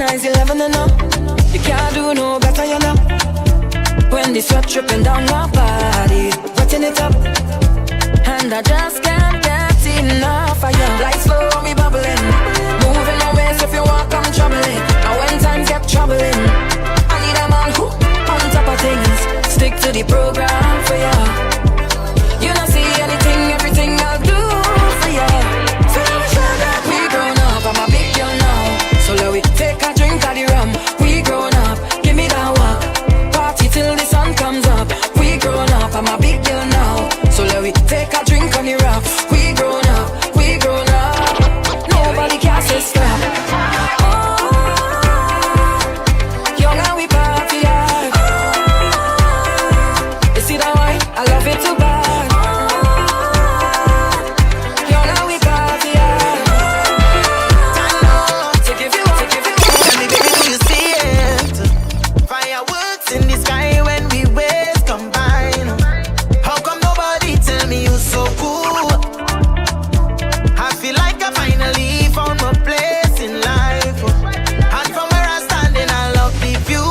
organize 11 and up. You can't do no better, you know. When the sweat dripping down your body, wetting it up, and I just can't get enough of you. Lights slow, me bubbling, moving away, so if you want, come troubling. And when times get troubling, I need a man who on top of things, stick to the program for you. You don't see anything, everything I'll do for you. So let me show that we grown up, I'm a big girl now. So let we take a drink of the rum. We grown up, give me that walk. Party till the sun comes up. We grown up, I'm a big girl now. So let we take a drink on the rocks. We grown up, we grown up. Nobody can say stop. Oh, young and we party hard. You see that wine? I love it too bad. Young and we party hard. To give you, to give you. Tell me, baby, do you see it? Fireworks in the sky when we waves combine. How come nobody tell me you so cool? I feel like I finally found my place in life. And from where I'm standing, I love the view.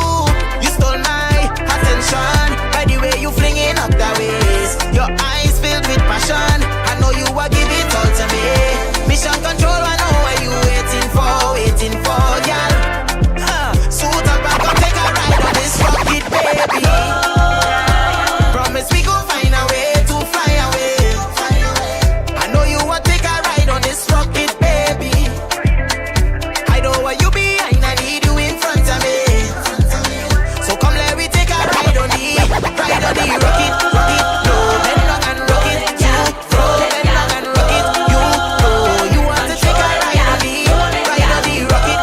You stole my attention by the way you flinging up that waist. Your eyes filled with passion. I know you are giving it all to me. Mission control, I know what you waiting for, y'all. Suit up and go take a ride on this rocket, baby. Promise we gon' find a way to fly away. I know you want take a ride on this rocket, baby. I know where you behind, I need you in front of me. So come let me take a ride on the rocket, rocket. No, bend down and rock it, you throw. Bend down and rock it, you throw. You want to take a ride on the rocket, rocket,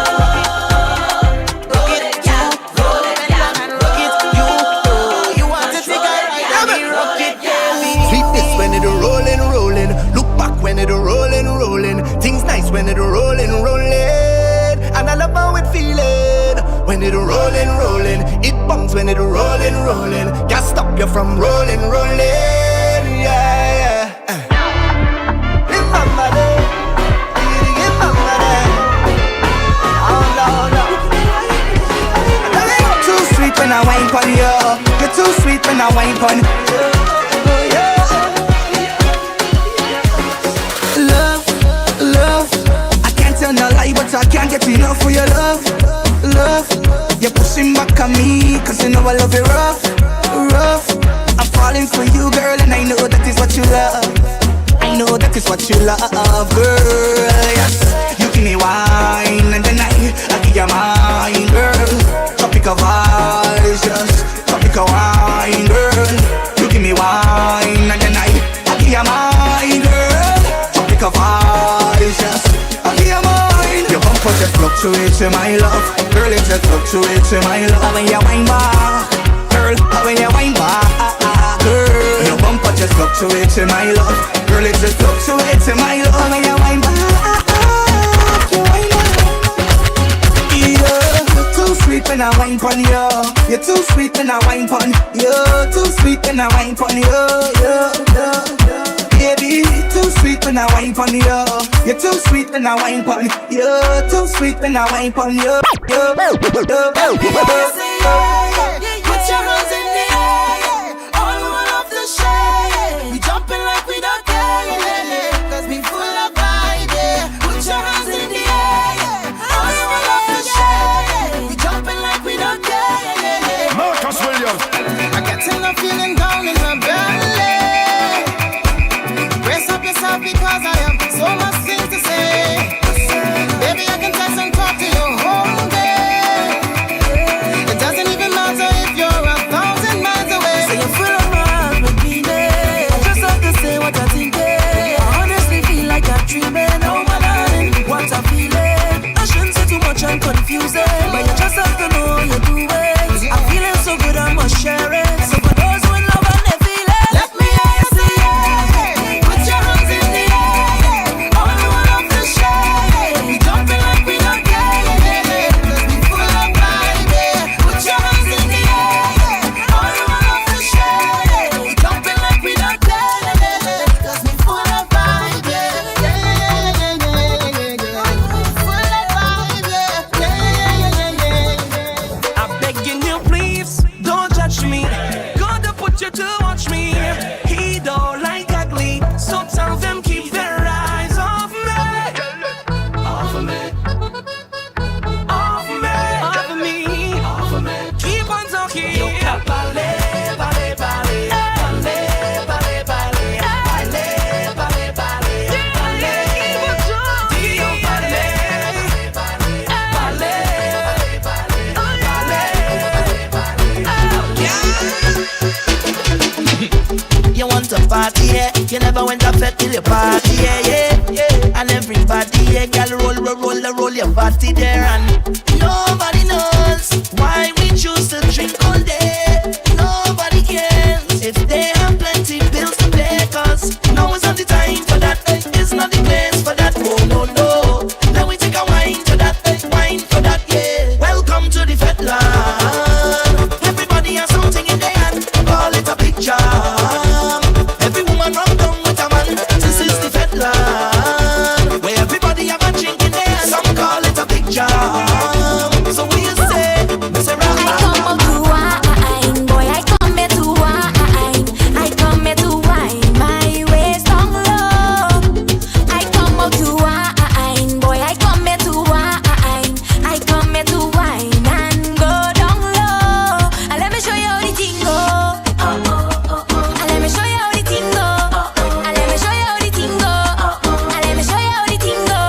you throw. Bend down and rock it, you throw. You want to take a ride on the rocket, baby. Sweetness when it rolling, rolling. Look back when it rolling, rolling. Things nice when it rolling, rolling. And I love how it feeling when it rolling, rolling. It bumps when it rolling, rolling. Can't stop you from rolling, rolling. Yeah, yeah. Remember that. Remember that. Oh no, no. Too sweet when I wine pon you. You're too sweet when I wine pon you. Love, love, I can't tell no lie, but I can't get enough for your love, love. You're pushing back on me, cause you know I love it rough, rough. I'm falling for you, girl, and I know that is what you love. I know that is what you love, girl, yes. You give me wine, and then I give you mine, girl. Tropical vibes, yes. Tropical wine, girl. You give me wine, and then I give you mine, girl. Tropical vibes, yes. I give you mine. Your bumper just fluctuates in my love, girl. It just fluctuates in my love. When you wine back, girl. When you wine back, girl. Your bumper just fluctuates in my love, girl. It just fluctuates in my love. When you wine back, you wine back. Yeah, you're too sweet when I wine pon you. You're too sweet when I wine pon you. Too sweet when I wine pon you. Baby, too sweet when I wine pon you. You're too sweet when I wine pon you. Too sweet when I wine pon you. Put your hands in the air, all one off the shade. We jumping like we don't care, cause we full of vibe, yeah. Put your hands in the air, all one off the shade. We jumping like we don't care. Marcus Williams. I got enough feeling down in my belly. Brace up yourself because I have so much things to say. Baby, I can text and talk to you whole day. It doesn't even matter if you're 1,000 miles away. So you're full of love with me, I just have to say what I think. I honestly feel like I'm dreaming. Oh my darling, what I'm feeling. I shouldn't say too much, I'm confusing. But you just have to know you're doing. I'm feeling so good, I must share it. So for those who in love and they feel it, let me hear you say yeah. Put your hands in the air, all one off the shade. We jumping like we don't care, cause we full of vibe, yeah. Put your hands in the air, all one off the shade. We jumping like we don't care, cause we full of vibe, yeah. Full of vibe, yeah. party, yeah. You never went up fed till your party, yeah. And everybody, yeah, girl, roll your body there. And nobody knows why we choose to drink all day. Nobody cares if they have plenty bills to pay. Cause now is not the time for that. It's not the place for that. Oh, no. Now we take a wine to that. Wine for that, yeah. Welcome to the Fed land. Everybody has something in their hand. Call it a big jam. Every woman run down with a man. This is the Fed land, where everybody have a drink in their hand. Some call it a big jam. So what you say? Mr. Rock. I come out to wine, boy. I come here to wine. I come here to wine. My waist down low. I come out to wine, boy. I come here to wine. I come here to wine and go down low. And let me show you how the thing go. And let me show you how the thing go. And let me show you how the thing go. And let me show you how the thing go.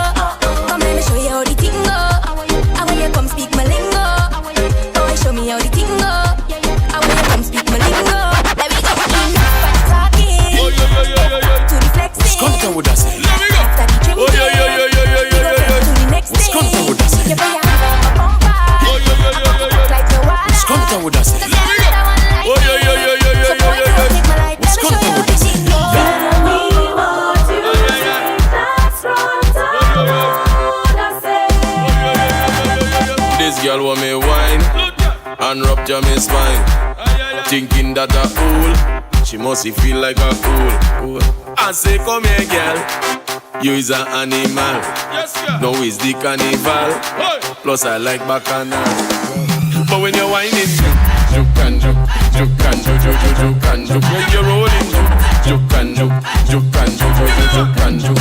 Come, let me show you how the thing go. I want you come speak my lingo. Boy, show me how the thing go. I want you come speak my lingo. Let me go in for the talking, to the flexing. Content would I say? After the drinking, we go get to the next What's thing. content would I say? You put your hands on my bumper, like your water. What's content would I say? Cause you're another one like me. So boy, don't take my life. Let me show you how the thing go. This girl want me wine and rupture me spine. Thinking that a fool, she must feel like a fool. I say come here girl, you is an animal. No is the carnival. Plus I like bacchanal. But when you're whining, juke and juke, juke and juke, juke and juke. When you're rolling, juke and juke, juke and juke, juke and juke.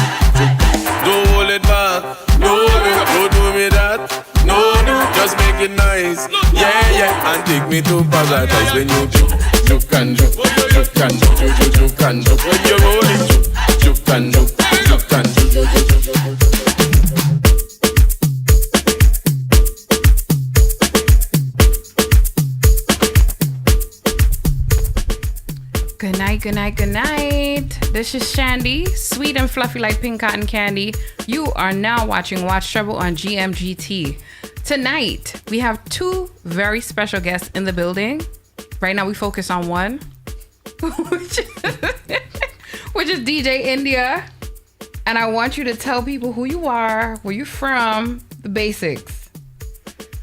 Don't hold it back, no, don't do me that. No, just make it nice. Yeah, and take me to paradise when you juke and juke, juke and juke, juke and juke. When you're rolling, juke and juke, juke and juke. Good night, good night, good night. This is Chandy, sweet and fluffy like pink cotton candy. You are now watching Watch Trouble on GMGT. Tonight, we have two very special guests in the building. Right now, we focus on one, which is DJ India. And I want you to tell people who you are, where you're from, the basics.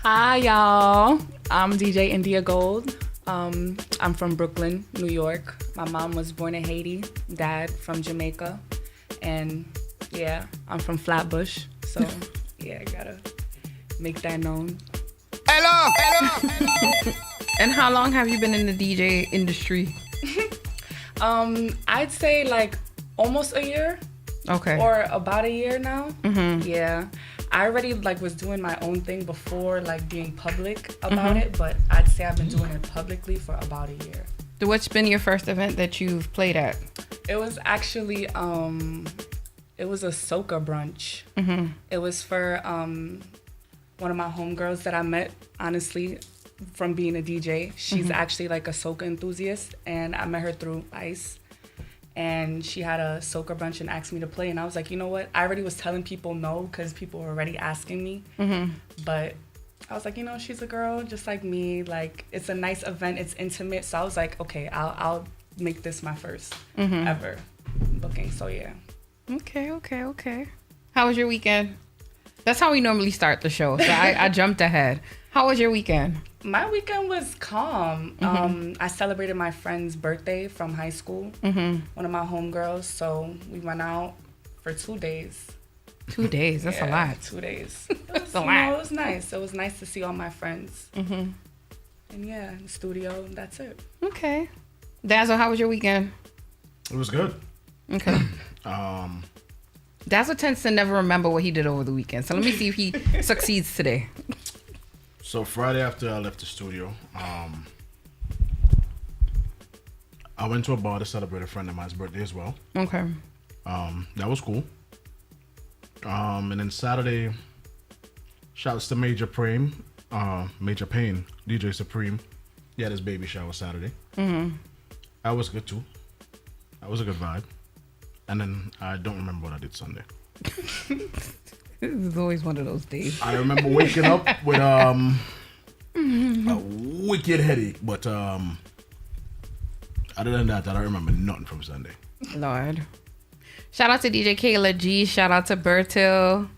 Hi, y'all. I'm DJ India Gold. I'm from Brooklyn, New York. My mom was born in Haiti, dad from Jamaica. And yeah, I'm from Flatbush. So yeah, I gotta make that known. Hello. And how long have you been in the DJ industry? I'd say like almost a year. Okay. Or about a year now. Mm-hmm. Yeah. I already like was doing my own thing before like being public about it, but I'd say I've been doing it publicly for about a year. What's been your first event that you've played at? It was actually it was a Soca brunch. Mm-hmm. It was for one of my homegirls that I met, honestly, from being a DJ. She's actually like a Soca enthusiast, and I met her through Ice. And she had a Soca brunch and asked me to play. And I was like, you know what? I already was telling people no because people were already asking me. But I was like, you know, she's a girl just like me. Like, it's a nice event. It's intimate. So I was like, okay, I'll make this my first ever booking. So, yeah. Okay. How was your weekend? That's how we normally start the show. So I jumped ahead. How was your weekend? My weekend was calm. I celebrated my friend's birthday from high school, one of my homegirls. So we went out for 2 days. 2 days? That's a lot. 2 days. That's a lot. It was nice. It was nice to see all my friends. And yeah, in the studio, that's it. Okay. Dazzle, how was your weekend? It was good. Okay. Dazzle tends to never remember what he did over the weekend. So let me see if he succeeds today. So Friday after I left the studio, I went to a bar to celebrate a friend of mine's birthday as well. Okay. That was cool. And then Saturday, shouts to Major Pain, DJ Supreme. He had his baby shower Saturday. That was good too. That was a good vibe. And then I don't remember what I did Sunday. This is always one of those days. I remember waking up with a wicked headache, but other than that, I don't remember nothing from Sunday. Lord. Shout out to DJ Kayla G. Shout out to Bertil.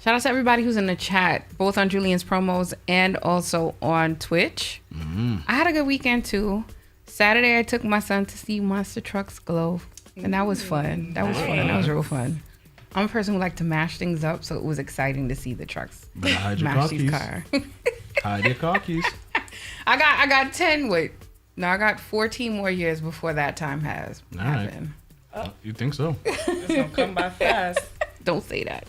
Shout out to everybody who's in the chat, both on Julian's promos and also on Twitch. I had a good weekend too. Saturday, I took my son to see Monster Trucks Glow, and that was fun. That was fun. That was real fun. I'm a person who like to mash things up, so it was exciting to see the trucks mash these cars. Hide your car keys. I got 10. Wait, no, I got 14 more years before that time has happened. Right. You think so? It's gonna come by fast. Don't say that.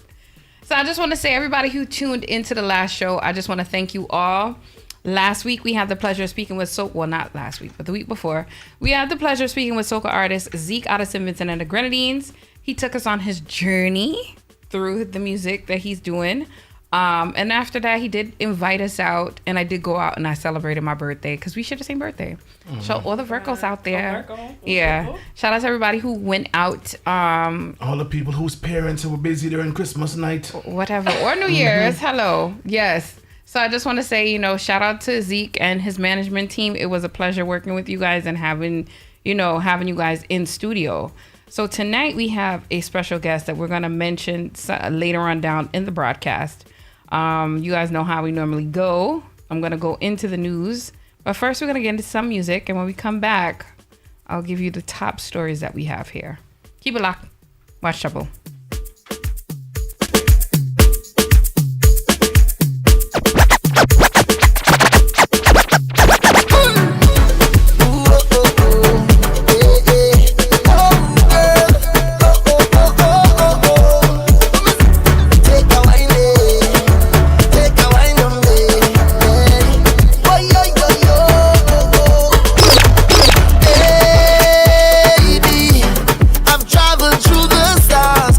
So I just want to say, everybody who tuned into the last show, I just want to thank you all. Last week, we had the pleasure of speaking with Soca. Well, not last week, but the week before. We had the pleasure of speaking with Soca artist Zeke out of St. Vincent and the Grenadines. He took us on his journey through the music that he's doing. And after that, he did invite us out. And I did go out and I celebrated my birthday because we share the same birthday. So all the Virgos out there. Yeah. Shout out to everybody who went out. All the people whose parents were busy during Christmas night. Whatever. Or New Year's. Hello. Yes. So I just want to say, shout out to Zeke and his management team. It was a pleasure working with you guys and having you guys in studio. So tonight we have a special guest that we're going to mention later on down in the broadcast. You guys know how we normally go. I'm going to go into the news. But first we're going to get into some music. And when we come back, I'll give you the top stories that we have here. Keep it locked. Watch Trouble. Through the stars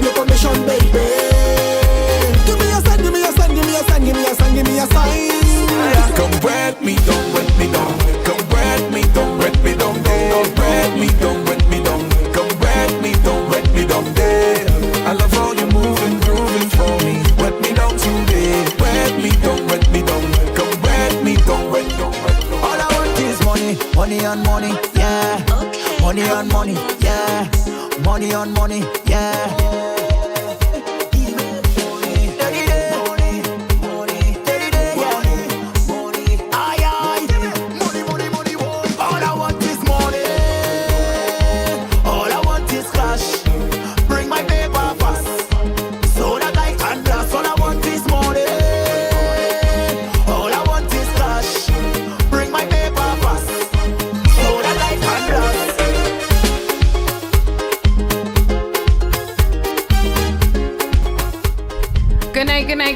me permission, baby. Give me a sign, give me a sign, give me a sign, give me a sign, give me a sign. Come wet me down, wet me down. Come wet me down, wet me down. Come wet me down, wet me down. Come wet me down, wet me down. I love how you moving, grooving for me. Wet me down today. Wet me down, wet me down. Come wet me down, wet down, wet down. All I want is money, money on money, yeah. Money on money, yeah. Money on money, yeah.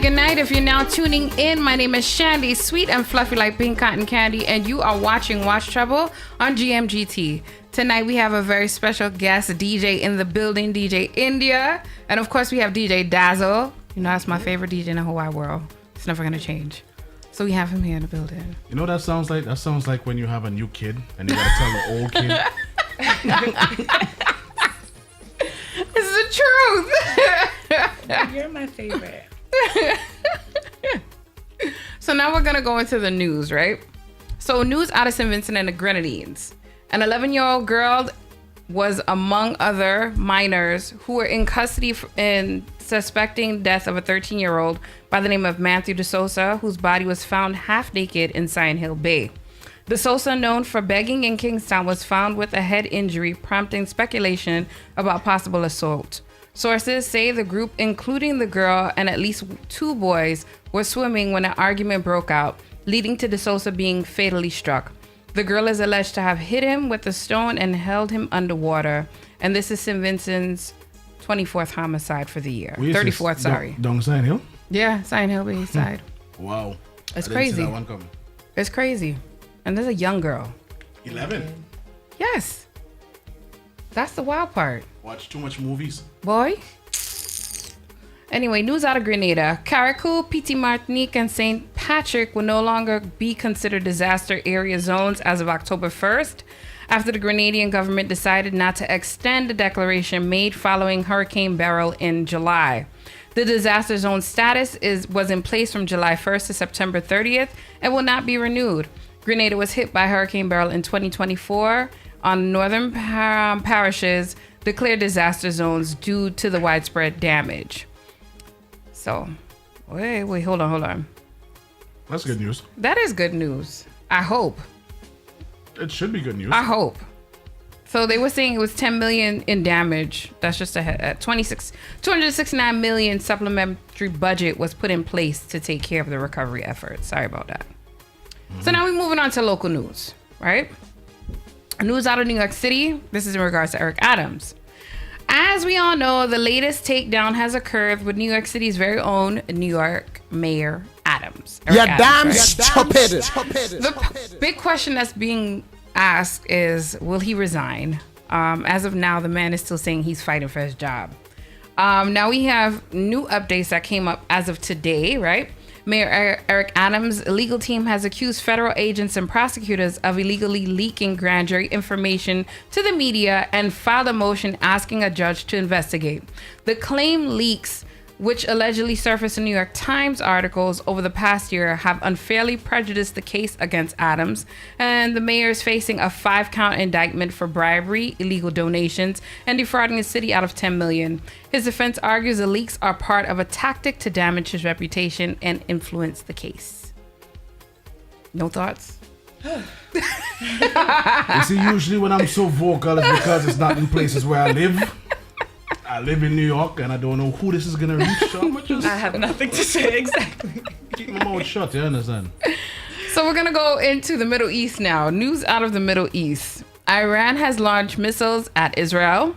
Good night. If you're now tuning in, my name is Chandy, sweet and fluffy like pink cotton candy, and you are watching Watch Trouble on GMGT. Tonight we have a very special guest DJ in the building, DJ India, and of course we have DJ Dazzle. You know, that's my favorite DJ in the whole wide world. It's never gonna change. So we have him here in the building. You know what that sounds like? That sounds like when you have a new kid and you gotta tell the old kid. This is the truth. You're my favorite. So now we're gonna go into the news, right? So news out of St. Vincent and the Grenadines. An 11-year-old girl was among other minors who were in custody in suspecting death of a 13-year-old by the name of Matthew DeSouza, whose body was found half naked in Cyan Hill Bay. DeSouza, known for begging in Kingstown, was found with a head injury, prompting speculation about possible assault. Sources say the group, including the girl and at least 2 boys, were swimming when an argument broke out, leading to DeSouza being fatally struck. The girl is alleged to have hit him with a stone and held him underwater. And this is St. Vincent's 24th homicide for the year. 34th, sorry. Down Cyan Hill? Yeah, Cyan Hill Bay side. Wow. It's I didn't crazy. see that one coming. It's crazy. And there's a young girl. 11. Yes. That's the wild part. Watch too much movies. Boy. Anyway, news out of Grenada. Carriacou, Petit Martinique, and St. Patrick will no longer be considered disaster area zones as of October 1st, after the Grenadian government decided not to extend the declaration made following Hurricane Beryl in July. The disaster zone status was in place from July 1st to September 30th and will not be renewed. Grenada was hit by Hurricane Beryl in 2024 on northern parishes declared disaster zones due to the widespread damage. So, wait, hold on. That's good news. That is good news. I hope. It should be good news. I hope. So they were saying it was 10 million in damage. That's just a 269 million supplementary budget was put in place to take care of the recovery efforts. Sorry about that. So now we're moving on to local news, right? News out of New York City. This is in regards to Eric Adams. As we all know, the latest takedown has occurred with New York City's very own New York Mayor Adams. You're Eric damn Adams, right? stupid. The big question that's being asked is, will he resign? As of now, the man is still saying he's fighting for his job. Now we have new updates that came up as of today, right? Mayor Eric Adams' legal team has accused federal agents and prosecutors of illegally leaking grand jury information to the media and filed a motion asking a judge to investigate. The claimed leaks, which allegedly surfaced in New York Times articles over the past year, have unfairly prejudiced the case against Adams, and the mayor is facing a 5-count indictment for bribery, illegal donations, and defrauding the city out of $10 million. His defense argues the leaks are part of a tactic to damage his reputation and influence the case. No thoughts? You see, usually when I'm so vocal, it's because it's not in places where I live. I live in New York and I don't know who this is gonna reach. So I have nothing to say exactly. keep my mouth shut, you understand? So we're gonna go into the Middle East now. News out of the Middle East. Iran has launched missiles at Israel.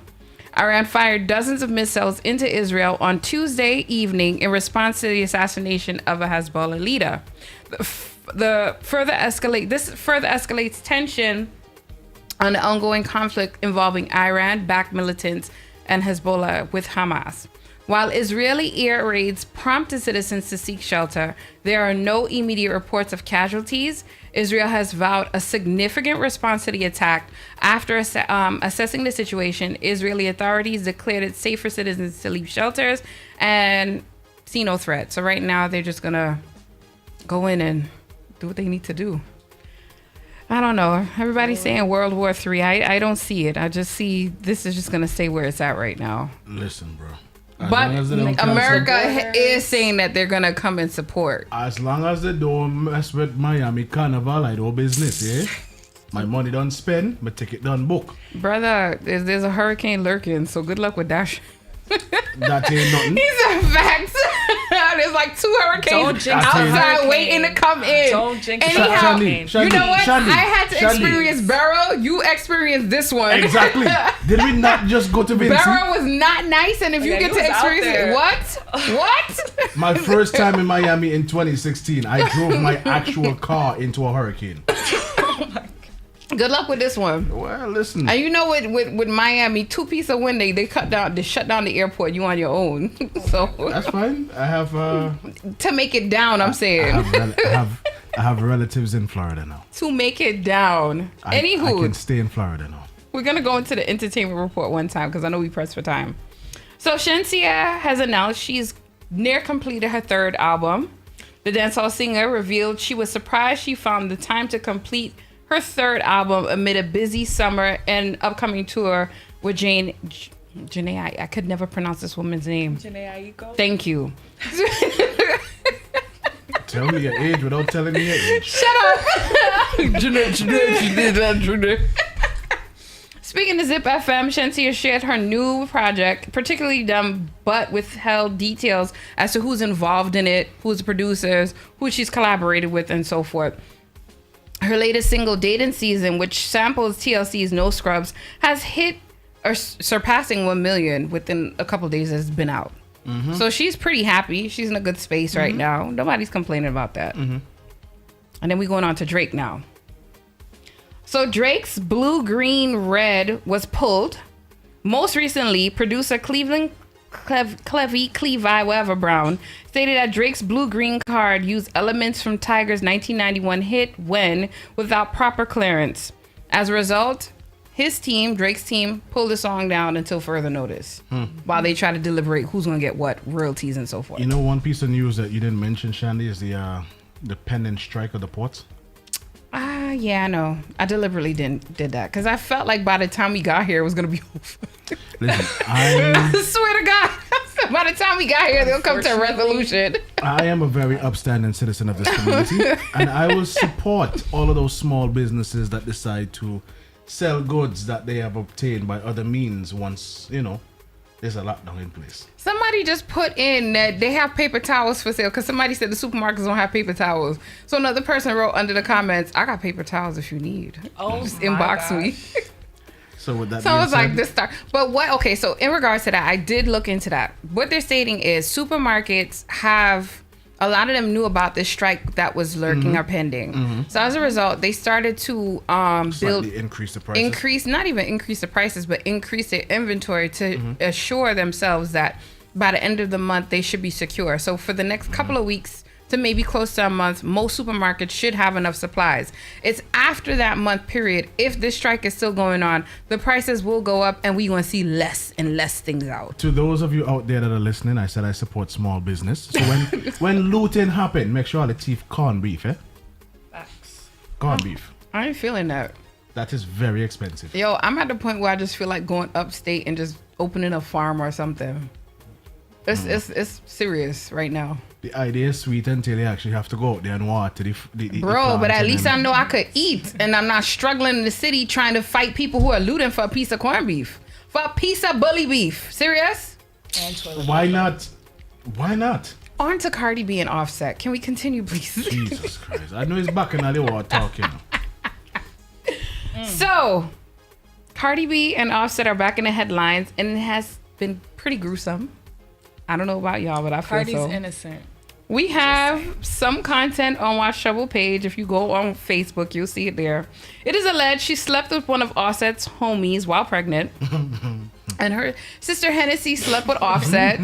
Iran fired dozens of missiles into Israel on Tuesday evening in response to the assassination of a Hezbollah leader. This further escalates tension on the ongoing conflict involving Iran-backed militants and Hezbollah with Hamas. While Israeli air raids prompted citizens to seek shelter, there are no immediate reports of casualties. Israel has vowed a significant response to the attack. After assessing the situation, Israeli authorities declared it safe for citizens to leave shelters and see no threat. So right now, they're just going to go in and do what they need to do. I don't know. Everybody's saying World War III. I don't see it. I just see this is just going to stay where it's at right now. Listen, bro. But America is saying that they're going to come and support. As long as they don't mess with Miami Carnival, I do business, yeah? My money done spend, my ticket done book. Brother, there's a hurricane lurking, so good luck with that. That ain't nothing. These are facts. There's like 2 hurricanes outside waiting to come in. Don't jinx Anyhow, Shandy, you know what? Shandy, I had to experience Barrow. You experienced this one. Exactly. Did we not just go to Vinci? Barrow was not nice, and if you get to experience it, what? My first time in Miami in 2016, I drove my actual car into a hurricane. Good luck with this one. Well, listen. And you know, with Miami, 2 pieces of wind, they shut down the airport. You on your own, so that's fine. I have to make it down. I'm saying I have relatives in Florida now. To make it down. Anywho, I can stay in Florida now. We're gonna go into the entertainment report one time because I know we pressed for time. So Shenseea has announced she's near completed her 3rd album. The dancehall singer revealed she was surprised she found the time to complete her 3rd album amid a busy summer and upcoming tour with Janae. I could never pronounce this woman's name. Janae Aiko. Thank you. Tell me your age without telling me your age. Shut up. Janae. Speaking to Zip FM, Shenseea shared her new project, particularly dumb but withheld details as to who's involved in it, who's the producers, who she's collaborated with, and so forth. Her latest single, Dating Season, which samples TLC's No Scrubs, has hit or surpassing 1 million within a couple of days it's been out. Mm-hmm. So she's pretty happy. She's in a good space right now. Nobody's complaining about that. Mm-hmm. And then we're going on to Drake now. So Drake's Blue, Green, Red was pulled. Most recently, producer Clevi, whatever Brown, stated that Drake's blue-green card used elements from Tiger's 1991 hit When without proper clearance. As a result, his team, Drake's team, pulled the song down until further notice while they try to deliberate who's going to get what, royalties and so forth. You know, one piece of news that you didn't mention, Shandy, is the pending strike of the ports. Yeah, I know. I deliberately did that because I felt like by the time we got here, it was going to be over. Listen, I swear to God. By the time we got here, they'll come to a resolution. I am a very upstanding citizen of this community, and I will support all of those small businesses that decide to sell goods that they have obtained by other means once, there's a lockdown in place. Somebody just put in that they have paper towels for sale because somebody said the supermarkets don't have paper towels. So another person wrote under the comments, I got paper towels if you need. Oh, just inbox me. So with that, so I was like, this start. But okay, so in regards to that, I did look into that. What they're stating is supermarkets have, a lot of them knew about this strike that was lurking or pending. Mm-hmm. So as a result, they started to increase the prices. Not even increase the prices, but increase their inventory to assure themselves that by the end of the month, they should be secure. So for the next couple of weeks, to maybe close to a month, most supermarkets should have enough supplies. It's after that month period, if this strike is still going on, the prices will go up and we're going to see less and less things out. To those of you out there that are listening, I said I support small business. So when looting happened, make sure all the thief corned beef, Facts. Corned beef. I ain't feeling that. That is very expensive. Yo, I'm at the point where I just feel like going upstate and just opening a farm or something. It's serious right now. The idea is sweet until you actually have to go out there and water the bro, but at least I know I could eat and I'm not struggling in the city trying to fight people who are looting for a piece of corned beef. For a piece of bully beef. Serious? Why not? On to Cardi B and Offset. Can we continue, please? Jesus Christ. I know he's back in the water talking. So, Cardi B and Offset are back in the headlines and it has been pretty gruesome. I don't know about y'all, but I feel Cardi's so. innocent. We have some content on Watch Trouble page. If you go on Facebook, you'll see it there. It is alleged she slept with one of Offset's homies while pregnant. And her sister Hennessy slept with Offset.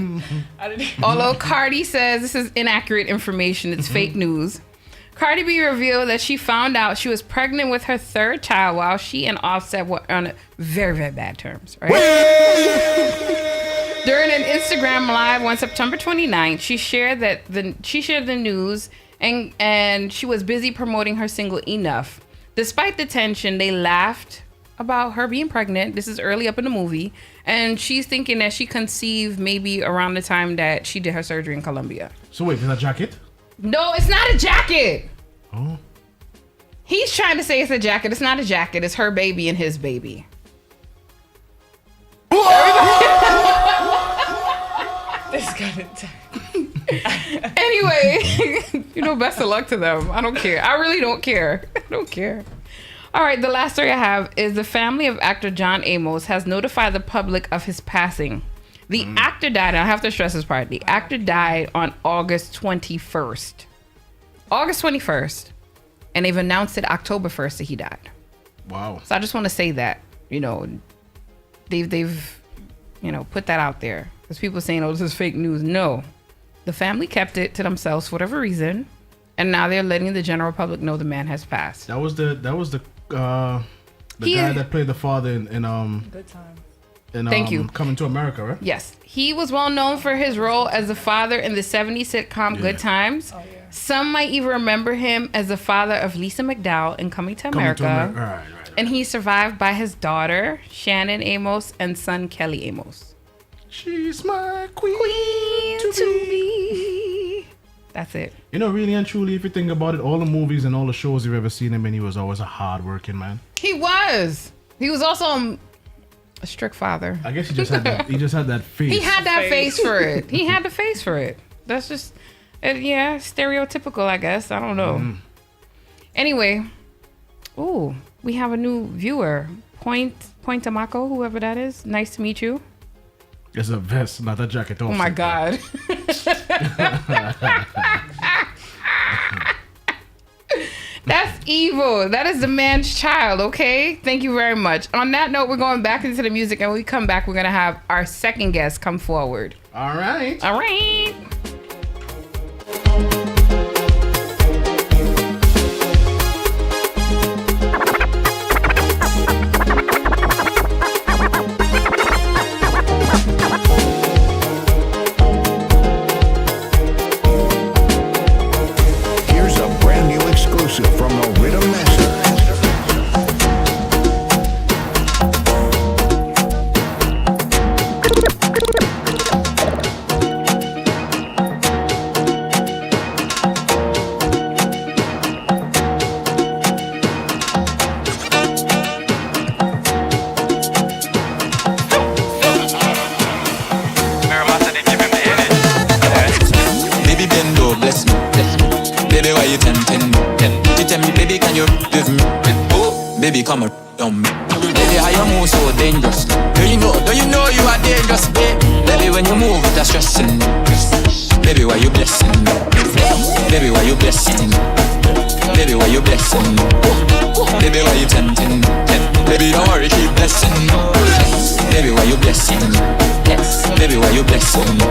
Although Cardi says this is inaccurate information, it's fake news. Cardi B revealed that she found out she was pregnant with her third child while she and Offset were on very, very bad terms. Right? During an Instagram live on September 29th, she shared the news and she was busy promoting her single Enough. Despite the tension, they laughed about her being pregnant. This is early up in the movie. And she's thinking that she conceived maybe around the time that she did her surgery in Colombia. So wait, is that a jacket? No, it's not a jacket. Oh. He's trying to say it's a jacket. It's not a jacket. It's her baby and his baby. This got it. Anyway, best of luck to them. I don't care. I really don't care. I don't care. All right, the last story I have is the family of actor John Amos has notified the public of his passing. The actor died, and I have to stress this part, the actor died on August 21st. August 21st. And they've announced it October 1st that he died. Wow. So I just want to say that, they've put that out there. Because people saying, oh, this is fake news. No. The family kept it to themselves for whatever reason. And now they're letting the general public know the man has passed. That was the guy that played the father in Good Times. Thank you. Coming to America, right? Yes. He was well known for his role as the father in the 70s sitcom Good Times. Oh, yeah. Some might even remember him as the father of Lisa McDowell in Coming to America. Right. And he's survived by his daughter, Shannon Amos, and son, Kelly Amos. She's my queen to be. That's it. Really and truly, if you think about it, all the movies and all the shows you've ever seen him in, he was always a hard-working man. He was. He was also a strict father. I guess he just had that face. He had that face for it. He had the face for it. That's just, stereotypical, I guess. I don't know. Anyway, we have a new viewer. Point Tamako, whoever that is. Nice to meet you. It's a vest, not a jacket. Oh my God. That's evil. That is the man's child, okay? Thank you very much. On that note, we're going back into the music, and when we come back, we're going to have our second guest come forward. All right. From the Rhythm Master. Baby bend over, bless me. Baby, why you tempting me? Tell me, baby, can you give me? Oh, baby, come on me. Baby, how you move so dangerous? Don't you know you are dangerous, baby? Baby, when you move, that's stressing me. Baby, why you blessing me? Baby, why you blessing me? Baby, why you blessing me? Baby, why you tempting me? Baby, don't worry, keep blessing me. Baby, why you blessing me? Baby, why you blessing me?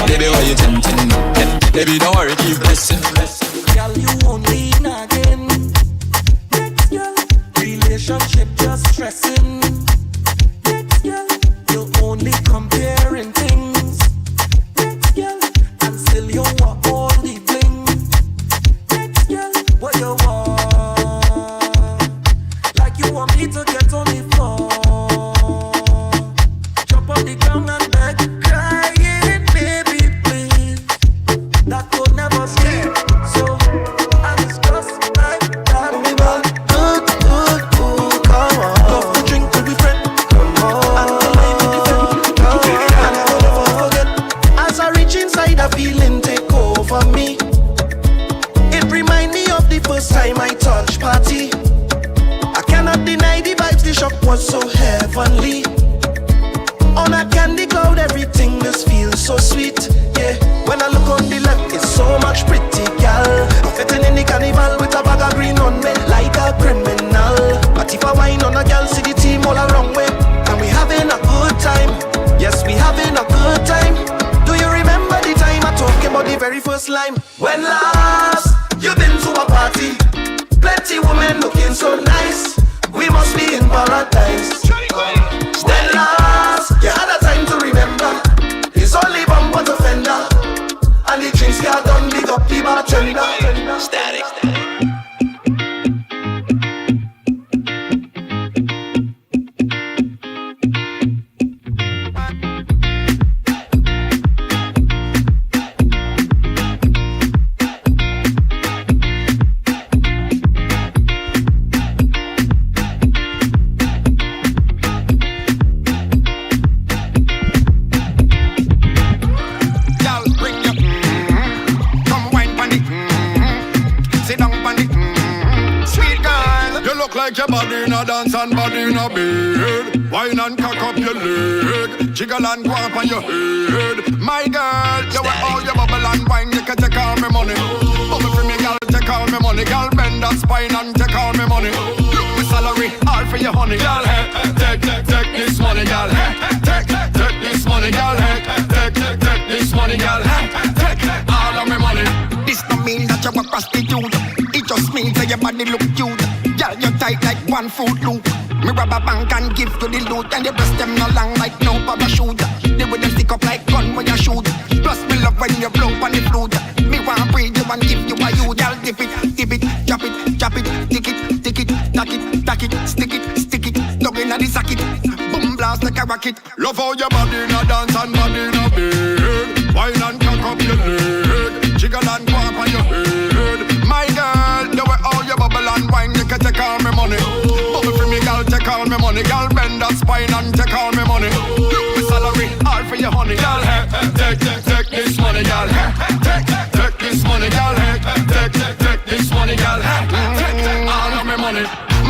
Baby, why you tempting me? Baby, don't worry, keep blessing me. Girl, you won't lean again. Next girl, relationship just stressing. Next girl, you're only comparing things. Next girl, and still you want all the bling. Next girl, what you want? Like you want me to get on the floor. Jump on the ground and beg, crying, baby, please. That could never stay. So time I touch party, I cannot deny the vibes, the shock was so heavenly. On a candy cloud, everything just feels so sweet. Yeah, when I look on the left, it's so just lime. When last you been to a party? Plenty women looking so nice. We must be in paradise. Then last you had a time to remember. It's only bumper to fender. And the drinks got done, big up the bartender. Static. Like your body in a dance and body in a bed. Wine and cock up your leg. Jiggle and go up on your head. My girl, you want all your bubble and wine. You can take all my money. Bubble for me, girl, take all my money. Girl, bend that spine and take all my money. Look, my salary, all for your honey. Girl, hey, take this money, girl. Hey, take this money, girl. Hey, take this money, girl. Hey, take all of my money. This don't mean that you're a prostitute. It just means that your body look cute. Girl, you're tight like one Fruit Loop. Me rob a bank and give to the loot. And your breast them no long like no parachute. They with them stick up like gun when you shoot. Plus me love when you blow on the flute. Me want breathe you and give you a you. Girl, dip it, drop it, tick it, tack it, stick it, dug in the socket. Boom blast like a rocket. Love how your body in a dance and body in a bed. Wine and cock up your leg. Jiggle and go up on your head. My girl, the way all your bubble and wine, you can take all my money. Bubble for me, girl, take all my money. Girl, bend that spine and take all my money. Look, my salary, all for your honey. Girl, hey, take this money, girl. Hey, take this money, girl. Hey, take this money, girl. Hey, take all of my money.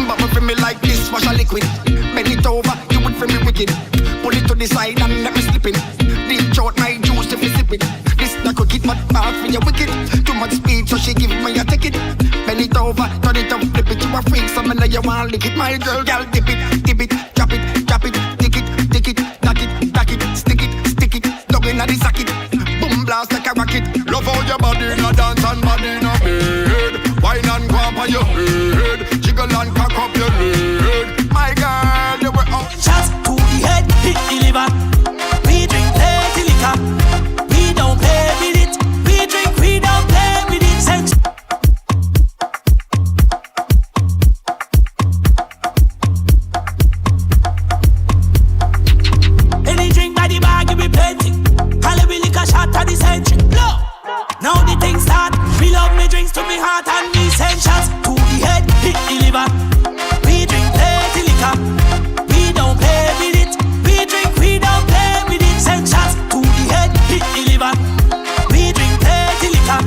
Bubble for me like this, wash a liquid. Bend it over, you would for me wicked. Pull it to the side and let me slip in. Deep short my juice if you sip it. This not cookie but bad for your wicked. Too much speed so she give me a ticket. Bend it over, turn it up, flip it. You a freak, so me know you want lick it. My girl, dip it, drop it, tick it, tack it, stick it, dug in the socket. Boom blast like a rocket. Love how your body in a dance and body in a bed. Wine and go up on your head. Jiggle and cock up your leg. My girl, you were out. Shots to the head, hit the liver. We drink plenty liquor. We don't play with it. We drink, we don't play with it. Sense. Any drink by the bag, give me plenty. Calibre liquor shot at the century. Blow. Now the thing start. We love me drinks to me heart and me send shots to the head, hit the liver. We drink plenty liquor. We don't play with it. We drink, we don't play with it. Send shots to the head, hit the liver. We drink plenty liquor.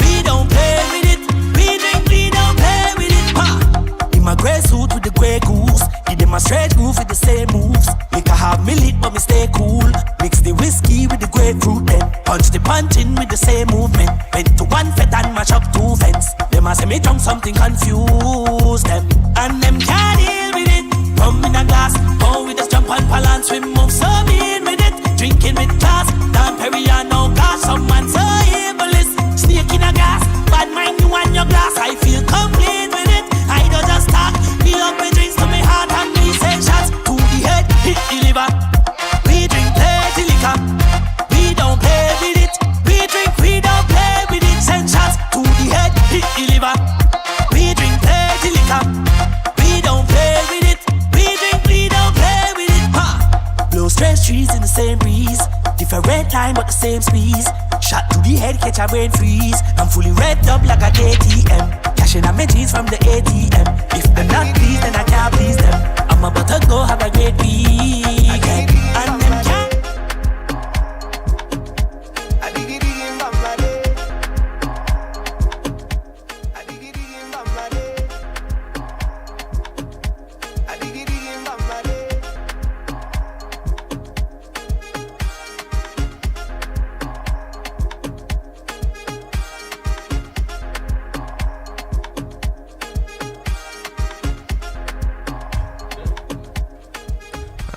We don't play with it. We drink, we don't play with it. Ha! In my grey suit with the grey goose. Give them a straight move with the same moves. Liquor have me lit but me stay cool. Mix the whiskey with the grapefruit then punch the punch in with the same movement. Went to one fet and mash up two fence. Them a say me drunk something confuse them. And them can't deal with it. Rum in a glass, oh we just jump and balance. We move so mean with it. Drinking with class, Dan Perry and no gas. Some man so evilist, snake in a glass. Bad mind you and your glass. I feel complete with it. I don't just talk, fill up with drinks to me heart and me say shots to the head, hit the liver. We drink plenty liquor. We don't play with it. We drink, we don't play with it. Send shots to the head, hit the liver. We drink plenty liquor. We don't play with it. We drink, we don't play with it. Ha! Blow straight trees in the same breeze. Different line but the same squeeze. Shot to the head, catch a brain freeze. I'm fully revved up like a ATM. Cashing out my jeans from the ATM. If they're not pleased, then I can't please them. I'm about to go have a great weekend. And them can't.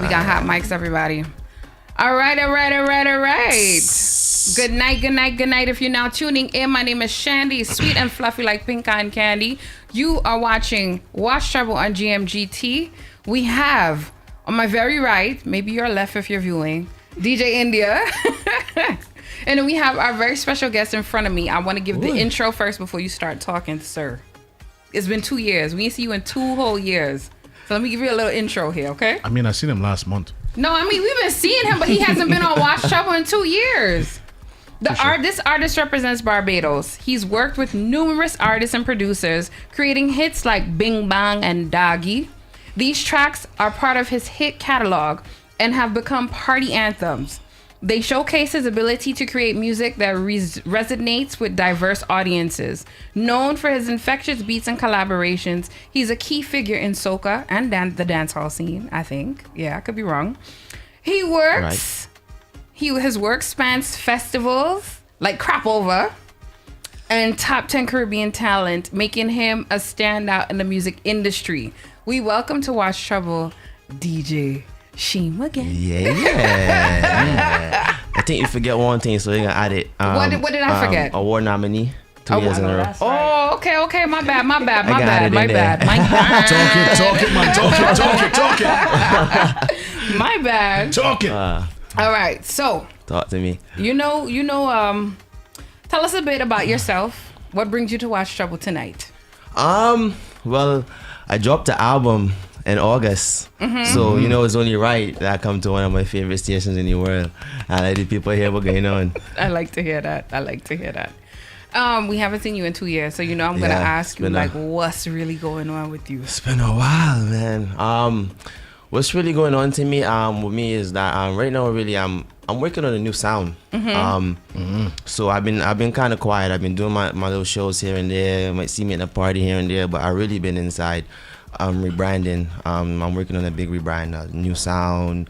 We got hot mics, everybody. All right. Yes. Good night, good night, good night. If you're now tuning in, my name is Chandy, sweet and fluffy like pink cotton candy. You are watching Watch Trouble on GMGT. We have on my very right, maybe your left if you're viewing, DJ India. And then we have our very special guest in front of me. I want to give the intro first before you start talking, sir. It's been 2 years. We didn't see you in 2 whole years. So let me give you a little intro here, okay? I mean, I seen him last month. No, I mean, we've been seeing him, but he hasn't been on Watch Trouble in 2 years. This artist represents Barbados. He's worked with numerous artists and producers, creating hits like Bing Bang and Doggy. These tracks are part of his hit catalog and have become party anthems. They showcase his ability to create music that resonates with diverse audiences. Known for his infectious beats and collaborations, he's a key figure in Soca and the dancehall scene, I think. Yeah, I could be wrong. He works... Right. His work spans festivals like Crop Over and top 10 Caribbean talent, making him a standout in the music industry. We welcome to Watch Trouble, DJ Sheim again. Yeah. I think you forget one thing, so you're gonna add it. What did I forget? Award nominee 2 years in a row. Oh, okay. My bad. My bad. Talk it. My bad. Talk it. All right, so talk to me. Tell us a bit about yourself. What brings you to Watch Trouble tonight? Well, I dropped the album in August, so it's only right that I come to one of my favorite stations in the world and let the people hear what's going on. I like to hear that. We haven't seen you in 2 years, so I'm gonna ask you what's really going on with you. It's been a while, man. What's really going on to me with me is that right now really I'm working on a new sound. So I've been kind of quiet. I've been doing my little shows here and there. You might see me at a party here and there, but I really been inside rebranding. I'm working on a big rebrand, a new sound,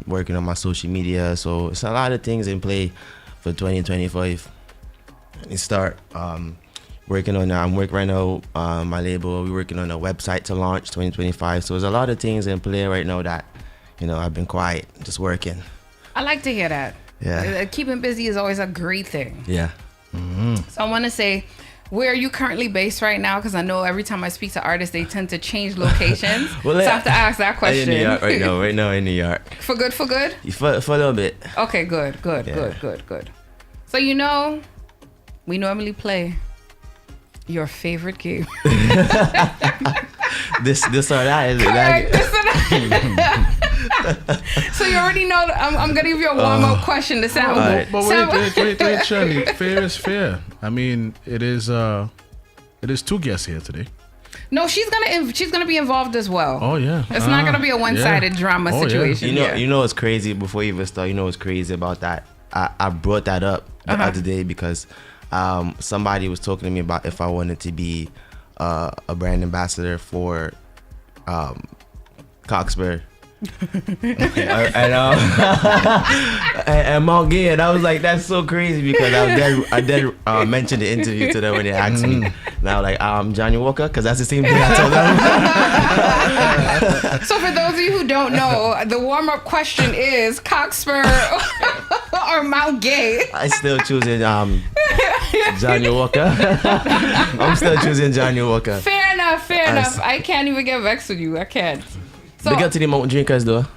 working on my social media. So it's a lot of things in play for 2025. Let me start working on I'm working right now my label. We're working on a website to launch 2025. So there's a lot of things in play right now that I've been quiet, just working. I like to hear that. Yeah. Keeping busy is always a great thing. Yeah. So I want to say, where are you currently based right now? Because I know every time I speak to artists, they tend to change locations. So I have to ask that question. I'm in New York right now in New York. For good? For a little bit. Okay, good. So we normally play your favorite game. this or that, is correct, this or that. So you already know I'm gonna give you a warm-up question to sound. Right. But wait, Shirley. Fair is fair. I mean, it is 2 guests here today. No, she's gonna be involved as well. Oh yeah. It's not gonna be a one-sided drama situation. Yeah. You know what's crazy before you even start? You know what's crazy about that? I brought that up the other day because somebody was talking to me about if I wanted to be a brand ambassador for Coxburg. and Mount Gay, and I was like, that's so crazy because I did mention the interview to them when they asked me. And I was like, Johnny Walker, because that's the same thing I told them. So for those of you who don't know, the warm-up question is Coxburg or Mount Gay. I still choosing Johnny Walker. I'm still choosing Johnny Walker. Fair enough. I can't even get vexed with you. I can't. So, big up to the mountain drinkers though.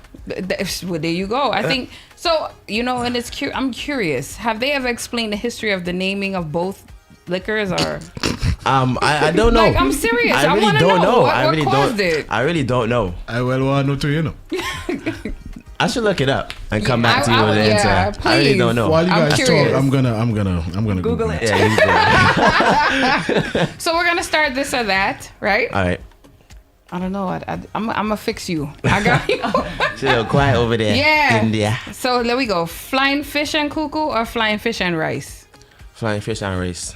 Well, there you go. I think so. And I'm curious. Have they ever explained the history of the naming of both liquors, or? I don't know. Like, I'm serious. I really don't know. What caused it? I really don't know. I want to know too. I should look it up and come back to you with the answer. Please. I really don't know. While you guys talk, I'm gonna Google it. Yeah, so we're gonna start this or that, right? All right. I don't know. I'm gonna fix you. I got you. She's quiet over there. Yeah. India. So there we go. Flying fish and cuckoo or flying fish and rice? Flying fish and rice.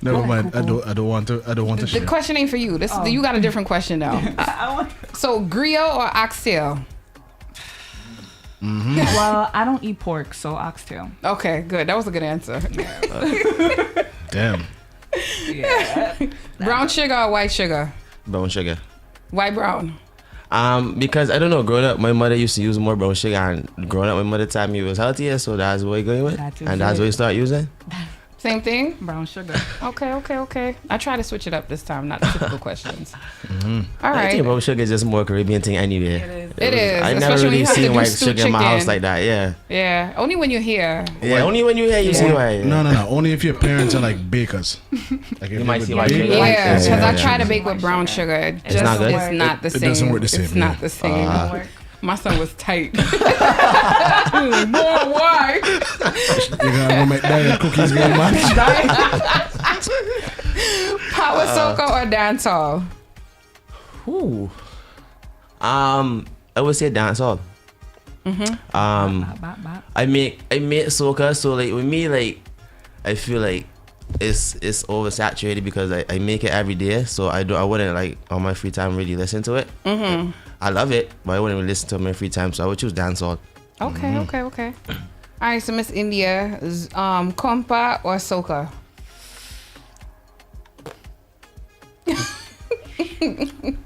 Never mind. I don't want to share. The question ain't for you. You got a different question now. So griot or oxtail? Well, I don't eat pork, so oxtail. Okay, good. That was a good answer. Damn. Yeah. Brown sugar or white sugar? Brown sugar. Why brown? Because I don't know, growing up, my mother used to use more brown sugar, and growing up, my mother told me it was healthier, so that's what you're going with, and that's what you start using. Same thing, brown sugar. Okay. I try to switch it up this time, not the typical questions. All right. I think brown sugar is just more Caribbean thing anyway. It is. I never really seen white sugar in my house like that. Yeah. Yeah. Only when you're here. Yeah. Only when you're here you see why. No. Only if your parents are like bakers. Like you might see white sugar. Yeah. Because I try to bake with brown sugar. It's not good. It's not the same. It doesn't work the same. It's not the same. My son was tight. More why? You're gonna make diet cookies game match. Power soca or dancehall? Ooh. I would say dancehall. I make soca, so like with me, like I feel like it's oversaturated because I make it every day, so I wouldn't like on my free time really listen to it. I love it, but I wouldn't really listen to it on my free time, so I would choose dancehall. Okay. All right, so Miss India, compa or soca?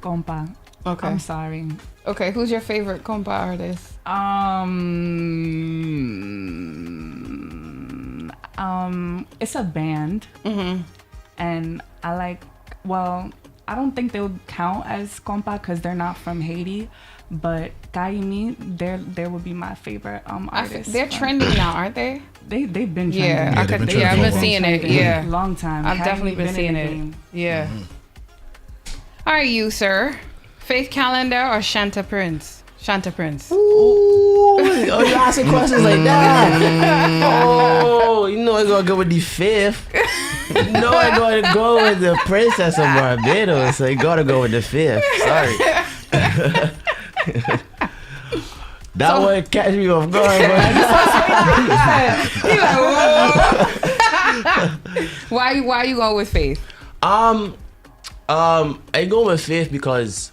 Compa. Okay. I'm sorry. Okay, who's your favorite compa artist? It's a band, and I like. Well, I don't think they would count as compa because they're not from Haiti, but Kaimi, they would be my favorite artist. They're trending now, aren't they? They've been trending. Yeah, I've been seeing it. Yeah, long time. I've definitely been seeing it. Yeah. All right, you sir, Faith Calendar or Shanta Prince? Ooh, you asking questions like that? Oh, you know I gotta go with the fifth. No, I gotta go with the Princess of Barbados. So you gotta go with the fifth. Sorry. That would catch me off guard. Why you going with Faith? I go with Faith because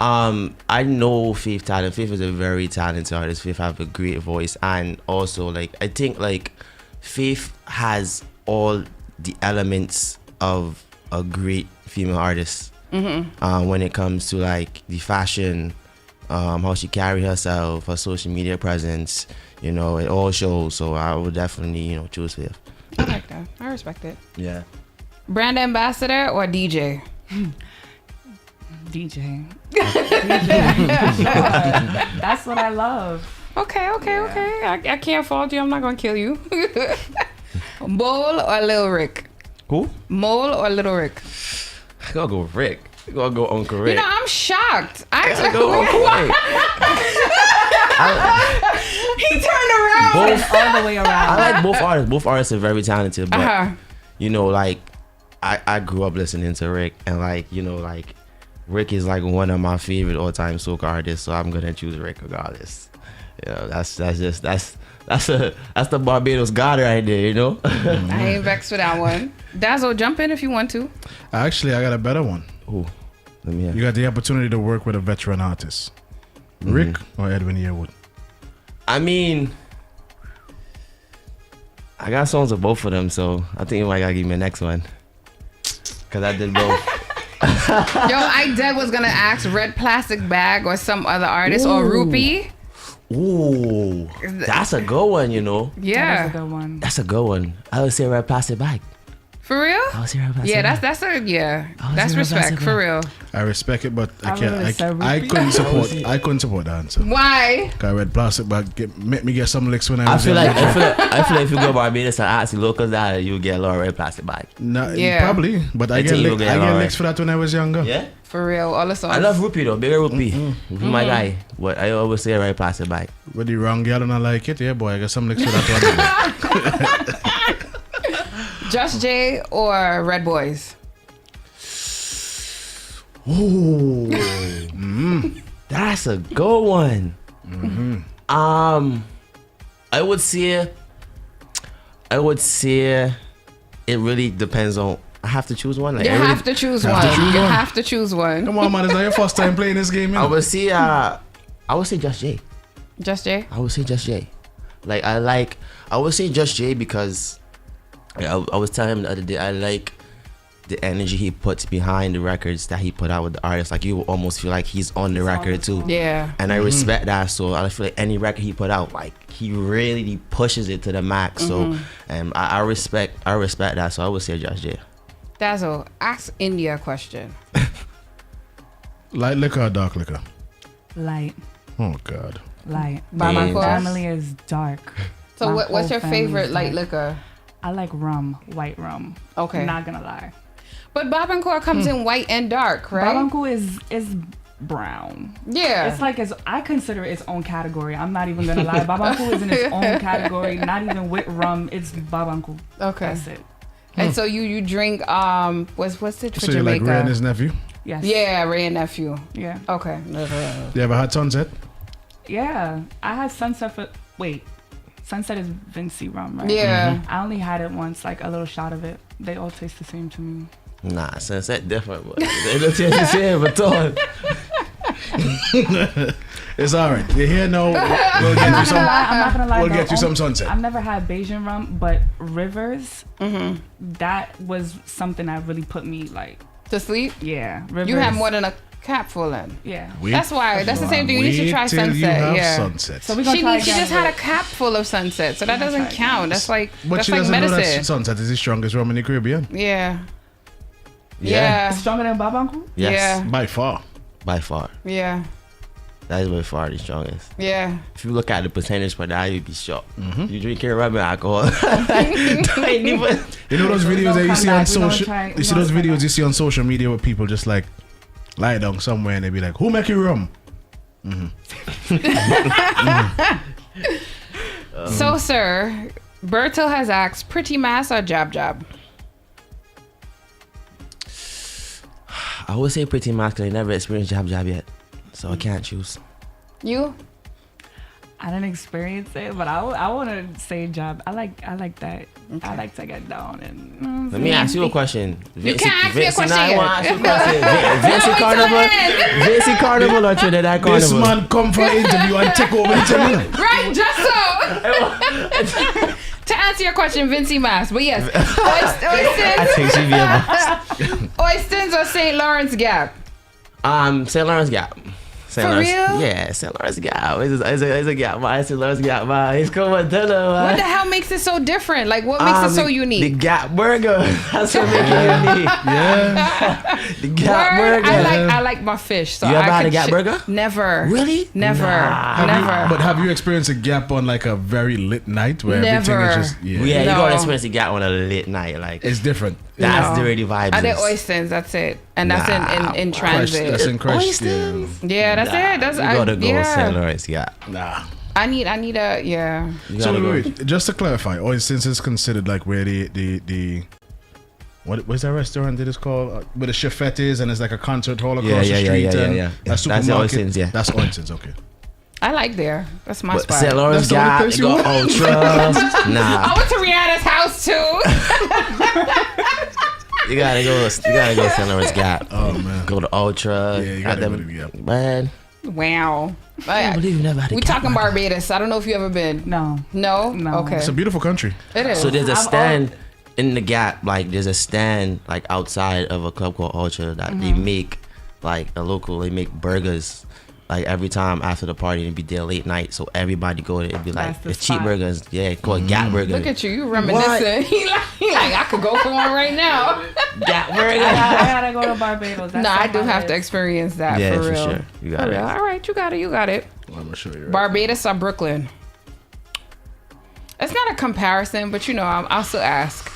I know Faith talent. Faith is a very talented artist. Faith have a great voice, and also like I think like Faith has all the elements of a great female artist. When it comes to like the fashion, how she carry herself, her social media presence, it all shows. So I would definitely choose Faith. I like that. I respect it. Yeah. Brand ambassador or DJ? DJ. That's what I love. Okay. I can't fault you. I'm not gonna kill you. Mole or Lil Rick? Who? Mole or Little Rick? I gotta go with Rick. I gotta go Uncle Rick. I'm shocked. I gotta go Uncle Rick. He turned around. All the way around. I like both artists. Both artists are very talented, but like I grew up listening to Rick, and like Rick is like one of my favorite all-time soca artists, so I'm gonna choose Rick regardless. That's the Barbados God right there, I ain't vexed for that one. Dazzle, jump in if you want to. Actually, I got a better one. Ooh, let me hear. You got the opportunity to work with a veteran artist, Rick or Edwin Yearwood. I mean, I got songs of both of them, so I think you might gotta give me the next one, cause I did both. Yo, I dead was gonna ask Red Plastic Bag or some other artist or Rupee. Ooh, that's a good one, Yeah, that's a good one. That's a good one. I would say Red Plastic Bag. For real? I would say Red Plastic Yeah, Bag. that's respect for real. I respect it, but I can't. I couldn't support. I couldn't support the answer. Why? Cause Red Plastic Bag make me get some licks when I I was feel young. like if you go Barbados and ask the locals that, you get a lot of Red Plastic Bag. Probably, but I get licks for that when I was younger. Yeah. For real, all the songs. I love Rupee though, bigger Rupee. My guy. But I always say Red Plastic Bag. With the wrong girl and I like it, yeah, boy, I got some licks for that one. Just J or Red Boys? Ooh, that's a good one. I would say it really depends on. I have to choose one. You have to choose one. Come on, man, it's not your first time playing this game. I would say Just J. Just J. I would say Just J. I would say Just J because I was telling him the other day I like the energy he puts behind the records that he put out with the artists. Like you almost feel like he's on the record too. Yeah. And I respect that. So I feel like any record he put out, like he really pushes it to the max. So and I respect that. So I would say Josh J. Dazzle, ask India a question. Light liquor or dark liquor? Light. Oh God. Light. Bama My family is dark. So My what's whole your family favorite is light dark. liquor? I like rum, white rum. Okay. Not gonna lie. But Babancourt comes in white and dark, right? Babancourt is brown. Yeah. It's like I consider it its own category. I'm not even gonna lie. Babancourt is in its own category. Not even with rum. It's Babancourt. Okay. That's it. And so you drink what's it for So you like Jamaica? Ray and his nephew? Yes. Yeah, Ray and nephew. Yeah. Okay. You ever had sunset? Yeah. I had sunset Sunset is Vinci rum, right? Yeah. I only had it once, like a little shot of it. They all taste the same to me. Nah, sunset different, but they don't taste the same at all. It's alright. You're here now. We'll get you some. I'm not gonna lie. We'll get you some sunset. I've never had Bajan rum, but Rivers, that was something that really put me like to sleep. Yeah, Rivers. You have more than a cap full in. Yeah. That's the same thing. You need to try sunset. Yeah. Sunset. So we're gonna try she just had a cap full of sunset, so that doesn't count. That's like But that's she like doesn't know medicine. that sunset is the strongest rum in the Caribbean. Yeah. Yeah. It's stronger than Babancourt? Yes. Yeah. By far. By far. Yeah. That is by far the strongest. Yeah. If you look at the percentage for that, you'd be shocked. You drink your rum and alcohol. Tiny, but you know those videos that you see on social. You see those videos you see on social media where people just like lie down somewhere and they be like, "Who make you rum?" So, sir, Berto has asked, pretty mass or jab jab? I would say pretty much because I never experienced jab yet, so I can't choose. You? I didn't experience it, but I want to say jab. I like that. Okay. I like to get down and. Let me ask you a question. You can't ask me a question. I want to ask you a question. Vinci Carnival or Trinidad Carnival? This man come for an interview and take over the channel. Right, just so. To answer your question, Vinci Mass, but yes, Oystons or St. Lawrence Gap? St. Lawrence Gap. For real? Yeah, St. Lawrence Gap. It's a gap, man. St. Lawrence Gap, man. It's cool, man. What the hell makes it so different? Like, what makes it so unique? The Gap Burger. That's what makes it unique. Yeah. The Gap Burger. I like my fish. So you ever had a Gap Burger? Never. Really? Never. Never. But have you experienced a Gap on like a very lit night where everything is just you gotta experience the Gap on a lit night. Like it's different. That's the really vibes. I did Oystons. That's it, and that's in transit. That's in Crush. Oystons. Yeah, that's it. That's you gotta go St. Lawrence Gap. I need a yeah. So wait, just to clarify, Oystons is considered like where the what's that restaurant that is called? Where the chefette is and it's like a concert hall across the street. Yeah. That's Oystons, yeah. That's Oystons, okay. I like there. That's my spot. St. Lawrence Gap, you got Ultra. Nah. I went to Rihanna's house too. You gotta go St. Lawrence Gap. Oh man. Go to Ultra. Yeah, you gotta go to the Gap. Man. Wow. I can't believe you never had a We Gap talking Burger. Barbados. I don't know if you ever been. No. Okay. It's a beautiful country. It is. So there's a stand in the Gap, like there's a stand like outside of a club called Ultra that they make like they make burgers like every time after the party. It'd be there late night, so everybody go there. It'd be like it's cheap burgers. Yeah, called Gap Burger. Look at you reminiscing. He like I could go for one right now. Gap Burger. I gotta go to Barbados. No, I do have to experience that for real. Sure. You got it. All right, you got it. Well, I'm gonna show you. Right Barbados or Brooklyn? It's not a comparison, but you know, I'll still ask.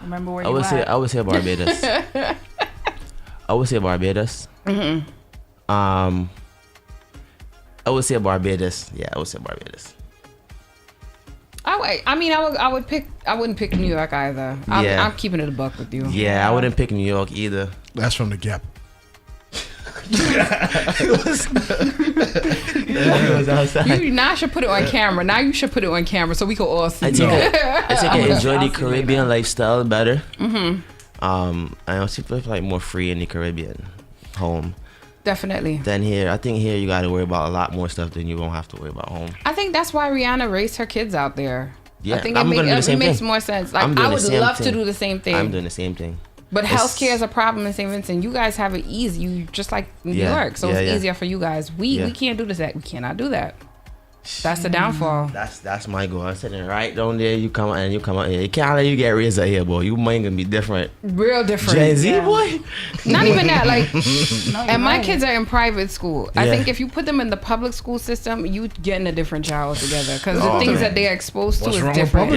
Remember where I would say Barbados. I would say Barbados. I would say Barbados. Yeah, I would say Barbados. I wouldn't pick New York either. I'm keeping it a buck with you. Yeah, I wouldn't pick New York either. That's from the Gap. Now should put it on camera. Now you should put it on camera so we can all see. I think I enjoy the Caribbean lifestyle better. I also feel like more free in the Caribbean home. Definitely. Then here, I think here you got to worry about a lot more stuff than you won't have to worry about home. I think that's why Rihanna raised her kids out there. Yeah, I think it makes more sense. Like I would love to do the same thing. I'm doing the same thing. But healthcare is a problem in St. Vincent. You guys have it easy. You just like New York, so it's easier for you guys. We can't do this. We cannot do that. That's the downfall. That's my goal. I'm sitting right down there. You come out here. You can't let you get raised out here, boy. You might gonna be different. Real different. Gen Z, boy. Not even that. Like, and my kids are in private school. I think if you put them in the public school system, you getting a different child together because the things that they're exposed to is different.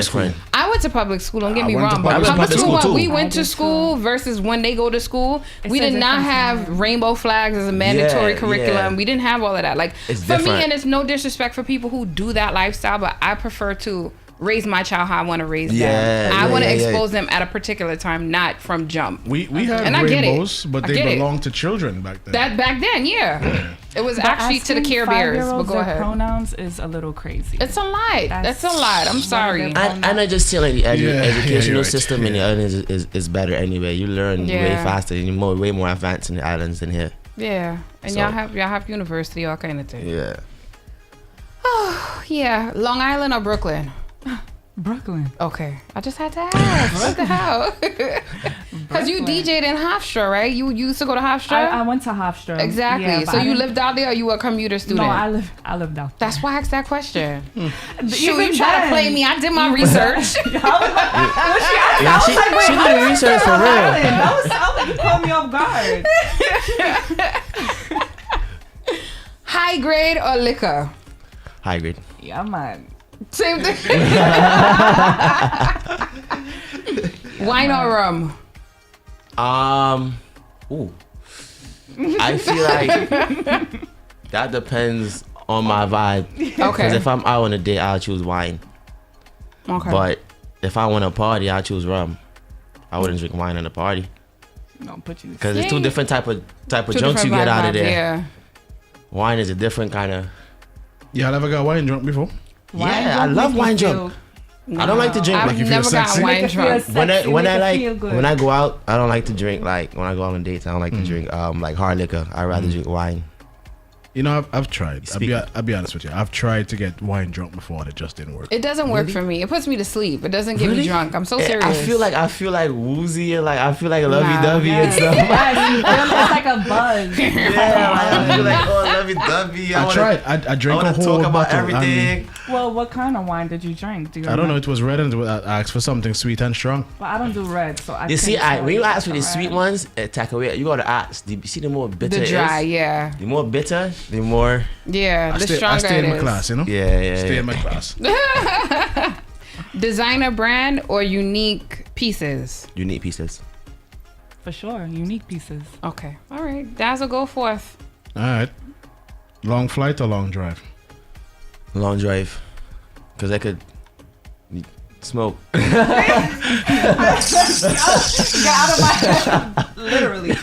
I went to public school. Don't get me wrong, but public school when we went to school versus when they go to school, we did not have rainbow flags as a mandatory curriculum. We didn't have all of that. Like for me, and it's no disrespect for people who do that lifestyle, but I prefer to raise my child how I want to raise them. I want to expose them at a particular time, not from jump. We have and rainbows, but they belong to children back then. That back then, it was actually to the Care Bears. But go ahead. Pronouns is a little crazy. It's a lot. That's a lot. I'm sorry. And I just feel like the educational system in the islands is better anyway. You learn way faster. You're way more advanced in the islands than here. Yeah, and y'all have university, all kind of things. Yeah. Oh, yeah. Long Island or Brooklyn? Brooklyn. Okay. I just had to ask. What the hell? Because you DJ'd in Hofstra, right? You used to go to Hofstra? I went to Hofstra. Exactly. Yeah, so you lived out there or you were a commuter student? No, I lived out there. That's why I asked that question. Shoot, Even you try to then. play me. I did my research. She did the research for real. You caught me off guard. High grade or liquor? High grade. Yeah, man. Same thing. Wine or rum? Ooh. I feel like that depends on my vibe. Okay. Because if I'm out on a date, I'll choose wine. Okay. But if I want to party, I'll choose rum. I wouldn't drink wine at a party. Because it's two different type of junks you get out of there. Yeah. Wine is a different kind of. Y'all ever got wine drunk before? Yeah, I love wine drunk. I don't like to drink. I've never got wine drunk. When I go out, I don't like to drink. Like when I go out on dates, I don't like to drink like hard liquor. I rather drink wine. You know, I've tried. I'll be honest with you. I've tried to get wine drunk before, and it just didn't work. It doesn't work for me. It puts me to sleep. It doesn't get me drunk. I'm so serious. I feel like woozy and like I feel like lovey-dovey and stuff. It's like a buzz. I feel like lovey-dovey. I tried. I drank a whole talk about bottle. everything. Well, what kind of wine did you drink? I don't know. It was red, and I asked for something sweet and strong. Well, I don't do red, so I. You see, when you ask for the sweet ones, take away. You gotta ask. You see, the more bitter the dry, it is, yeah. The more bitter, the more. Yeah, the stronger I stay in it my is. class, you know. Yeah. Stay in my class. Designer brand or unique pieces? Unique pieces. For sure, unique pieces. Okay, all right. Dazzle, go forth. All right. Long flight or long drive? Long drive, cause I could smoke. Get out of my head. Literally.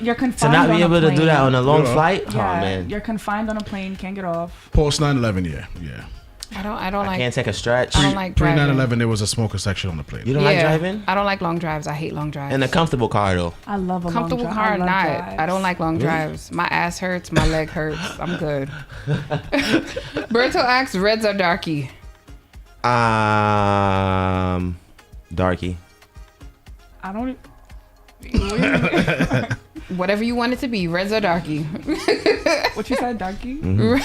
You're confined. To not be able to do that on a long flight, Yeah, oh man. You're confined on a plane. Can't get off. Post 9/11, yeah. I don't like. Can't take a stretch. I don't like Pre driving. 9/11, there was a smoker section on the plane. You don't like driving? I don't like long drives. I hate long drives. In a comfortable car though. I love a comfortable long car. I love Not. drives. I don't like long drives. My ass hurts. My leg hurts. I'm good. Berto asks, reds or darky? Darky. I don't. Whatever you want it to be, reds or darky. What you said, darky? Mm-hmm.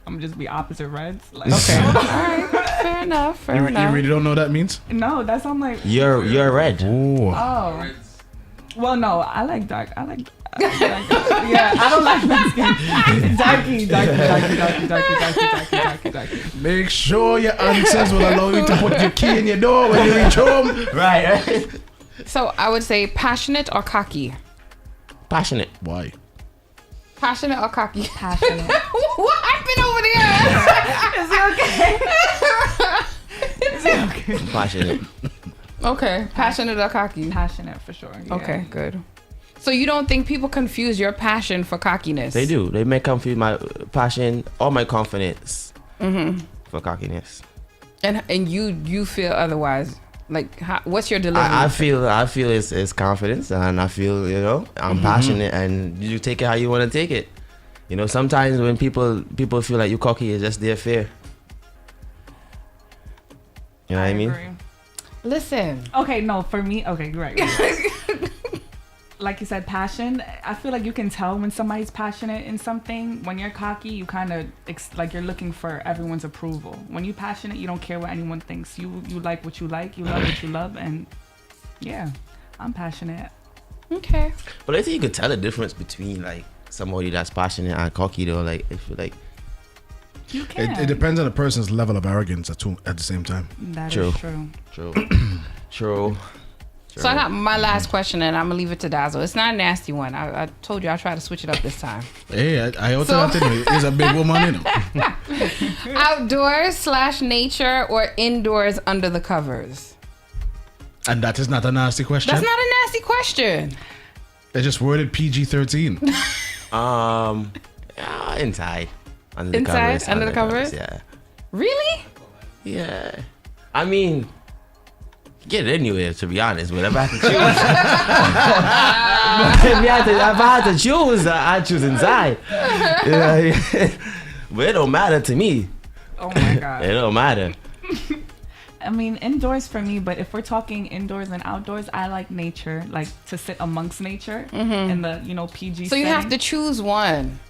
I'm gonna just be opposite reds. Like, okay. All right. Fair enough. You really don't know what that means? No, that sounds like. You're red. Ooh. Oh. Well, no, I like dark. Yeah, I don't like Mexican. Darky. Make sure your answers will allow you to put your key in your door when you reach home. Right. So I would say passionate or cocky? Passionate. Why? Passionate or cocky? Passionate. What happened over there? Is it okay? Passionate. Okay, passionate or cocky? Passionate for sure. Yeah. Okay, good. So you don't think people confuse your passion for cockiness? They do. They may confuse my passion or my confidence for cockiness. And you feel otherwise? Like, what's your delivery? I feel it's confidence, and I feel I'm passionate, and you take it how you want to take it. Sometimes when people feel like you cocky, it's just their fear. You know what I mean? Agree. Listen. Okay, no, for me, okay, right. Like you said, passion. I feel like you can tell when somebody's passionate in something. When you're cocky, you kind of like you're looking for everyone's approval. When you're passionate, you don't care what anyone thinks. You like what you like, you love what you love, and yeah, I'm passionate. Okay. But I think you could tell the difference between like somebody that's passionate and cocky though. Like if you like, you can. It depends on the person's level of arrogance at the same time. That is true. True. So I got my last question, and I'm gonna leave it to Dazzle. It's not a nasty one. I told you I try to switch it up this time. Hey, I also want to know. He's a big woman, you know. Outdoors/nature or indoors under the covers? And that is not a nasty question. That's not a nasty question. They just worded PG-13. Inside. Under the covers? Yeah. Really? Yeah. I mean, get it anywhere, to be honest. But if I had to choose, I'd choose inside. But it don't matter to me. Oh my God. It don't matter. I mean, indoors for me, but if we're talking indoors and outdoors, I like nature, like to sit amongst nature in the, PG So you setting. have to choose one.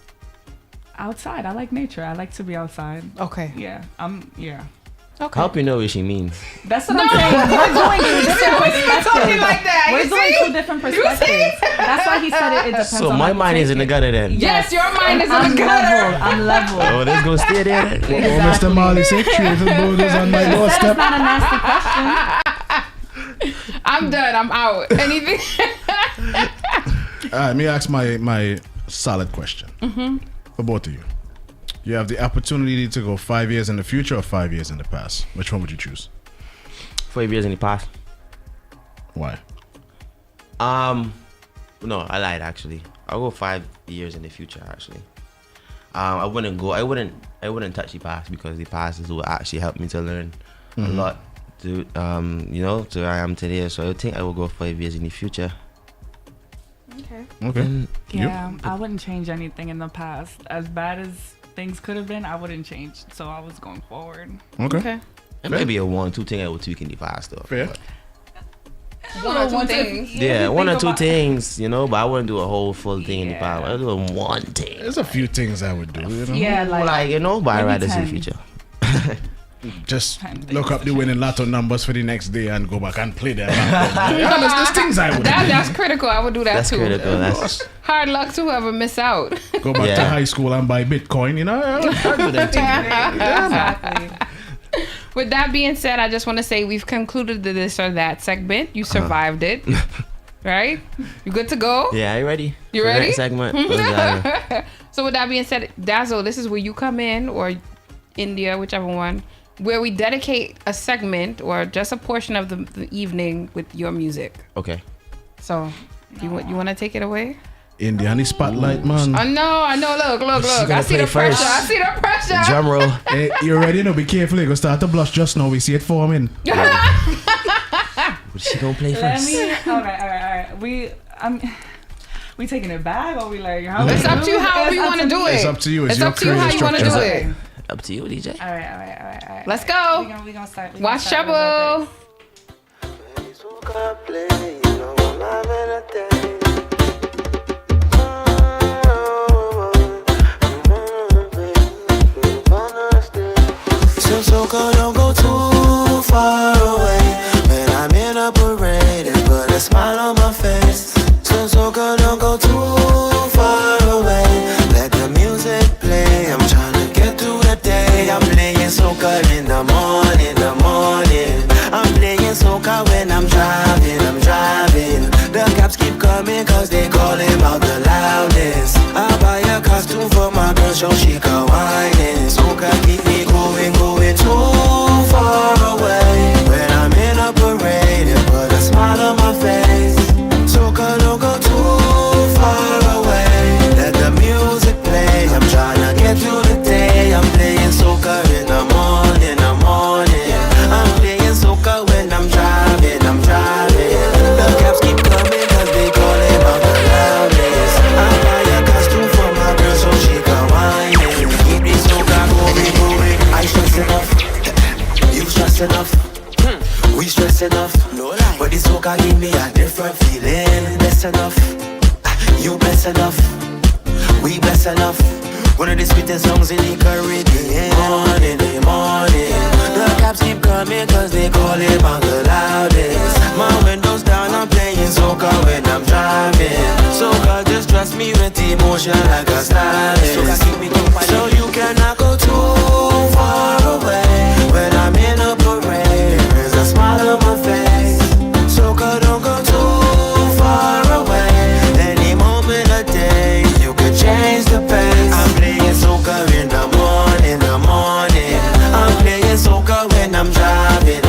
Outside, I like nature. I like to be outside. Okay. Yeah. Okay. I hope you know what she means. That's what I'm saying. We're doing two different perspectives. Talking like that. We're doing two different perspectives. That's why he said it depends So on my how you mind is take in the it. gutter then. Yes, your mind is in the gutter. I'm level. Oh, let's go stay there then. Mr. Marley said, "Truth and boulders on my That's doorstep." not a nasty question. I'm done. I'm out. Anything? All right, let me ask my solid question for both of you. You have the opportunity to go 5 years in the future or 5 years in the past. Which one would you choose? 5 years in the past. Why? No, I lied actually. I'll go 5 years in the future actually. I wouldn't touch the past because the past is what actually helped me to learn a lot to to where I am today. So I think I will go 5 years in the future. Okay. Yeah, I wouldn't change anything in the past. As bad as things could have been, I wouldn't change. So I was going forward. Okay. It may be a 1-2 thing I would tweak in the past though. Fair. One or two things. Yeah, one or two things, but I wouldn't do a whole full thing in the past. I'll do one thing. There's a few things I would do. Yeah, but I'd rather see the 10. future. Just look up the winning lotto numbers for the next day and go back and play them. There's things I would do. That's critical. I would do that That's too. critical. That's Hard luck to whoever miss out. Go back to high school and buy Bitcoin. I'll do that thing. Exactly. With that being said, I just want to say we've concluded the this or that segment. You survived it. Right? You good to go? Yeah, you ready? You for ready? That segment? So with that being said, Dazzle, this is where you come in, or India, whichever one, where we dedicate a segment or just a portion of the evening with your music. Okay. So you want to take it away? Indiana spotlight, man. I know. Look. I see the pressure. Drum roll. Hey, you ready? No, be careful. You're going to start to blush just now. We see it forming. She gonna play first. All right. We taking it back, or we like? It's up to you how we want to do it. It's up to you. It's up to you how you want to do it. Up to you, DJ. All right. Let's go. We gonna start. Watch Chubble. So Soca, don't go too far away. When I'm in a parade and put a smile on my face. So Soca, don't go too far away. Let the music play. I'm trying to get through the day. I'm playing Soca in the morning, I'm playing Soca when I'm driving. The cops keep coming cause they calling out the loudest. I buy a costume for my girl so she can whine. Soca keep me going too far away. When I'm in a parade and put a smile on my face. Soca don't go too far away. Let the music play. I'm trying to get through the day. I'm playing Soca in the morning, I'm playing Soca when I'm driving. The cops keep coming cause they calling out the loudest. I buy a costume for my girl so she can whine. Keep this Soca going. I stress enough, you stress enough, we stress stress enough. No lie. But this soca give me a different feeling. Bless enough. You bless enough. We bless enough. One of the sweetest songs in the Caribbean. Morning, the cops keep coming cause they call it on the loudest. My windows down, I'm playing soca when I'm driving. Soca just trust me with emotion like a stylist. So you cannot go too far away. When I'm in a parade, there's a smile on my face. Soca don't go too far away. Any moment of day, you can change the pace. I'm playing soca in the morning, I'm playing soca when I'm driving.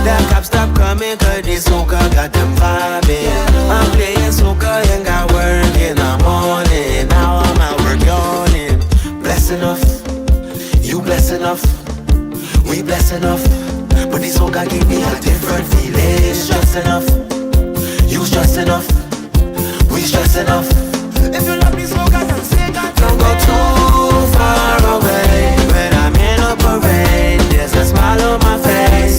The cops stop coming cause this soca got them vibing. I'm playing soca and got work in the morning. Now I'm at work yawning. Bless enough, you bless enough, we bless enough. But this soca give me a different feeling. Stress enough, you stress enough, we stress enough. If you love this soca, then say that. Don't go too far away. When I'm in a parade, there's a smile on my face.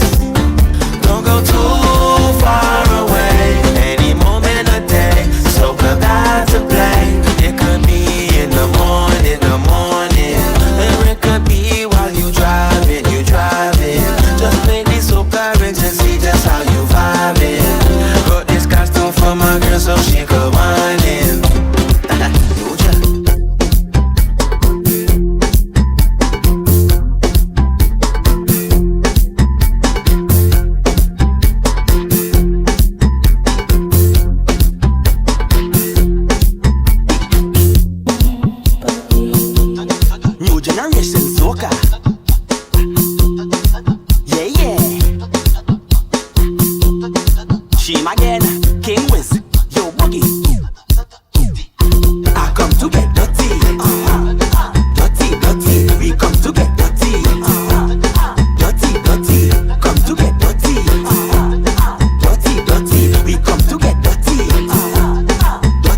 Don't go too far away. Any moment of day, soca about to play. It could be in the morning, or it could be while you driving. Just play this soca and just see just how you vibing. Got this costume for my girl so she could whine in. New generation soca. Yeah. Sheim again, King Wiz, yo boogie. I come to get dirty. Dirty, we come to get dirty. Dirty, come to get dirty. Dirty, we come to get dirty.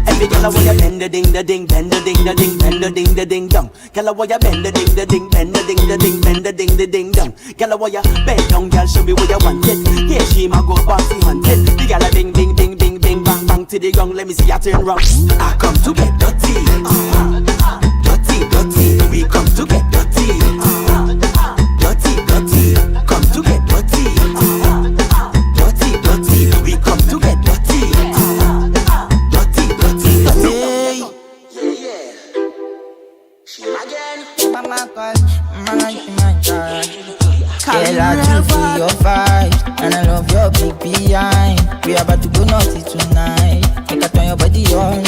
Every girl I want you bend the ding, the ding, bend the ding, the ding, bend the ding, the ding, dong. Girl I want you bend the ding, the ding, bend the ding, the ding, bend the ding, the ding, dong. Girl I want you bend down, girl, show me what you want it. Yeah, she ma go party hunting. The girl a bing, bing, bing, bing, bing, bang, bang to the gong. Let me see you turn round. I come to get dirty. Dirty, we come to get dirty. Dirty, come to get dirty. Dirty, we come to get dirty. Dirty. Yeah. Sheim again. Mama call, my God. Girl, I do feel your vibe, and I love your big behind. We about to go naughty tonight. Make a turn your body on.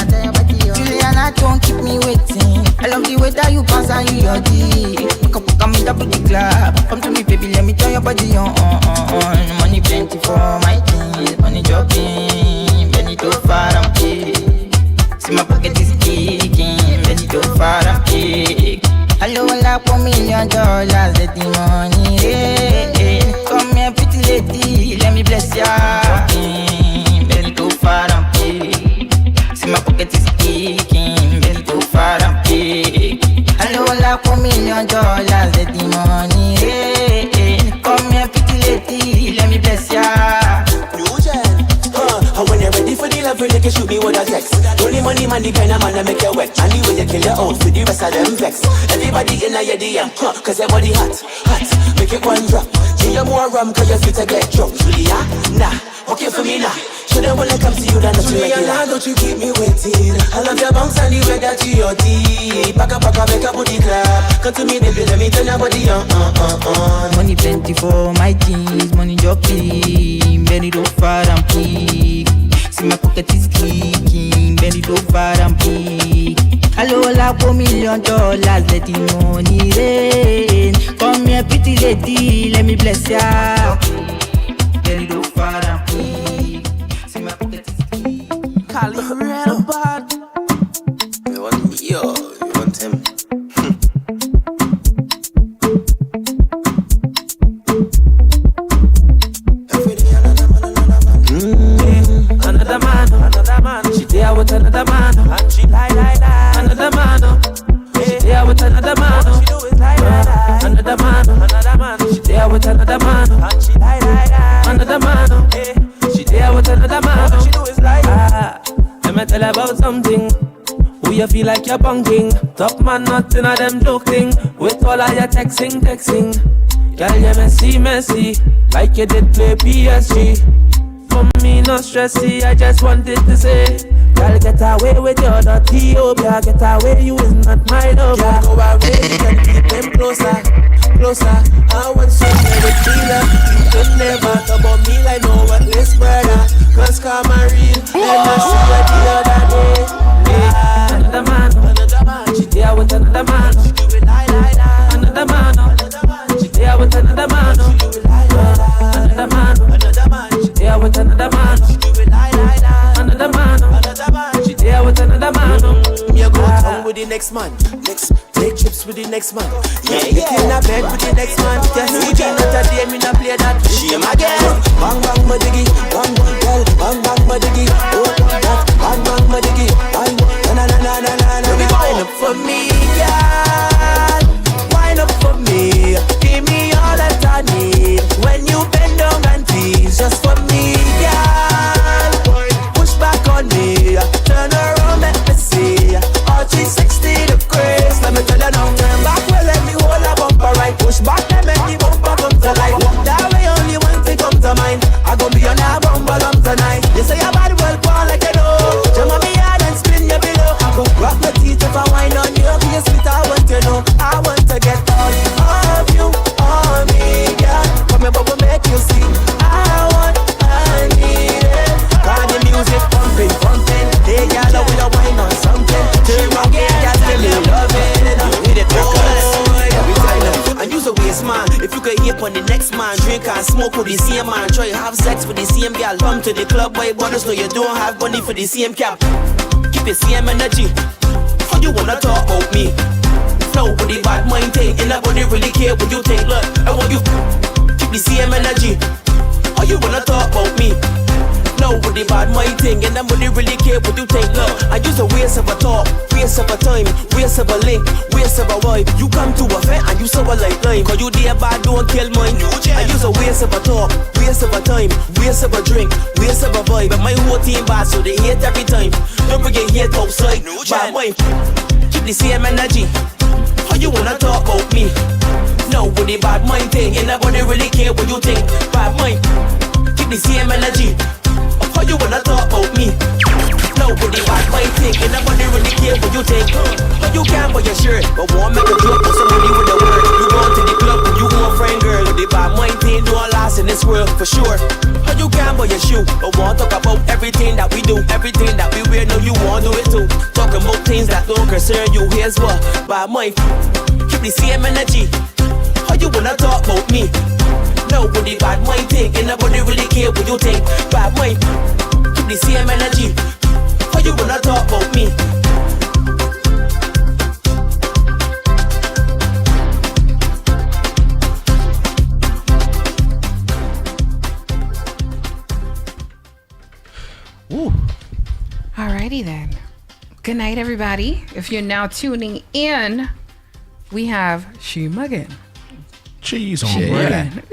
Juliana, don't keep me waiting. I love the way that you pass and you your D. Come in the booty club. Come to me, baby, let me turn your body on. Money plenty for my things. Money dropping, belly too far and big. See my pocket is kicking, belly too far and big. Hello, like $1 million, let the money rain. Come here, pretty lady, let me bless ya. Belly too far and big. See my pocket is kicking, belly too far and big. Hello, like $1 million, let the money rain. Come here, pretty lady, let me bless ya. And when you're ready for the level, you can shoot me with a text. Only money man, the kind of man that make you wet. And the way you kill your own, for the rest of them vex. Everybody in your DM, cause your body hot. Make it one drop. Give you more rum, cause you're fit to get drunk. Julia, nah, okay for me now. Shouldn't wanna come to you, that's not regular. Don't you keep me waiting. I love your bounce and the way that you your deep. Back up, make a booty clap. Come to me, baby, let me turn your body on. Money plenty for my jeans, money jockey, belly too far and big. See my pocket is kicking, belly too far and big. Hello, like $1 million, let the money rain. Come here, pretty lady, let me bless ya. Belly too far and big. See my pocket is kicking. Call it real bad. You want me, yo? You want him? Another man, she there with another man, and she lie. Another man, she there with another man, she do it lie. Another man, she there with another man, and she lie. something. Who you feel like you're bunking? Top man, nothing of them joke thing. With all of your texting. Girl, you messy, like you did play PSG. For me, no stressy, I just wanted to say, girl, get away with your dirty obia. Get away, you is not my lover. Girl, go away, you can keep them closer. I want something with feeler. You can never talk about me like no one less brother. Cause karma real, and I see what the other day. Yeah, another man, she there with another man. She do it lie. Another man, she there with another man. She do it lie. Another man, she there with another man. She do it lie. Another man, she there with another man. You go town with the next man. Take trips with the next man. Yeah. In a bed with the next man. Just see me not a day, me not play that. Sheim again. Bang bang my diggy, bang girl, bang my diggy. Oh that, bang my diggy. Bang na. Wind up for me, girl. Wind up for me. Give me all that I need. When you bend down and tease, just for me, girl. Push back on me. Turn around, let me see. All 360 degrees. Let me tell you now, turn back, well, let me hold a bumper right. Push back, let me bumper come to life. That way only one thing come to mind. I gon' be on a bumper tonight. You say your body well, go on like you know. Jump on me hard and spin your below. I go rock my teeth if I whine on you. Be a sweet, I want to know. I want to get all of you on me, girl. Come here, bubble, make you see. I need it. Got the music pumping. Hey, girl, I will wine on something. Turn my game, girl, tell me love it. Hit it, and use a waste man. If you could hear on the next man, drink and smoke with the same man. Try have sex with the same girl. Come to the club, boy, bonus, no you don't have money for the same cap. Keep the same energy. How you wanna talk about me? Nobody bad mind thing, and nobody really care what you think. Look, I want you keep the same energy. How you wanna talk about me? Nobody bad my thing, and nobody really care what you think. Look, I use a waste of a talk, waste of a time, waste of a link, waste of a vibe. You come to a fair and you so a like lime. Cause you dear bad, don't kill mine. I use a waste of a talk, waste of a time, waste of a drink, waste of a vibe. But my whole team bad, so they hate every time. Don't bring your hate outside, bad mind. Keep the same energy. How you wanna talk about me? Nobody bad mind thing, and nobody really care what you think. Bad mind. Keep the same energy. How you wanna talk about me? Nobody bad my thing, and nobody really care what you think. How you can buy your shirt, but won't make a joke or somebody with a word. You go to the club and you want friend girl. The bad my thing don't last in this world for sure. How you can buy your shoe, but won't talk about everything that we do, everything that we wear. No, you won't do it too. Talking about things that don't concern you. Here's what bad my keep the same energy. How you wanna talk about me? Nobody bad my thing, and nobody really care what you think. Bad mind, keep the same energy. How you wanna talk about me? Ooh. Alrighty then. Good night, everybody. If you're now tuning in, we have Sheim again. Cheese on bread.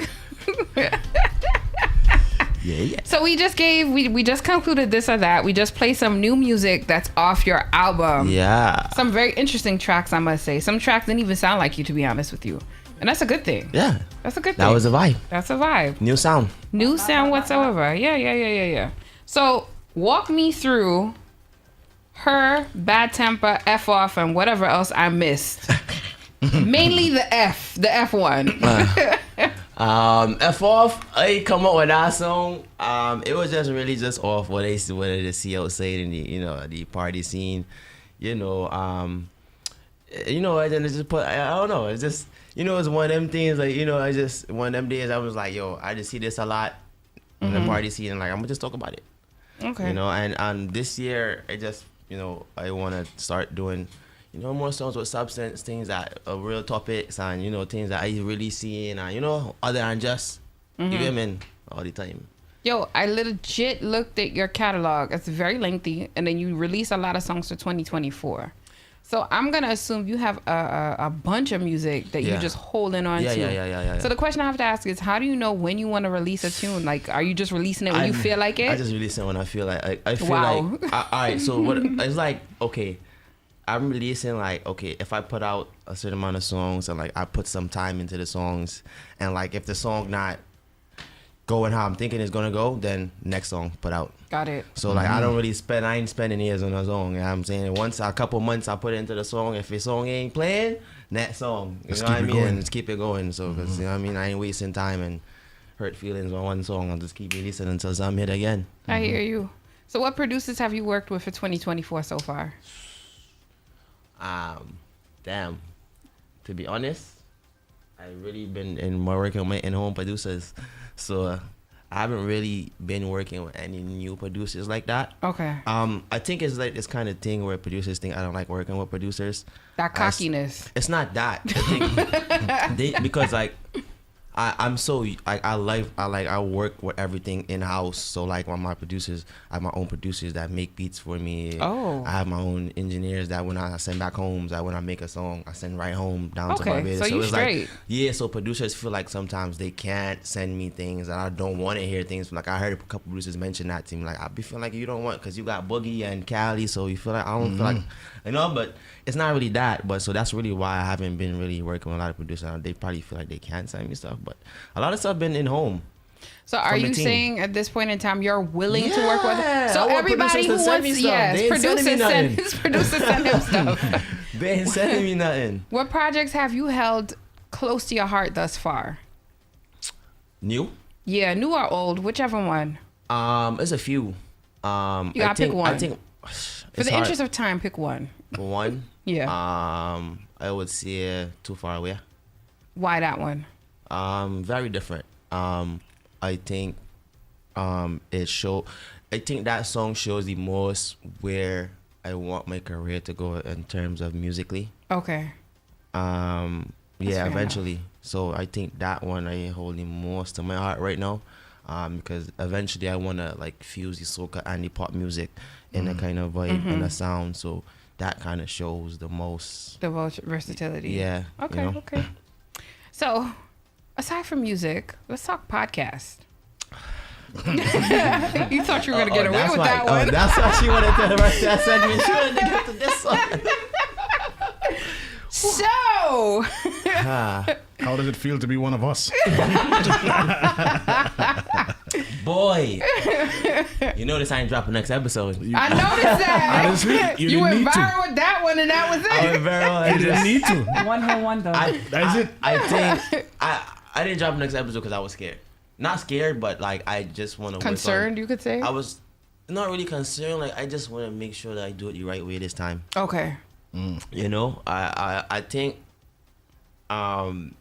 Yeah. So we just concluded this or that. We just played some new music that's off your album. Yeah. Some very interesting tracks, I must say. Some tracks didn't even sound like you, to be honest with you. And that's a good thing. Yeah. That's a good thing. That was a vibe. That's a vibe. New sound. New sound whatsoever. Yeah. So walk me through her, bad temper, F off, and whatever else I missed. Mainly the F one. F off, I come up with that song. It was just really just off what they see outside in the the party scene. I just put I don't know, it's just it's one of them things like I just one of them days I was like, yo, I just see this a lot in the party scene, and like I'm gonna just talk about it. Okay. And this year I just I wanna start doing more songs with substance, things that are real topics, and things that I really see, and other than just women all the time. Yo, I legit looked at your catalog. It's very lengthy, and then you release a lot of songs for 2024. So I'm gonna assume you have a bunch of music that you're just holding on to. Yeah. So the question I have to ask is, how do you know when you want to release a tune? Like, are you just releasing it when you feel like it? I just release it when I feel like. I feel Wow. like. All right. So what? It's like, okay, I'm releasing like, okay, if I put out a certain amount of songs and like I put some time into the songs, and like if the song not going how I'm thinking it's gonna go, then next song put out. Got it. So like I ain't spending years on a song. You know what I'm saying? Once a couple months I put it into the song. If the song ain't playing, next song. You know what I mean? And just keep it going. So because you know what I mean, I ain't wasting time and hurt feelings on one song. I'll just keep releasing until I'm hit again. I hear you. So what producers have you worked with for 2024 so far? Damn. To be honest, I really been in more working with in-home producers. So I haven't really been working with any new producers like that. Okay. I think it's like this kind of thing where producers think I don't like working with producers. That cockiness. It's not that. I think because like I'm so like I work with everything in house. So like when my producers, I have my own producers that make beats for me. Oh. I have my own engineers that when I send back home, that when I make a song, I send right home down to my bed. So you it's straight. Like so producers feel like sometimes they can't send me things and I don't want to hear things. Like I heard a couple producers mention that to me. Like I be feeling like you don't want because you got Boogie and Cali, so you feel like I don't feel like but it's not really that. But so that's really why I haven't been really working with a lot of producers. They probably feel like they can't send me stuff, but a lot of stuff been in home. So are you saying at this point in time you're willing to work with? So I want everybody who producers to send me wants, stuff. yes, They ain't sending me nothing. his producers send him stuff. They ain't sending me nothing. What projects have you held close to your heart thus far? New? Yeah, new or old, whichever one. It's a few. You gotta pick one. I think for the interest of time, pick one. One? Yeah. I would say Too Far Away. Why that one? Very different. I think I think that song shows the most where I want my career to go in terms of musically. Okay. Eventually. Enough. So I think that one I hold the most to my heart right now. Because eventually I wanna like fuse the soca and the pop music in a kind of vibe and a sound. So that kind of shows the most versatility. Yeah. Okay. You know? Okay. So, aside from music, let's talk podcast. You thought you were gonna get away with that one. That's what she wanted to rush that segment. She wanted to get to this one. So, how does it feel to be one of us? Boy, you notice I ain't dropping next episode. I noticed that. Honestly, you went didn't need viral to. with that one, and that was it. I went viral. You didn't need to. One hit wonder. That's it. I think I didn't drop next episode because I was scared. Not scared, but like I just want to. Concerned, you could say. I was not really concerned. Like I just want to make sure that I do it the right way this time. Okay. You know, I think the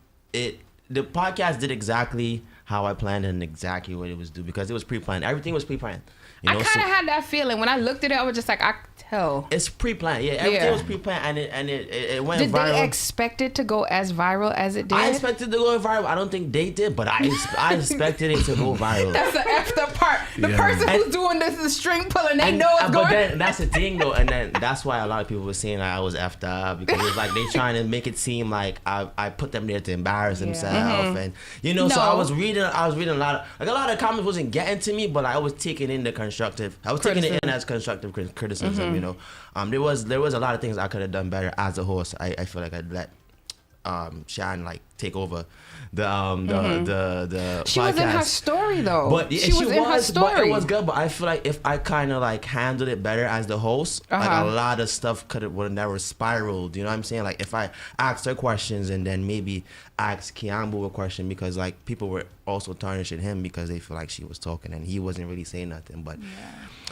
podcast did exactly how I planned and exactly what it was due because it was pre-planned. Everything was pre-planned. You know? I kind of had that feeling when I looked at it. I was just like, I could tell. It's pre-planned. Yeah, everything was pre-planned and it went did viral. Did they expect it to go as viral as it did? I expected it to go viral. I don't think they did, but I expected it to go viral. That's the after part. The person who's doing this is string pulling. They know it's going. But then that's the thing though, and then that's why a lot of people were saying I was effed up because it's like they trying to make it seem like I put them there to embarrass themselves, and you know. So I was reading a lot of comments wasn't getting to me, but I was taking in the constructive. I was taking it in as constructive criticism. You know, there was a lot of things I could have done better as a host. I feel like I'd let Sheim like take over the she podcast. was in her story though. But she was in her story. But it was good. But I feel like if I kind of like handled it better as the host, like a lot of stuff would have never spiraled. You know what I'm saying? Like if I asked her questions and then maybe asked Kiambu a question because like people were also tarnishing him because they feel like she was talking and he wasn't really saying nothing. But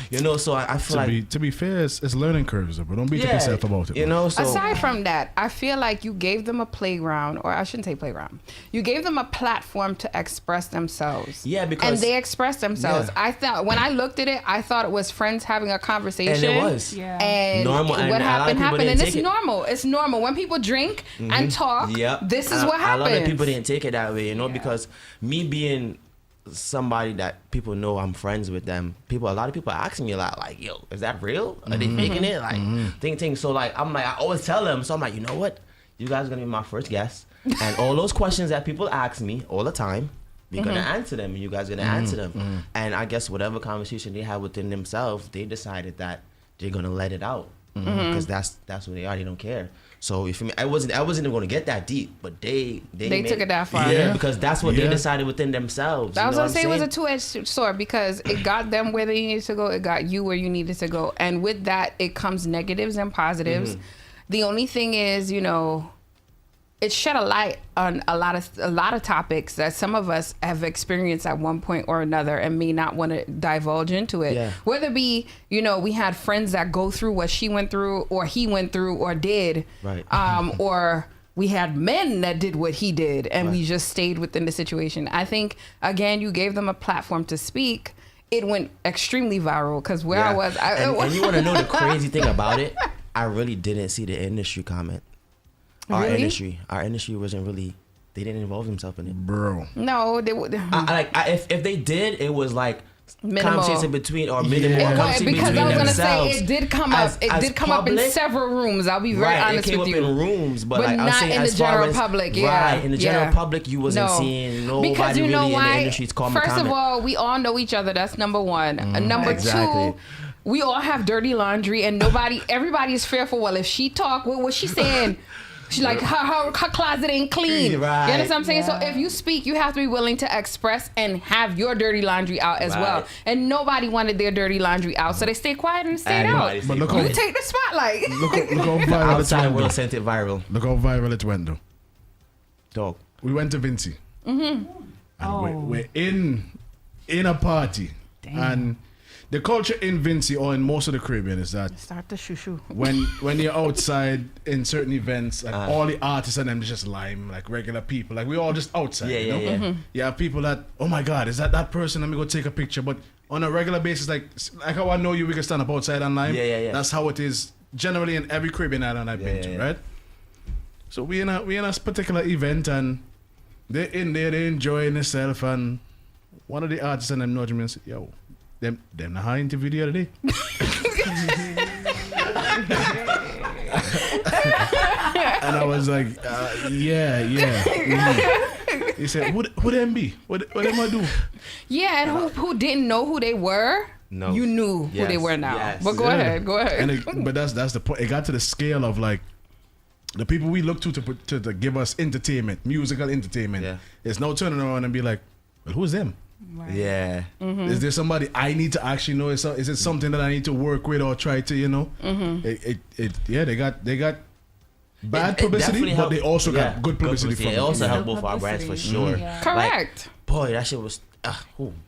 you know, so I feel to be fair, it's learning curves, but don't beat yourself about it. You know, so aside from that, I feel like you gave them a playground, or I shouldn't say playground. You gave them a platform to express themselves. Yeah, because and they expressed themselves. I thought when I looked at it, I thought it was friends having a conversation. And it was. Yeah. And normal. what happened, and it's normal. It's normal. When people drink and talk, this is what happens. A lot of people didn't take it that way, you know, because me being somebody that people know I'm friends with them, a lot of people are asking me a lot, like, yo, is that real? Are they faking it? Like, ting. So like, I'm like, I always tell them. So I'm like, you know what? You guys are gonna be my first guest, and all those questions that people ask me all the time, we're gonna answer them, and you guys are gonna answer them. And I guess whatever conversation they have within themselves, they decided that they're gonna let it out because that's what they are. They don't care. So if I wasn't even going to get that deep, but they took it that far. Yeah, because that's what they decided within themselves. I was gonna say it was a two-edged sword because it got them where they needed to go, it got you where you needed to go, and with that it comes negatives and positives. The only thing is, you know, it shed a light on a lot of topics that some of us have experienced at one point or another and may not want to divulge into it. Yeah. Whether it be, you know, we had friends that go through what she went through or he went through or did, right. Or we had men that did what he did and we just stayed within the situation. I think, again, you gave them a platform to speak. It went extremely viral because where I was. And you want to know the crazy thing about it? I really didn't see the industry comment. Our industry wasn't really. They didn't involve themselves in it, bro. No, they would. If they did, it was like minimal. Conversation between or minimal. Conversation because between I was gonna themselves. say it did come up. It did come up in several rooms. I'll be very honest with you. It came up in rooms, but like, not in the general public. Yeah, right. In the general public, you wasn't seeing nobody because you know really why? in the industry's comment. First of all, we all know each other. That's number one. Number two. We all have dirty laundry, and everybody is fearful. Well, if she talk, what was she saying? She like her closet ain't clean. Right. You understand what I'm saying? Yeah. So if you speak, you have to be willing to express and have your dirty laundry out as well. And nobody wanted their dirty laundry out, so they stayed quiet and stayed out. But look you take the spotlight. Look how viral outside world sent it viral. Look how viral it went though. Dog. We went to Vinci. And we're in a party. Damn. And the culture in Vinci or in most of the Caribbean is that start the shoo-shoo. When you're outside in certain events, like all the artists and them just lime, like regular people. Like we all just outside. You know? You have people that, oh my God, is that person? Let me go take a picture. But on a regular basis, like how I know you, we can stand up outside and lime. That's how it is generally in every Caribbean island I've been to, right? So we in a particular event and they're in there, they're enjoying themselves, and one of the artists and them nudged me and said, yo, them the high interview the other day. And I was like, yeah. He said, who them be? What them I do? Yeah, and who didn't know who they were? No. You knew who they were now. Yes. But go ahead. But that's the point. It got to the scale of like the people we look to give us entertainment, musical entertainment. Yeah. It's no turning around and be like, well, who's them? Right. Yeah. Mm-hmm. Is there somebody I need to actually know? Is it something that I need to work with or try to, you know? They got bad publicity, but they also got good publicity from it. It also helped both our brands for sure. Yeah. Correct. Like, boy, that shit was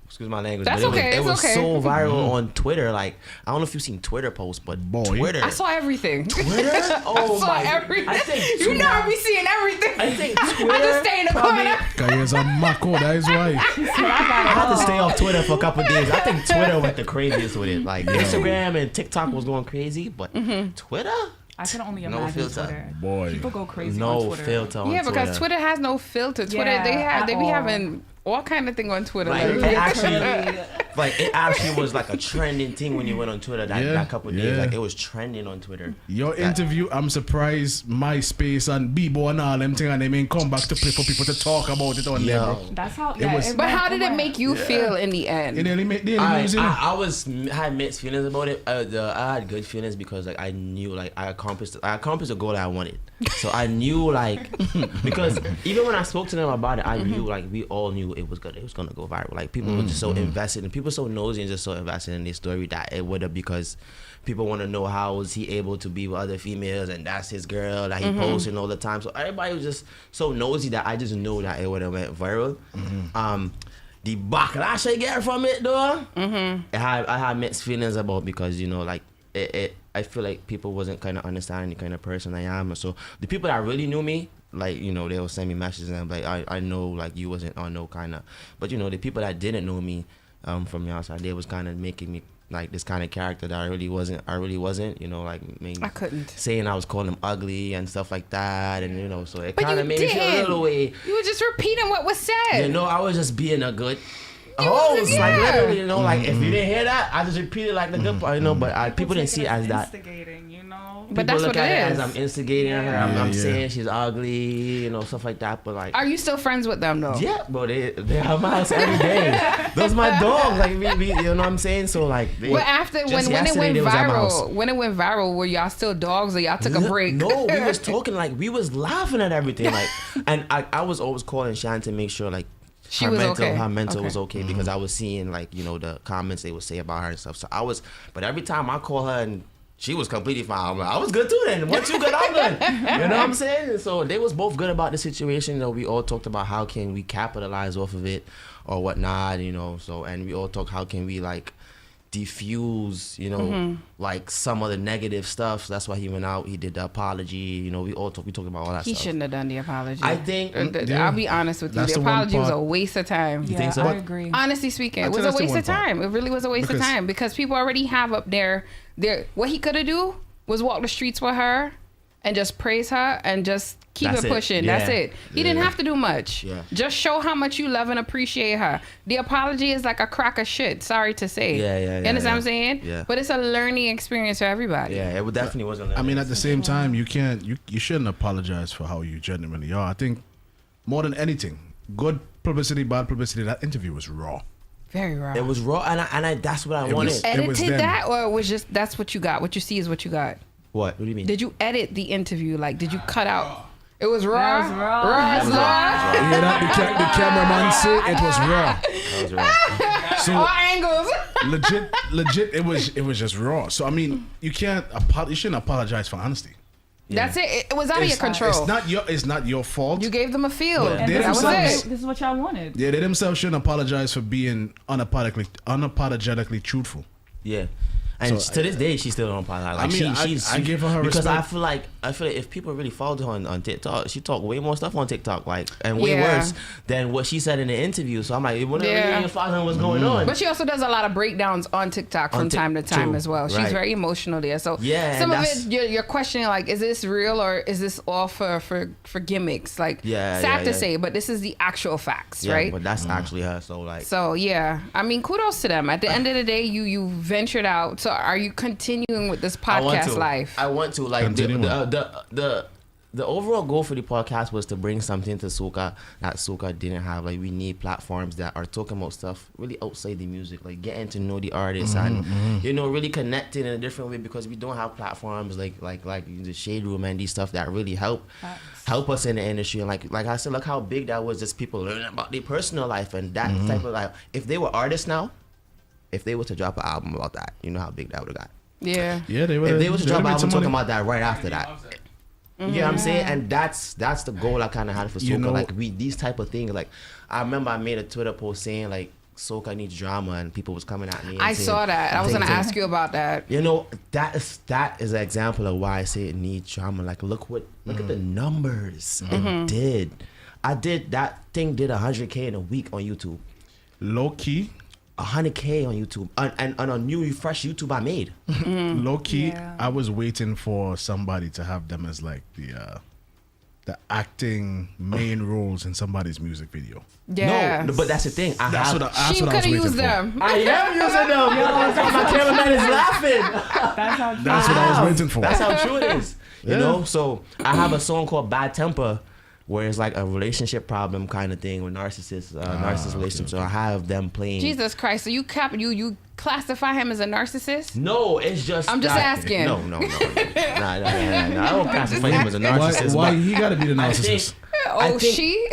excuse my language. That's but it was so viral on Twitter. Like, I don't know if you've seen Twitter posts, but Twitter. I saw everything. Twitter? Oh, I saw everything. You know I be seeing everything. I think Twitter. I just stay in the corner. Guys, I'm Mako, that is why. I had to stay off Twitter for a couple of days. I think Twitter went the craziest with it. Like, Instagram and TikTok was going crazy, but Twitter? I can only imagine Twitter. Boy. People go crazy on Twitter. No filter on Twitter. Yeah, because Twitter has no filter. Twitter, they be having all kind of thing on Twitter. Like, it actually was like a trending thing when you went on Twitter that couple of days. Like, it was trending on Twitter. Your interview, I'm surprised MySpace and Bebo and all them things, and they may come back to play for people to talk about it on there. That's how it was. But how did it make you feel in the end? I had mixed feelings about it. I had good feelings because like I knew like I accomplished the goal that I wanted. So I knew like because even when I spoke to them about it, I knew like we all knew it was gonna go viral. Like people were just so invested and people so nosy and just so invested in this story that it would have, because people want to know how was he able to be with other females and that's his girl that he posting all the time. So everybody was just so nosy that I just knew that it would have went viral. The backlash I get from it though, I had mixed feelings about, because you know like I feel like people wasn't kind of understanding the kind of person I am. So the people that really knew me, like, you know, they'll send me messages and I'm like, I know like you wasn't on no kind of, but you know, the people that didn't know me from the outside, they was kind of making me like this kind of character that I really wasn't, you know, like I couldn't saying I was calling them ugly and stuff like that, and you know, so it kind of made me feel a little way. You were just repeating what was said. You know, I was just being a good hoes, like literally, you know, like if you didn't hear that, I just repeated like the good part, you know. But people didn't see it as that. Instigating, you know. But that's People look what at it it is. as I'm instigating her. I'm saying she's ugly, you know, stuff like that. But like, Are you still friends with them though? yeah, bro, they have my house every day. Those my dogs, like we, you know what I'm saying. So like, But after when it yesterday, went they was at my house. viral, were y'all still dogs or y'all took a break? No, we was talking like we was laughing at everything, like, and I was always calling Shan to make sure like She was okay. her mental Okay. was okay because I was seeing like, you know, the comments they would say about her and stuff. So but every time I call her and she was completely fine, I'm like, I was good too then. Once you good, I'm good. You know what I'm saying? So they was both good about the situation. You know, we all talked about how can we capitalize off of it or whatnot, you know. So, and we all talked how can we like diffuse, you know, like some of the negative stuff. So that's why he went out. He did the apology. You know, we talked about all that He stuff. shouldn't have done the apology. I think I'll be honest with you. That's The the one apology was part- a waste of time. You think so? I agree. Honestly speaking, I it think was a that's the waste one of part. time. It really was a waste of Because- time because people already have up there what he could have do was walk the streets with her and just praise her and just keep That's it it. pushing. Yeah. That's it. He didn't have to do much. Yeah. Just show how much you love and appreciate her. The apology is like a crack of shit. Sorry to say. Yeah, You understand what I'm saying? Yeah. But it's a learning experience for everybody. Yeah, it definitely wasn't. I mean, at the same time, you shouldn't apologize for how you genuinely are. I think more than anything, good publicity, bad publicity. That interview was raw. Very raw. it was raw, and I that's what I It wanted. was- Edited them. that, or it was just that's what you got? What you see is what you got. What do you mean? Did you edit the interview? Like, did you cut out? It was raw. That was raw. Raw as raw. You hear that? The cameraman said it was raw. That was raw. So All angles. legit, it was just raw. So I mean, you shouldn't apologize for honesty. That's it. It was out of your control. It's not your fault. You gave them a field. But And they that was themselves- it. This is what y'all wanted. Yeah, they themselves shouldn't apologize for being unapologetically truthful. Yeah. And So, to this day, she still don't apologize. Like, I mean, I give her because respect. I feel like if people really followed her on TikTok, she talk way more stuff on TikTok, like, and way Yeah. worse than what she said in the interview. So I'm like, it wouldn't Yeah. really even follow what's going on. But she also does a lot of breakdowns on TikTok from On time to time true. as well. She's Right. very emotional there. So Yeah, some of that's- it you're questioning like, is this real or is this all for gimmicks? Like, Yeah, sad yeah, to yeah. say, but this is the actual facts, yeah, right? but that's actually her. So like, So yeah, I mean, kudos to them. At the end of the day, you ventured out. So are you continuing with this podcast life? I want to like Continue. the overall goal for the podcast was to bring something to Soca that Soca didn't have. Like, we need platforms that are talking about stuff really outside the music, like getting to know the artists and you know, really connecting in a different way, because we don't have platforms like the Shade Room and these stuff that really help us in the industry. And like I said, look how big that was, just people learning about their personal life and that type of life. If they were artists now, if they were to drop an album about that, you know how big that would have got. Yeah. Yeah, they were. If they were to drop an album talking money. about that right after that. You know what I'm saying? And that's the goal I kind of had for Soca. You know- like, these type of things. Like, I remember I made a Twitter post saying like Soca needs drama, and people was coming at me. And I saying, saw that. I was gonna ask you about that. You know, that is an example of why I say it needs drama. Like, look at the numbers it did. That thing did 100K in a week on YouTube. Low key, 100K on YouTube, and on a new fresh YouTube I made. low key. Yeah. I was waiting for somebody to have them as like the acting main roles in somebody's music video. Yeah. No, but that's the thing. That's what I She was could have waiting used for. them. I am using them. My cameraman is laughing. That's how. That's what I was waiting for. That's how true it is. You Yeah. know, so I have a song called Bad Temper, where it's like a relationship problem kind of thing with narcissist relationship. So I have them playing. Jesus Christ! So you classify him as a narcissist? No, it's just. I'm just that- asking. No. Nah, I don't classify him as a narcissist. Why but he gotta be the I narcissist? Oh, think- she?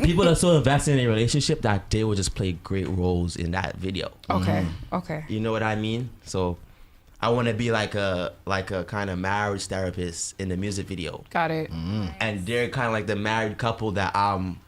people are so invested in a relationship that they will just play great roles in that video. Okay. Okay. You know what I mean? So I want to be like a kind of marriage therapist in the music video. Got it. And they're kind of like the married couple that I'm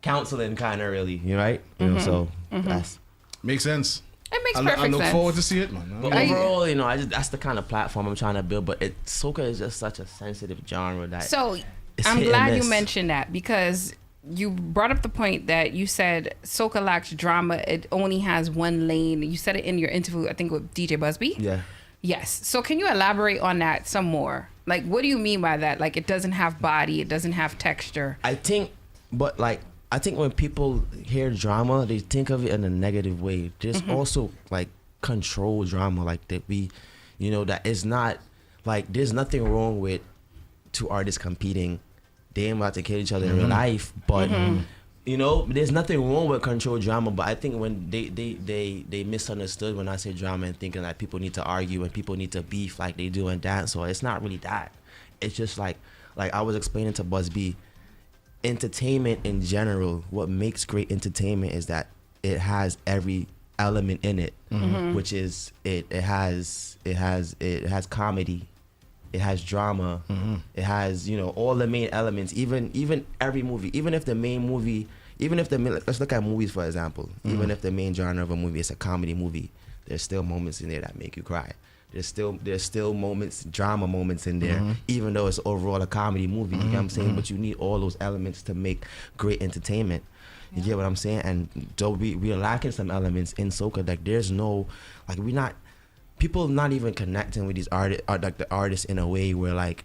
counseling, kind of really, you know, right? You know, so that's. Makes sense. It makes I perfect look sense. forward to see it, man. But overall, you know, that's the kind of platform I'm trying to build. But Soca is just such a sensitive genre that. So it's I'm hit and glad you miss. mentioned that, because you brought up the point that you said Soca lacks drama. It only has one lane. You said it in your interview, I think, with DJ Busby. Yeah. Yes. So can you elaborate on that some more? Like, what do you mean by that? Like, it doesn't have body, it doesn't have texture. I think, but like, I think when people hear drama, they think of it in a negative way. There's also like control drama, like that that is not like there's nothing wrong with two artists competing. They ain't about to kill each other in real life, but there's nothing wrong with control drama. But I think when they misunderstood when I say drama and thinking that people need to argue and people need to beef like they do in dance, so it's not really that. It's just like I was explaining to Buzz B, entertainment in general, what makes great entertainment is that it has every element in it, which is it has comedy, it has drama, it has all the main elements. Even every movie, even if the main movie, let's look at movies for example. Even if the main genre of a movie is a comedy movie, there's still moments in there that make you cry. There's still moments, drama moments in there, even though it's overall a comedy movie. You know what I'm saying? But you need all those elements to make great entertainment. You get what I'm saying? And though we are lacking some elements in soca, like there's no, like people not even connecting with these artists, like the artists in a way where like,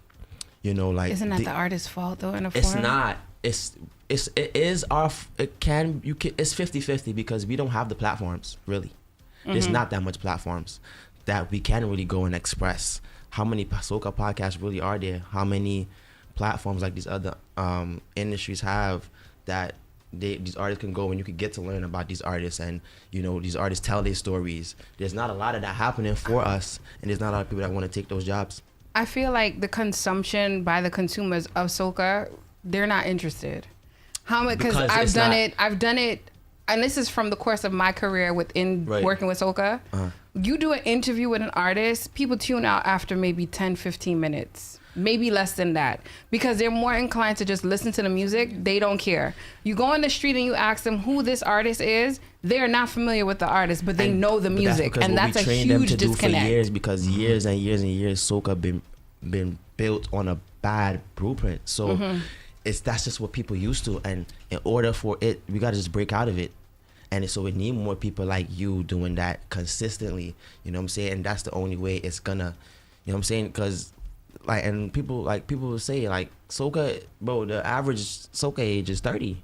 Isn't that the artist's fault though? In a form? It's not. It's 50-50 because we don't have the platforms really. There's not that much platforms that we can really go and express. How many soca podcasts really are there? How many platforms like these other industries have that these artists can go and you could get to learn about these artists and these artists tell their stories. There's not a lot of that happening for us, and there's not a lot of people that want to take those jobs. I feel like the consumption by the consumers of soca, they're not interested. Because I've done it, and this is from the course of my career working with soca. You do an interview with an artist, people tune out after maybe 10-15 minutes, maybe less than that, because they're more inclined to just listen to the music. They don't care. You go on the street and you ask them who this artist is, they're not familiar with the artist, but they know the music, and that's a huge disconnect. For years, because years and years and years, soca been built on a bad blueprint. So that's just what people used to, and in order for it, we gotta just break out of it. And so we need more people like you doing that consistently, you know what I'm saying? And that's the only way it's gonna, you know what I'm saying? Because people will say like soca, bro, the average soca age is 30.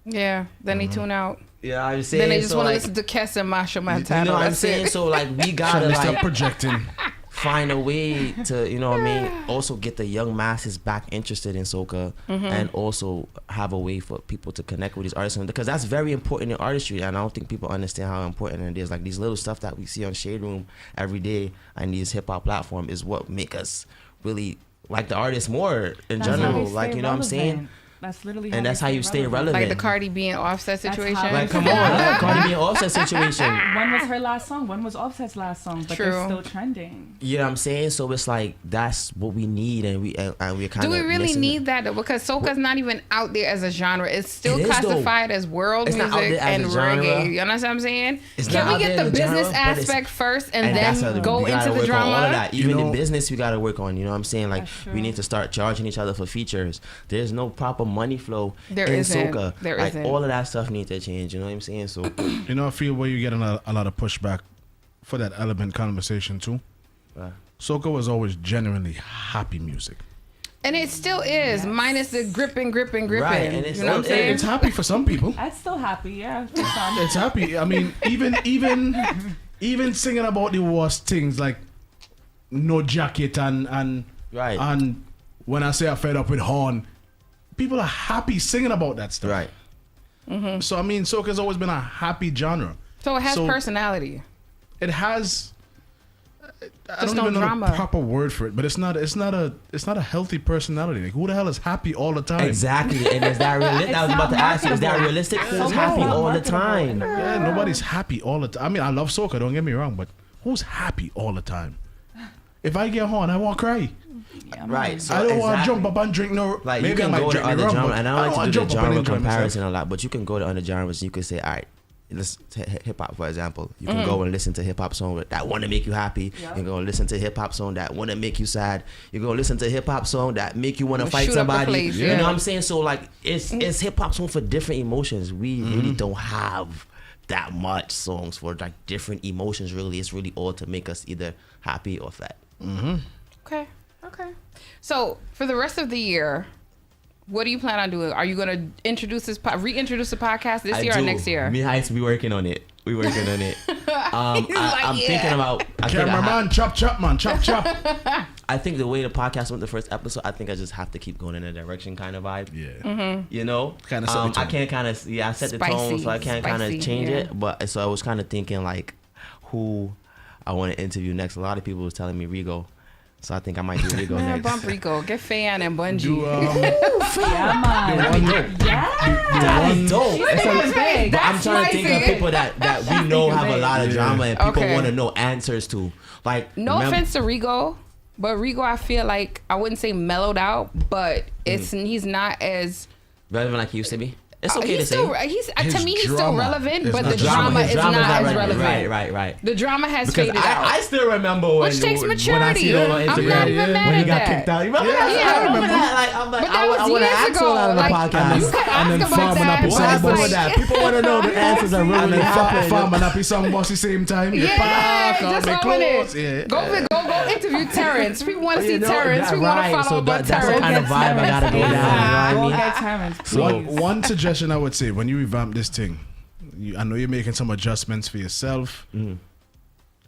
Yeah, then they tune out. Yeah, I'm saying. Then they just want to listen to Kes and Masha Montana. You know what I'm saying? So like we gotta stop projecting. Find a way to, also get the young masses back interested in soca, and also have a way for people to connect with these artists, because that's very important in artistry, and I don't think people understand how important it is. Like these little stuff that we see on Shade Room every day and these hip hop platforms is what make us really like the artists more in general. Like, you know what I'm saying? That's literally and that's how you stay relevant. Like the Cardi B and Offset situation. Like, come on, Cardi B and Offset situation. When was her last song? When was Offset's last song? But they're still trending. You know what I'm saying? So it's like that's what we need, and we're kind of. Do we really need that though? Because soca's not even out there as a genre. It's still classified as world music and reggae. You know what I'm saying? Can we get the business aspect first and then go into the drama? All of that. Even in business, we gotta work on. You know what I'm saying? Like we need to start charging each other for features. There's no proper money flow in soca. There like isn't. All of that stuff needs to change. You know what I'm saying? So I feel where you get a lot of pushback for that element conversation too. Soca was always genuinely happy music, and it still is, minus the gripping. Right, and you know what I'm saying? It's happy for some people. That's still happy, yeah. It's happy. I mean, even singing about the worst things like no jacket and when I say I'm fed up with horn, people are happy singing about that stuff. Right. So I mean, soca's always been a happy genre. So it has personality. It has. I Just don't even know drama. the proper word for it, but it's not a healthy personality. Like, who the hell is happy all the time? Exactly, and is that realistic? I was about to ask you, is that realistic? Who's happy all the time? Yeah, nobody's happy all the time. I mean, I love soca, don't get me wrong, but who's happy all the time? If I get horn, I won't cry. Right. So I don't want to jump up and drink no. Like maybe you can go to other genres, and I don't like to do the genre myself. comparison a lot, but you can go to other genres and you can say, all right, let's hip hop for example. You can go and listen to hip hop song that want to make you happy. You can go and listen to hip hop song that want to make you sad. You go listen to hip hop song that make you want to fight somebody. You know what I'm saying? So like it's hip hop song for different emotions. We really don't have that much songs for like different emotions. Really, it's really all to make us either happy or sad. Okay. So for the rest of the year, What do you plan on doing? Are you gonna reintroduce the podcast this year or do. next year? Me and Ice, we working on it. I'm thinking about Cameraman, chop, man, chop. I think the way the podcast went the first episode, I think I just have to keep going in a direction kind of vibe. Yeah. You know? Kind of I can't kind of, I set the tone, so I can't kind of change it. But so I was kind of thinking like who I want to interview next. A lot of people was telling me Rigo. So I think I might do Rigo next. Bump Rico. Get Fan and Bungie. That's dope. But I'm trying to think of people that we know have a lot of drama and people want to know answers to. Like, no offense to Rigo, but Rigo, I feel like I wouldn't say mellowed out, but he's not as relevant like he used to be. It's okay to say. To me, he's still relevant, but the drama is not as relevant. Right. The drama has faded out. I still remember when, which takes maturity. When I see it on Instagram, I'm not even mad when he at got that. kicked out. You remember that? I remember that. I'm like, But that was I want to years ask ago. on the Like, podcast. you could ask about that. What happened with that? People want to know the answers are really happening. Farm and happy song boss the same time. Just own it. Go interview Terrence. People want to see Terrence. We want to follow about Terrence. That's the kind of vibe I gotta go down. Go get Terrence. So one suggestion I would say when you revamp this thing, I know you're making some adjustments for yourself.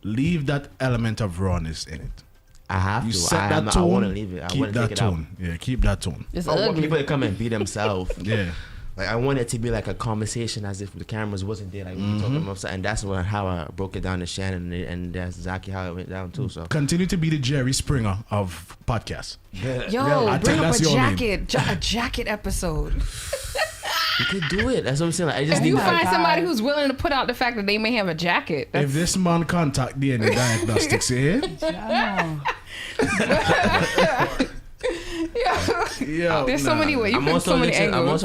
Leave that element of rawness in it. I have you to. set that tone. I want to leave it. I want to take it out. Yeah, keep that tone. It's I want ugly. people to come and be themselves. Yeah. Like I want it to be like a conversation as if the cameras wasn't there. Like we were talking about something. And that's how I broke it down to Shannon, and that's exactly how it went down too. So continue to be the Jerry Springer of podcasts. Yo, bring up a jacket, a jacket episode. You could do it. That's what I'm saying. Like, I just if you find somebody who's willing to put out the fact that they may have a jacket. If this man contact DNA Diagnostics here. Yo, there's so many ways. I'm also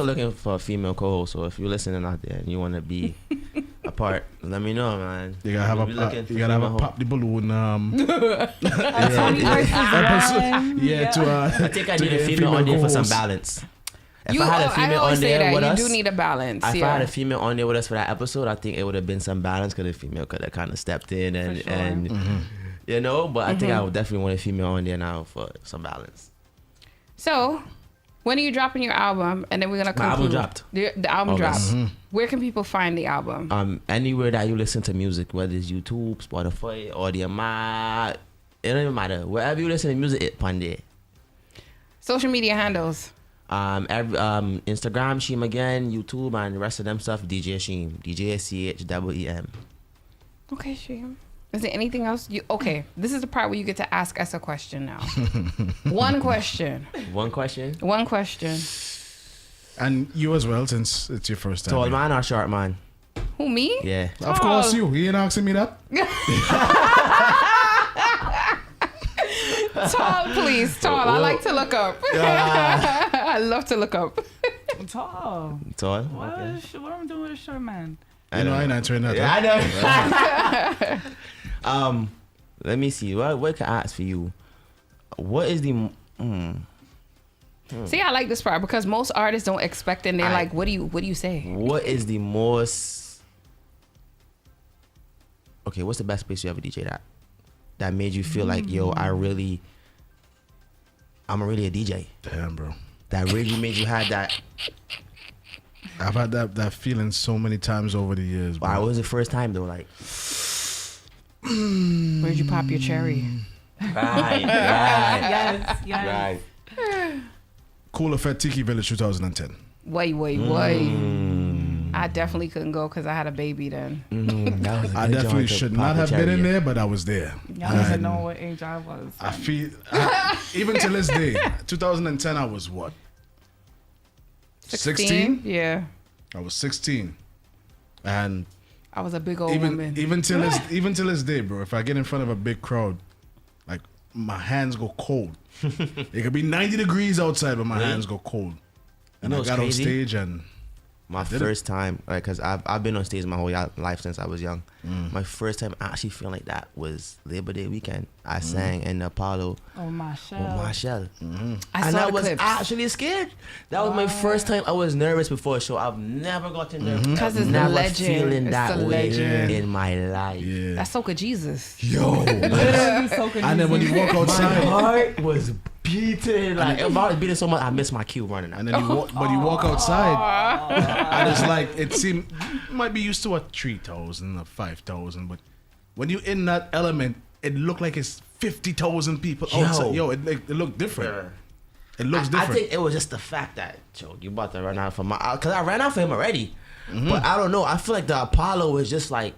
looking for a female co-host. So if you're listening out there and you want to be a part, let me know, man. You gotta have a pop the balloon. I think I need a female on there for some balance. If I had a female on there with us, you do need a balance. If I had a female on there with us for that episode, I think it would have been some balance because the female could have kind of stepped in and you know. But I think I would definitely want a female on there now for some balance. So, when are you dropping your album? And then we're gonna conclude. My album dropped. The album dropped. Where can people find the album? Anywhere that you listen to music, whether it's YouTube, Spotify, Audiomack, it don't even matter. Wherever you listen to music, it's on there. Social media handles. Instagram Sheem again, YouTube, and the rest of them stuff. DJ Sheem, DJCHEEM. Okay, Sheem. Is there anything else? Okay, this is the part where you get to ask us a question now. One question. And you as well, since it's your first time. Tall man or short man? Who, me? Yeah. Of course you. You ain't asking me that. Tall, please. Tall. I like to look up. I love to look up. Tall. What am I doing with a short man? I know, I'm answering that. Yeah, I know. Let me see. What can I ask for you? What is the... See, I like this part because most artists don't expect it and they're like, what do you say? What is the most... Okay, what's the best place you ever DJ'd at? That made you feel like, yo, I'm really a DJ. Damn, bro. That really made you have that... I've had that feeling so many times over the years. Why was the first time though? Like, where'd you pop your cherry? Right. Yes. Cool Effect Tiki Village 2010. Wait. I definitely couldn't go because I had a baby then. I definitely should not have been in there, but I was there. Y'all don't even know what age I was. I feel, even to this day, 2010, I was what? 16? Yeah. I was 16. And I was a big old woman. Even till this day, bro, if I get in front of a big crowd, like my hands go cold. It could be 90 degrees outside, but my hands go cold. And I got on stage and my first time, like, cause I've been on stage my whole life since I was young. My first time actually feeling like that was Labor Day weekend. I sang in the Apollo. Oh, Marshall. I I was actually scared. That was my first time. I was nervous before a show. I've never gotten nervous. Because it's never the legend. feeling that way in my life. That's Soca Jesus. Yo. And then when you walk outside, my heart was beating. Like I was beating so much, I missed my cue running out. And then you walk outside, and it's like it seemed you might be used to a 3,000 or 5,000, but when you in that element, it looked like it's 50,000 people outside. Yo, it looked different. Yeah. It looks different. I think it was just the fact that you about to run out for because I ran out for him already. But I don't know. I feel like the Apollo was just like,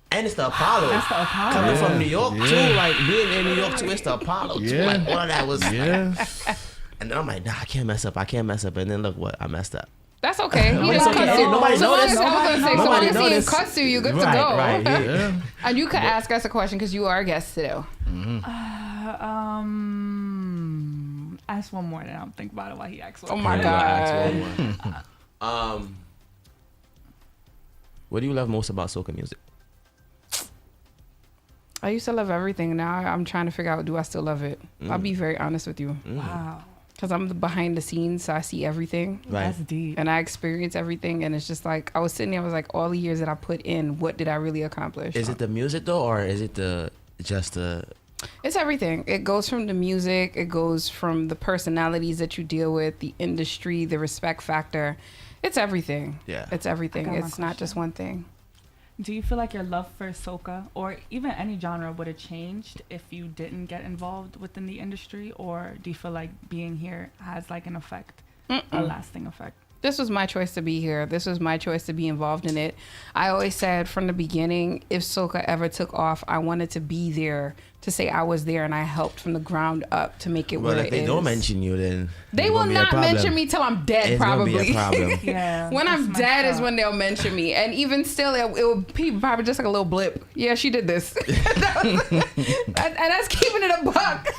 and it's the Apollo. That's the Apollo. Coming from New York too, like being in New York too, it's the Apollo too. Like all of that was. Yeah. And then I'm like, nah, I can't mess up. And then look what I messed up. That's okay. It's okay. Nobody noticed. So long as he cuts you, you're good to go. Right. Yeah. And you could ask us a question because you are a guest today. Ask one more, and I'll think about it while he asks one. Oh my God. What do you love most about soca music? I used to love everything. Now I'm trying to figure out, do I still love it? I'll be very honest with you. Wow. Because I'm the behind the scenes, so I see everything. Right. That's deep. And I experience everything, and it's just like, I was sitting there, I was like, all the years that I put in, what did I really accomplish? Is it the music though, or is it It's everything. It goes from the music, it goes from the personalities that you deal with, the industry, the respect factor. It's everything. Yeah. It's everything. I got my It's not just one thing. Do you feel like your love for soca or even any genre would have changed if you didn't get involved within the industry, or do you feel like being here has like an effect, a lasting effect? This was my choice to be here. This was my choice to be involved in it. I always said from the beginning, if soca ever took off, I wanted to be there to say I was there and I helped from the ground up to make it what it is. Well, if they don't mention you, then they will not mention me till I'm dead. It's probably. Gonna be a problem. Yeah. When I'm dead is when they'll mention me, and even still, it will be probably just like a little blip. Yeah, she did this, and that's keeping it a buck.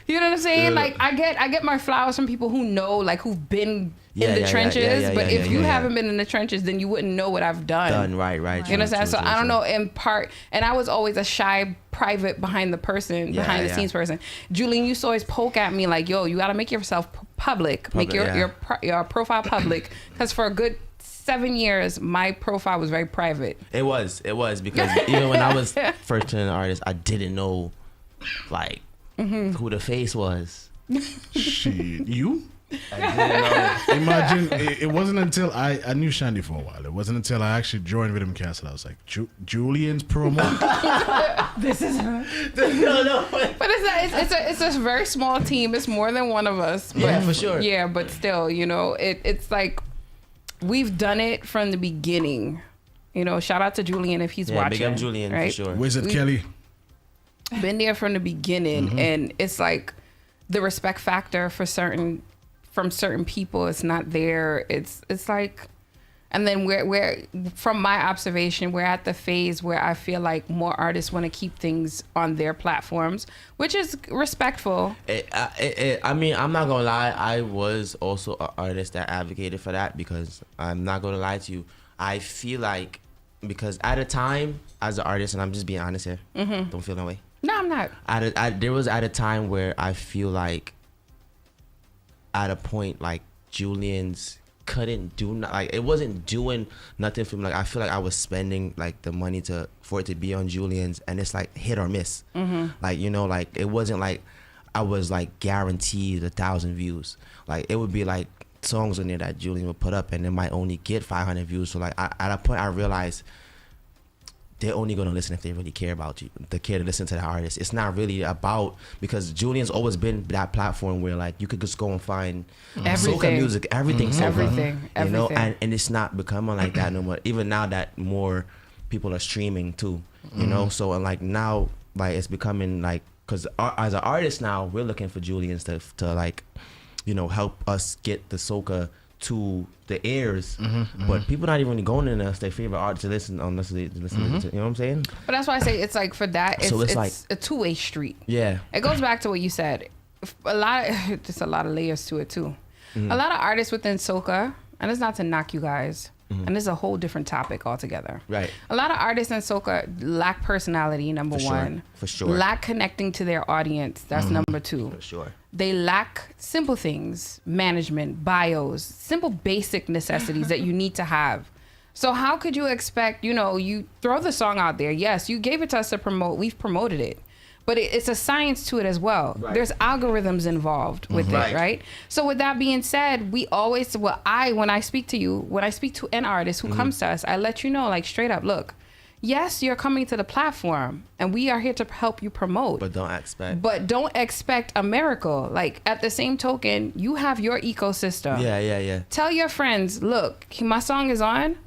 You know what I'm saying? Yeah. Like I get my flowers from people who know, like who've been in the trenches. But if you haven't been in the trenches, then you wouldn't know what I've done. Right. You know what I'm saying? So I don't know. In part, and I was always a shy, private, behind the scenes person. Julian used to always poke at me like, "Yo, you got to make yourself public. Make your profile public." Because for a good 7 years, my profile was very private. It was because even when I was first an artist, I didn't know like who the face was. Shit, you? I didn't know. Imagine it wasn't until I knew Chandy for a while. It wasn't until I actually joined Rhythm Castle. I was like, Julianspromostv. This is her. No. But it's a very small team. It's more than one of us. But, Yeah, for sure. Yeah, but still, you know, it's like we've done it from the beginning. You know, shout out to Julian if he's watching. Big up Julian for sure. Wizard Kelly. Been there from the beginning, and it's like the respect factor from certain people, it's not there. It's like, and then we're from my observation, we're at the phase where I feel like more artists want to keep things on their platforms, which is respectful. I mean, I'm not gonna lie, I was also an artist that advocated for that, because I'm not gonna lie to you, I feel like, because at a time as an artist, and I'm just being honest here, don't feel no way. No, I'm not. There was at a time where I feel like at a point like Julian's couldn't do like it wasn't doing nothing for me. Like I feel like I was spending like the money for it to be on Julian's, and it's like hit or miss. Like, you know, like it wasn't like I was like guaranteed 1,000 views. Like it would be like songs on there that Julian would put up and it might only get 500 views. So like at a point I realized they're only going to listen if they really care about you. They care to listen to the artist. It's not really about, because Julian's always been that platform where like you could just go and find soca music, everything, you know, and it's not becoming like that no more. Even now that more people are streaming too, you know. So and like now, like it's becoming like, because as an artist now, we're looking for Julian's to like, you know, help us get the soca to the ears, but people not even really going in us their favorite artists to listen unless they listen to, you know what I'm saying? But that's why I say it's like for that, it's like a two-way street. Yeah, it goes back to what you said. Just a lot of layers to it too. A lot of artists within soca, and it's not to knock you guys, and this is a whole different topic altogether. Right. A lot of artists in soca lack personality, number one. For sure. Lack connecting to their audience. That's number two. For sure. They lack simple things, management, bios, simple basic necessities that you need to have. So how could you expect, you know, you throw the song out there. Yes, you gave it to us to promote. We've promoted it. but it's a science to it as well. Right. There's algorithms involved with it, right? So with that being said, we always, when I speak to an artist who comes to us, I let you know, like, straight up, look, yes, you're coming to the platform and we are here to help you promote. But don't expect a miracle. Like, at the same token, you have your ecosystem. Yeah. Tell your friends, look, my song is on,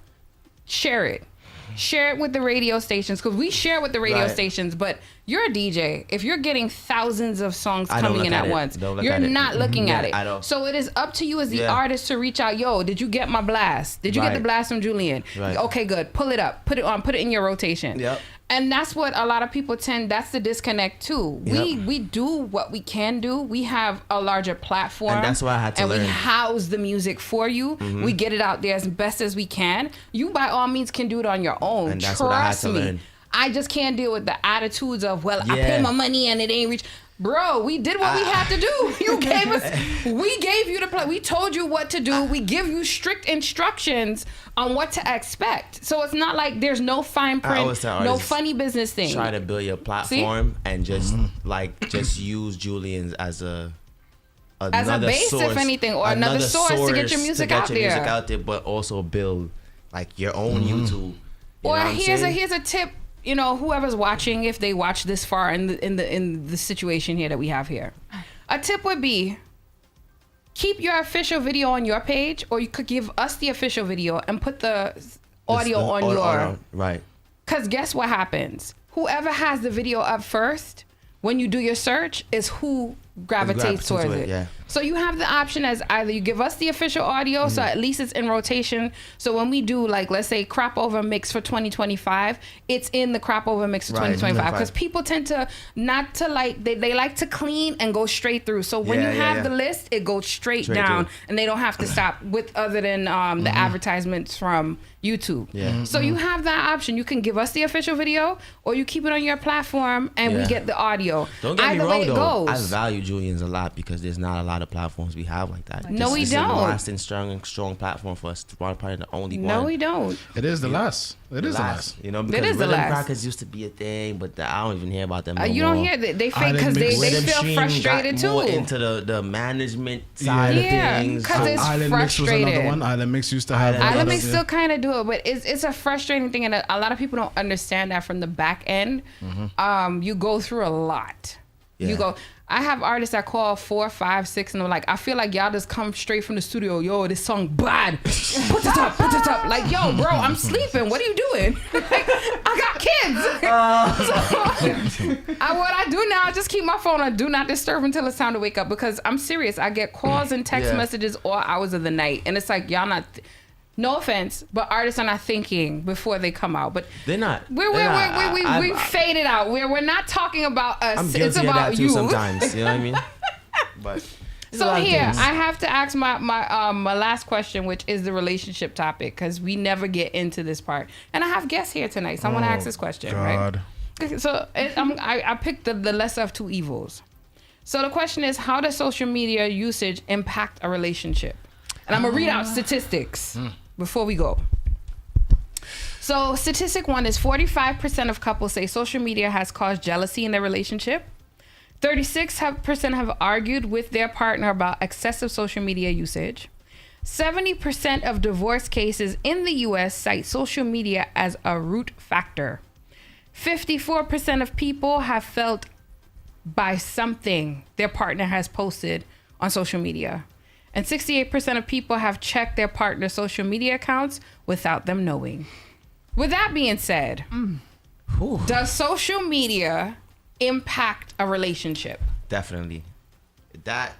share it. Share it with the radio stations, because we share with the radio stations, but you're a DJ. If you're getting thousands of songs coming in at once, you're not looking at it. So it is up to you as the artist to reach out. Yo, did you get my blast? Did you get the blast from Julian? Okay, good. Pull it up. Put it on. Put it in your rotation. Yep. And that's what a lot of people that's the disconnect too. We do what we can do. We have a larger platform. And that's why I had to learn. And we house the music for you. We get it out there as best as we can. You by all means can do it on your own. And that's Trust what I had to me. learn. I just can't deal with the attitudes of, well, I paid my money and it ain't reached. Bro, we did what we had to do. We gave you the play. We told you what to do. We give you strict instructions on what to expect. So it's not like there's no fine print, no funny business thing. Try to build your platform and just just use Julian's as a base, source, if anything, or another source to get your music out there. But also build like your own YouTube. Or here's a tip. You know, whoever's watching, if they watch this far in the situation here that we have here, a tip would be keep your official video on your page, or you could give us the official video and put the audio on your right. Because guess what happens? Whoever has the video up first, when you do your search, is who gravitates towards it. Yeah. So you have the option as either you give us the official audio, so at least it's in rotation. So when we do, like, let's say crop over mix for 2025, it's in the crop over mix for 2025. Because people tend to they like to clean and go straight through. So when you have the list, it goes straight down and they don't have to stop with other than the advertisements from YouTube. Yeah. So you have that option. You can give us the official video, or you keep it on your platform and we get the audio. Don't get Either me wrong, way it though. goes. I value Julian's a lot because there's not a lot of platforms we have like that. No, we don't. It's a lasting, strong platform for us. Probably the only one. No, we don't. It is the last. It is the last. You know, because rhythm crackers used to be a thing, but I don't even hear about them no you more. don't hear that. They fake because they feel frustrated too. More into the management side of things. Because it's Island frustrated. Mix was another one. Island Mix used to have. Island Mix still kind of do it, but it's a frustrating thing, and a lot of people don't understand that from the back end. You go through a lot. You go. I have artists that call 4, 5, 6, and they're like, I feel like y'all just come straight from the studio. Yo, this song bad. Put it up. Like, yo, bro, I'm sleeping. What are you doing? Like, I got kids. So, what I do now, I just keep my phone on do not disturb until it's time to wake up, because I'm serious. I get calls and text messages all hours of the night, and it's like, y'all not. No offense, but artists are not thinking before they come out. But they're not. We faded out. We're not talking about us. I'm guilty it's about of that too you. sometimes. You know what I mean? But so here, I have to ask my last question, which is the relationship topic, because we never get into this part. And I have guests here tonight, so I want to ask this question, right? So I picked the lesser of two evils. So the question is, how does social media usage impact a relationship? And I'm gonna read out statistics before we go. So statistic 1 is 45% of couples say social media has caused jealousy in their relationship. 36% have argued with their partner about excessive social media usage. 70% of divorce cases in the US cite social media as a root factor. 54% of people have felt by something their partner has posted on social media. And 68% of people have checked their partner's social media accounts without them knowing. With that being said, does social media impact a relationship? Definitely. That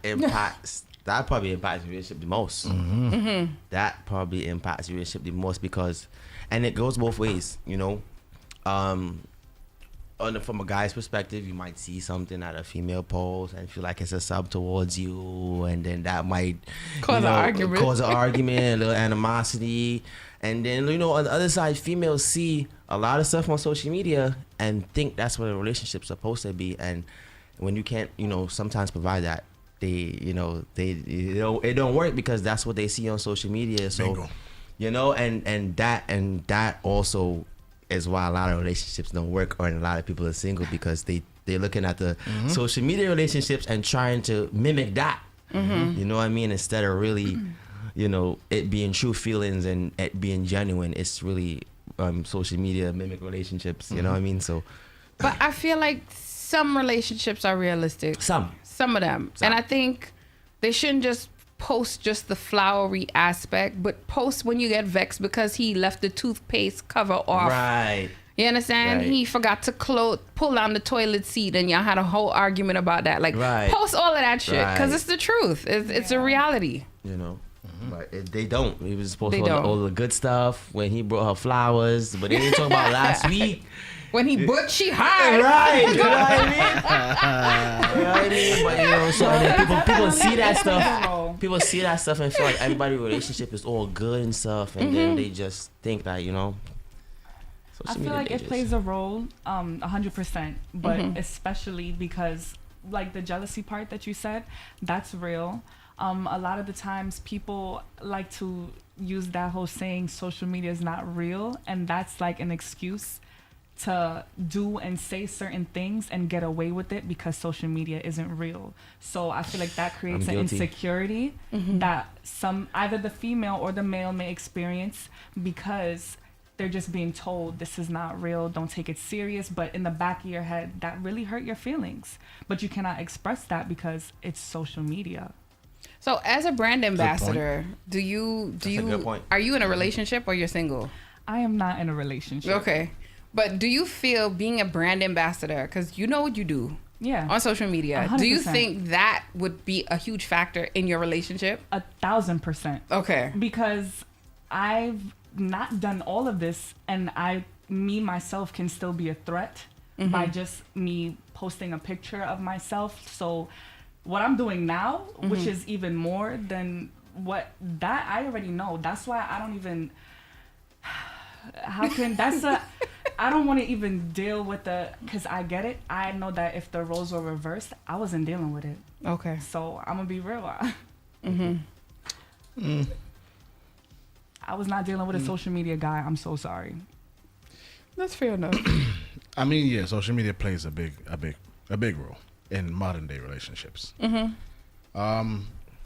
probably impacts your relationship the most. That probably impacts your relationship the most because, and it goes both ways, you know. From a guy's perspective, you might see something at a female post and feel like it's a sub towards you, and then that might cause an argument, a little animosity. And then, you know, on the other side, females see a lot of stuff on social media and think that's what a relationship's supposed to be. And when you can't, you know, sometimes provide that, it don't work because that's what they see on social media. So, bingo. You know, and that also is why a lot of relationships don't work, or a lot of people are single, because they they're looking at the social media relationships and trying to mimic that. You know what I mean? Instead of really, you know, it being true feelings and it being genuine, it's really social media mimic relationships. You know what I mean? So, but I feel like some relationships are realistic. Some of them, and I think they shouldn't just post just the flowery aspect, but post when you get vexed because he left the toothpaste cover off. Right. You understand? Right. He forgot to pull down the toilet seat, and y'all had a whole argument about that. Like, post all of that shit because it's the truth. It's a reality. You know. But they don't. He was supposed to all the good stuff when he brought her flowers, but they didn't talk about last week. When he butchy hard. Right. You know what I mean? You know what I mean? But, you know, so and then people see that stuff. People see that stuff and feel like everybody's relationship is all good and stuff, and then they just think that, you know. I feel like it plays a role, 100%, but especially because, like, the jealousy part that you said, that's real. A lot of the times people like to use that whole saying, social media is not real, and that's like an excuse to do and say certain things and get away with it because social media isn't real. So I feel like that creates an insecurity that either the female or the male may experience because they're just being told this is not real, don't take it serious, but in the back of your head that really hurt your feelings, but you cannot express that because it's social media. So as a brand ambassador, are you in a relationship or you're single? I am not in a relationship. Okay. But do you feel being a brand ambassador, because you know what you do on social media, 100%. Do you think that would be a huge factor in your relationship? 1,000%. Okay. Because I've not done all of this, and me myself can still be a threat by just me posting a picture of myself. So what I'm doing now, which is even more than what that I already know. That's why I don't even I don't want to even deal with because I get it. I know that if the roles were reversed, I wasn't dealing with it. Okay. So I'm gonna be real. I was not dealing with a social media guy. I'm so sorry. That's fair enough. I mean, yeah, social media plays a big role in modern day relationships.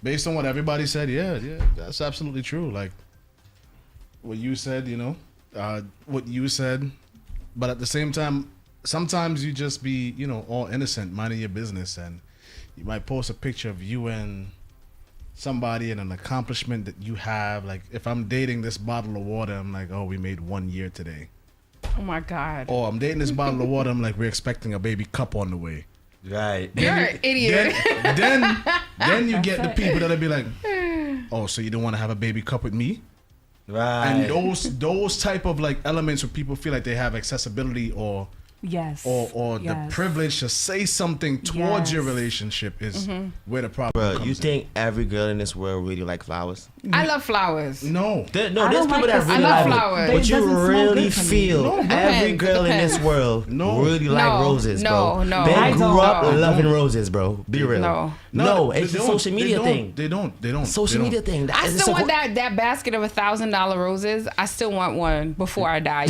Based on what everybody said, yeah, that's absolutely true. Like what you said, you know, what you said, but at the same time, sometimes you just be, you know, all innocent, minding your business, and you might post a picture of you and somebody and an accomplishment that you have. Like if I'm dating this bottle of water, I'm like, oh, we made 1 year today. Oh my God. Or I'm dating this bottle of water, I'm like, we're expecting a baby cup on the way. Right. You're an idiot. Then you get the people that'll be like, oh, so you don't want to have a baby cup with me? Right. And those type of like elements where people feel like they have accessibility or the privilege to say something towards your relationship is where the problem comes you think every girl in this world really like flowers? I love flowers. No. There's people that really love like flowers. But you really feel every girl in this world really like roses, bro. No. They grew up loving roses, bro. Be real. No, it's a social media thing. They don't. Social media thing. I still want that basket of $1,000 roses. I still want one before I die.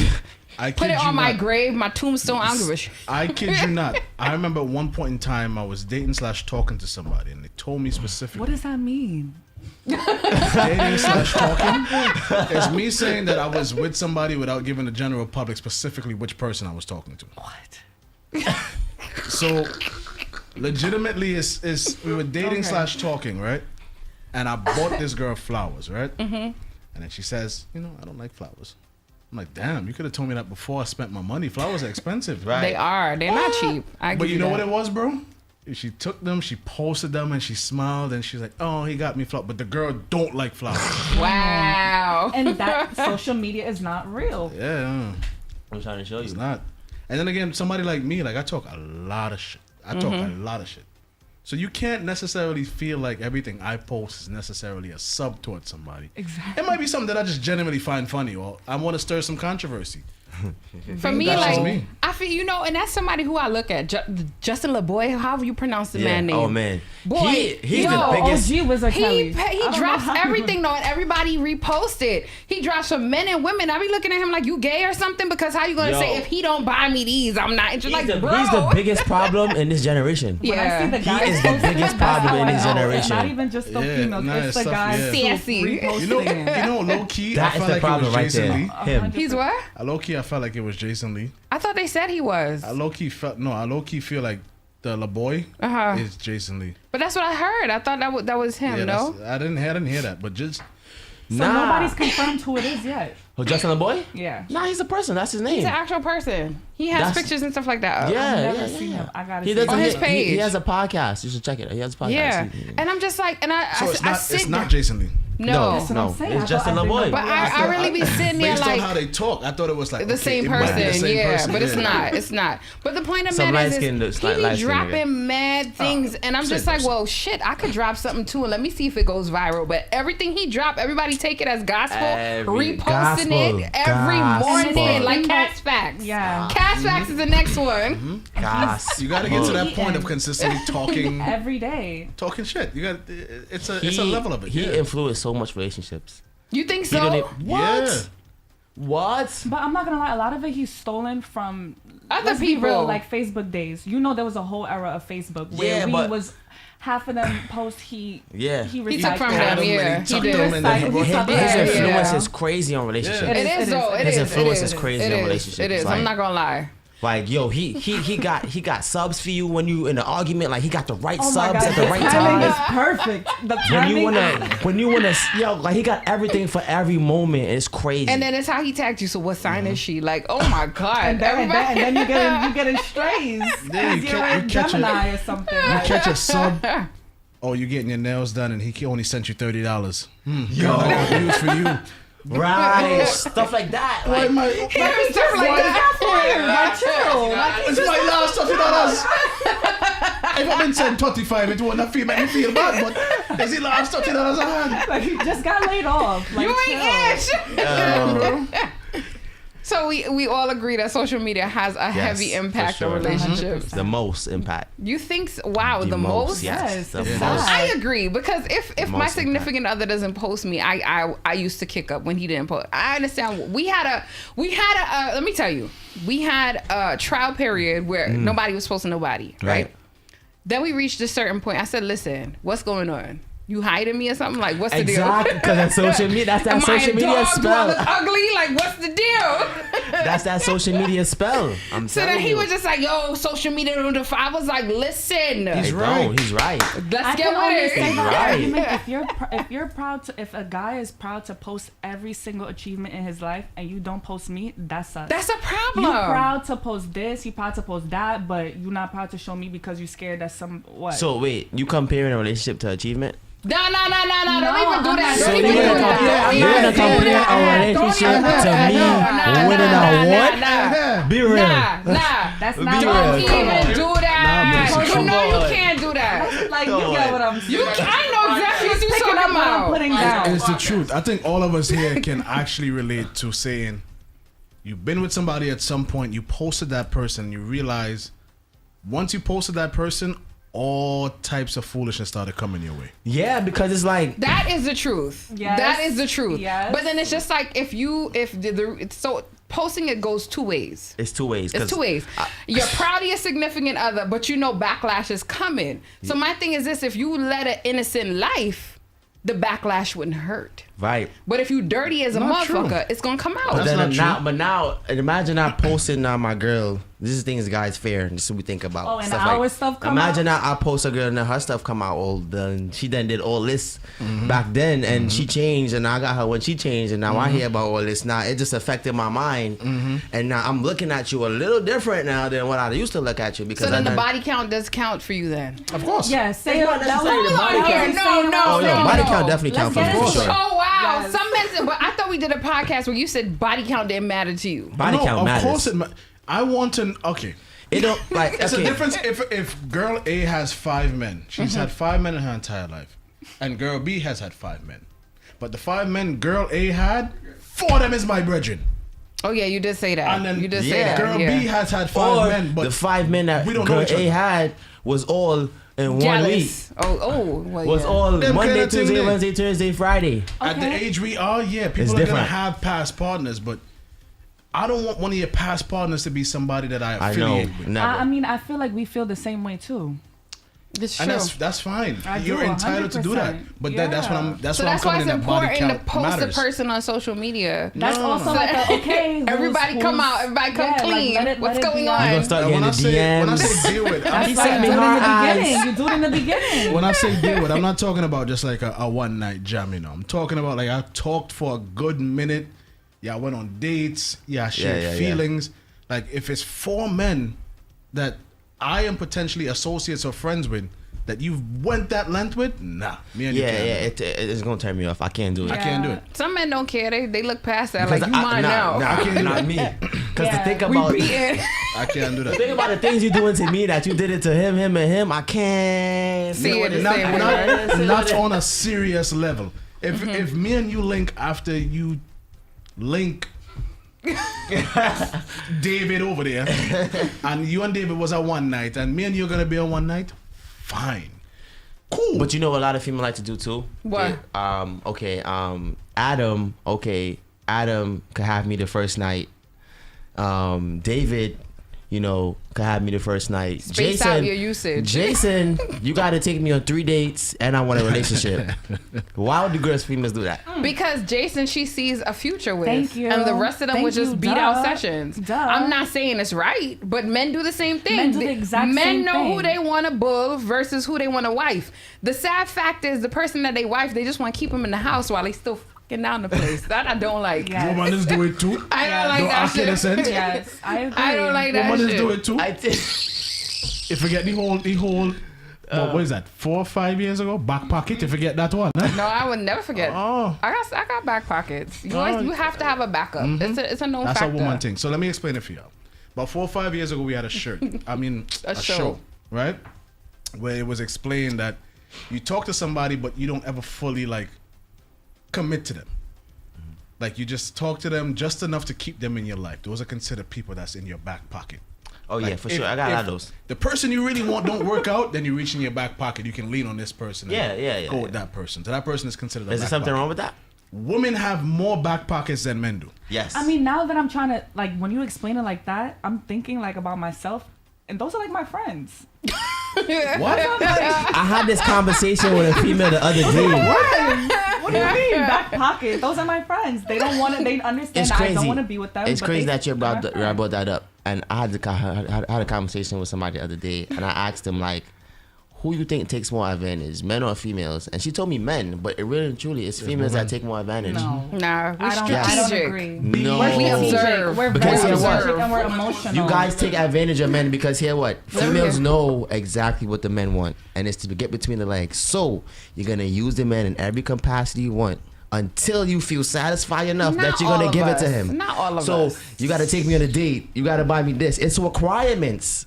Put it on my grave, my tombstone. I don't give a shit. I kid you not. I remember at one point in time I was dating / talking to somebody, and they told me specifically. What does that mean? Dating / talking is me saying that I was with somebody without giving the general public specifically which person I was talking to. What? So, legitimately, we were dating / talking, right? And I bought this girl flowers, right? And then she says, you know, I don't like flowers. I'm like, damn, you could have told me that before I spent my money. Flowers are expensive, right? They are. They're not cheap. But you know what it was, bro? She took them, she posted them, and she smiled, and she's like, oh, he got me flowers. But the girl don't like flowers. Wow. And that social media is not real. Yeah. I'm trying to show you. It's not. And then again, somebody like me, like I talk a lot of shit. So you can't necessarily feel like everything I post is necessarily a sub towards somebody. Exactly. It might be something that I just genuinely find funny, or I want to stir some controversy, For me, That's just like me. I feel, you know, and that's somebody who I look at. Justin LeBoy, however you pronounce the man name. Oh man, Boy, he's the biggest. OG was a He Kelly. drops everything though, and everybody reposted. He drops for men and women. I be looking at him like, you gay or something? Because how you gonna say if he don't buy me these, I'm not interested? Like, bro, He's the biggest problem in this generation. When I see the He guys is the posting biggest it, that's problem in how this I know. generation. It's not even just the females, it's the guys Sassy. reposting it. Low key, That I is felt the like problem it was right Jason there. Lee. Him. He's what? Low key, I felt like it was Jason Lee. I thought they said he was. I low key feel like the LaBoy is Jason Lee. But that's what I heard. I thought that was him. Yeah, No. I didn't hear that, but just So nobody's confirmed who it is yet. Oh, Justin LeBoy? Yeah. Nah, he's a person. That's his name. He's an actual person. He has That's- pictures and stuff like that. Yeah, I've never yeah, seen yeah. him. I gotta He see doesn't. On his He page. has a podcast. You should check it. He has a podcast. Yeah. And I'm just like, and so it's I not sit it's not there- Jason Lee. No. That's what I'm saying. It's I Justin thought- I LeBoy. didn't know. But I really be sitting there Based like on how they talk, I thought it was like the okay, same it might be person, the same yeah, person, but it's yeah. not. It's not. But the point of Some man is, light-skinned- he light-skinned be nigga. dropping mad things, and I'm just same like, person. well, shit, I could drop something too, and let me see if it goes viral. But everything he dropped, everybody take it as gospel, reposting gospel. it every morning, Gospel. like Cat's Facts. Yeah. Cat's Facts is the next one. You got to get to that point of consistently talking every day. talking shit. You got it's a level of it. He yeah. influenced so much relationships. You think He don't so? even- what? Yeah. What? But I'm not gonna lie, a lot of it he's stolen from Other let's be people. real, like Facebook days. You know, there was a whole era of Facebook where Yeah, we but- was half of them posts he Yeah. he He took recycled. from Had them, him yeah. and he He tucked did. them and then he brought His them His back. Yeah, influence yeah. is crazy on relationships. It is though. It His is. influence it is crazy It in is. relationships. It is. Like- I'm not gonna lie. Like, yo, he got subs for you when you in an argument. Like, he got the right Oh my subs God, at the his right timing time. is perfect. The When you timing. wanna, yo, like he got everything for every moment. It's crazy. And then it's how he tagged you. So what sign is she? Like, oh my god. And then you getting strays. Then Because you're a you catch Gemini or something. You catch a sub. Oh, you getting your nails done, and he only sent you $30. Yo, News for you. right, stuff like that. Why Like, my Here's stuff like that for you. Like, chill. Like, it's my last $30. If I've been sent 35, it wouldn't make me feel bad, but it's the last $30 I had. like he just got laid off. Like, You ain't chill. ish. So we all agree that social media has a heavy impact for on sure. relationships. The most impact. You think? Wow, the most. Yes, the Yes, most. I agree because if my most significant other doesn't post me, I used to kick up when he didn't post. I understand. We had a let me tell you, we had a trial period where nobody was posting nobody, right? Then we reached a certain point. I said, listen, what's going on? You hiding me or something? Like, what's the Exactly, deal? because that's social media. That's that Am I social a media dog? Do I look spell. ugly? Like, what's the deal? That's that social media spell. I'm So telling then he you. was just like, yo, social media don't define. I was like, listen, He's right. He's right. let's I get can with understand it. the Right. argument if you're proud to, if a guy is proud to post every single achievement in his life and you don't post me, that sucks. That's a problem. You proud to post this, you proud to post that, but you're not proud to show me because you're scared that some what? So wait, you comparing a relationship to achievement? No, don't even do that. So Don't you're even do gonna that. compare a relationship to me winning a what? Be real. Nah. That's Be not real. Don't Come even on. do that. Nah, You come know you on. can't do that. like Come you on. get what I'm saying. You can, I know exactly what you're Picking talking up what I'm about. putting down. It's the truth. I think all of us here can actually relate to saying you've been with somebody at some point, you posted that person, you realize once you posted that person, all types of foolishness started coming your way. Yeah, because it's like That is the truth. Yes. That is the truth. Yes. But then it's just like so posting it goes two ways. it's two ways. It's two ways. You're proud of your significant other, but you know backlash is coming. So my thing is this: if you led an innocent life, the backlash wouldn't hurt. Right. But if you dirty as a Not motherfucker, true. it's gonna come out. But then not now, imagine I posting my girl. This is things guys fair. This is what we think about. Oh, and stuff our stuff come imagine out? I post a girl and then her stuff come out all done. She then did all this back then, and she changed, and I got her when she changed, and now I hear about all this. Now it just affected my mind, and now I'm looking at you a little different now than what I used to look at you because So then I the done- body count does count for you then. Of course. Yeah, say It's not that necessarily the body count. No. Oh yeah, body count definitely Let's count for me get for into sure. Oh wow! Yes. Some men, but I thought we did a podcast where you said body count didn't matter to you. Body count of matters. course I want to. Okay. It don't like It's okay. a difference if girl A has 5 men. She's had 5 men in her entire life. And girl B has had 5 men. But the 5 men girl A had, 4 of them is my brethren. Oh yeah, you did say that. And then you did say that. Girl B has had 5 men, but the 5 men that we don't know girl each A other. had was all in 1 week. Well, Was all Them Monday, kinda thing Tuesday, there. Wednesday, Thursday, Friday. At the age we are, yeah, people are different. gonna have past partners, but I don't want one of your past partners to be somebody that I I affiliate know, with. never. I mean, I feel like we feel the same way too. It's And true. that's fine. I You're do, entitled to do that. 100%. But that's what I'm. Yeah. That's So what I'm that's why coming it's in that body important to count post matters. a person on social media. That's also like a, okay. Everybody come out. Everybody come clean. What's going on? You gonna start When getting I the say when I DMs. say deal with, That's He like sent you me do it in hard the eyes. beginning. You do it in the beginning. when I say deal with, I'm not talking about just like a one night jam. You know, I'm talking about like I talked for a good minute. Yeah, I went on dates. Yeah, I shared yeah. feelings. Like if it's 4 men that I am potentially associates or friends with that you've went that length with, nah, me and you can't. It's gonna turn me off. I can't do it. I can't do it. Some men don't care. They look past that. Because Like you mine now. Nah, I can't do not it. me. Because to think We about beating. I can't do that. think about the things you're doing to me that you did it to him, and him. I can't See it the not, same way. not on a serious level. If me and you link after you link David over there, and you and David was a one night, and me and you are gonna be on one night, fine, cool. But you know what a lot of females like to do too? What? Adam, Adam could have me the first night. David, could have me the first night. Space out your usage. Jason, you got to take me on 3 dates, and I want a relationship. Why would the girls, females do that? Because Jason, she sees a future with. Thank you. And the rest of them Thank would just you. beat Duh. out sessions. Duh. I'm not saying it's right, but men do the same thing. Men do the exact Men same know who thing. they want to bull versus who they want to wife. The sad fact is the person that they wife, they just want to keep them in the house while they still fucking down the place. That I don't like. Yes. Women do it too. I don't like Don't that ask in a shit. sense. Yes, I agree. I don't like that Women shit. do it too. I think. You forget the whole. What is that? 4 or 5 years ago, back pocket. You forget that one. Huh? No, I would never forget. Oh. I got back pockets. You Oh. always, you have to have a backup. It's a known That's factor. a woman thing. So let me explain it for y'all. About 4 or 5 years ago, we had a shirt. I mean, A show. show, right? Where it was explained that you talk to somebody, but you don't ever fully like commit to them. Like you just talk to them just enough to keep them in your life. Those are considered people that's in your back pocket. Oh, yeah, Like, for sure. I got a lot of those. The person you really want don't work out, then you reach in your back pocket. You can lean on this person. And Yeah. Go with that person. So that person is considered. Is there something wrong with that? Women have more back pockets than men do. Yes. I mean, now that I'm trying to, like, when you explain it like that, I'm thinking, like, about myself, and those are, like, my friends. what? I had this conversation with a female the other day. What do you mean? Back pocket. Those are my friends. They don't want to, they understand It's that I crazy. don't want to be with them. It's but crazy they- that you brought, they're my brought that up. And I had a conversation with somebody the other day, and I asked him, like, who you think takes more advantage, men or females? And she told me men, but it really and truly it's females that take more advantage. No. Nah, we I don't strategic. agree. No. We're We strategic. observe. We're Because very hear what? strategic and we're emotional. You guys take advantage of men because here what? Females hear. know exactly what the men want, and it's to get between the legs. So you're gonna use the man in every capacity you want until you feel satisfied enough Not that you're gonna all give of it to us. him. Not all of so us. you gotta take me on a date. You gotta buy me this. It's requirements.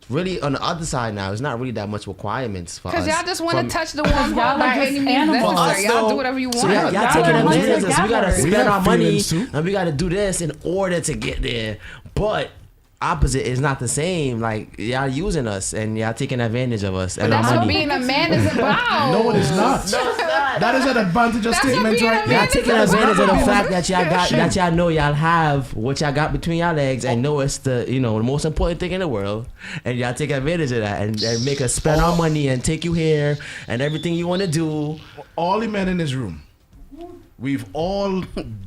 Really, on the other side now, it's not really that much requirements for us. Because y'all just want From- to touch the warm y'all heart are by just any means animals. necessary. Y'all though, do whatever you want. So y'all Y'all taking are advantage of us. We gotta together. We spend have our money feelings too. and we gotta do this in order to get there. But opposite is not the same. Like y'all using us and y'all taking advantage of us and That's our what money. being a man is about. No, it is not. That is an advantageous That's what statement being a right man Y'all there. is taking about. advantage of the fact that y'all got Shit. that y'all know y'all have what y'all got between y'all legs and know it's the the most important thing in the world, and y'all take advantage of that and make us spend our money and take you here and everything you want to do. All the men in this room, we've all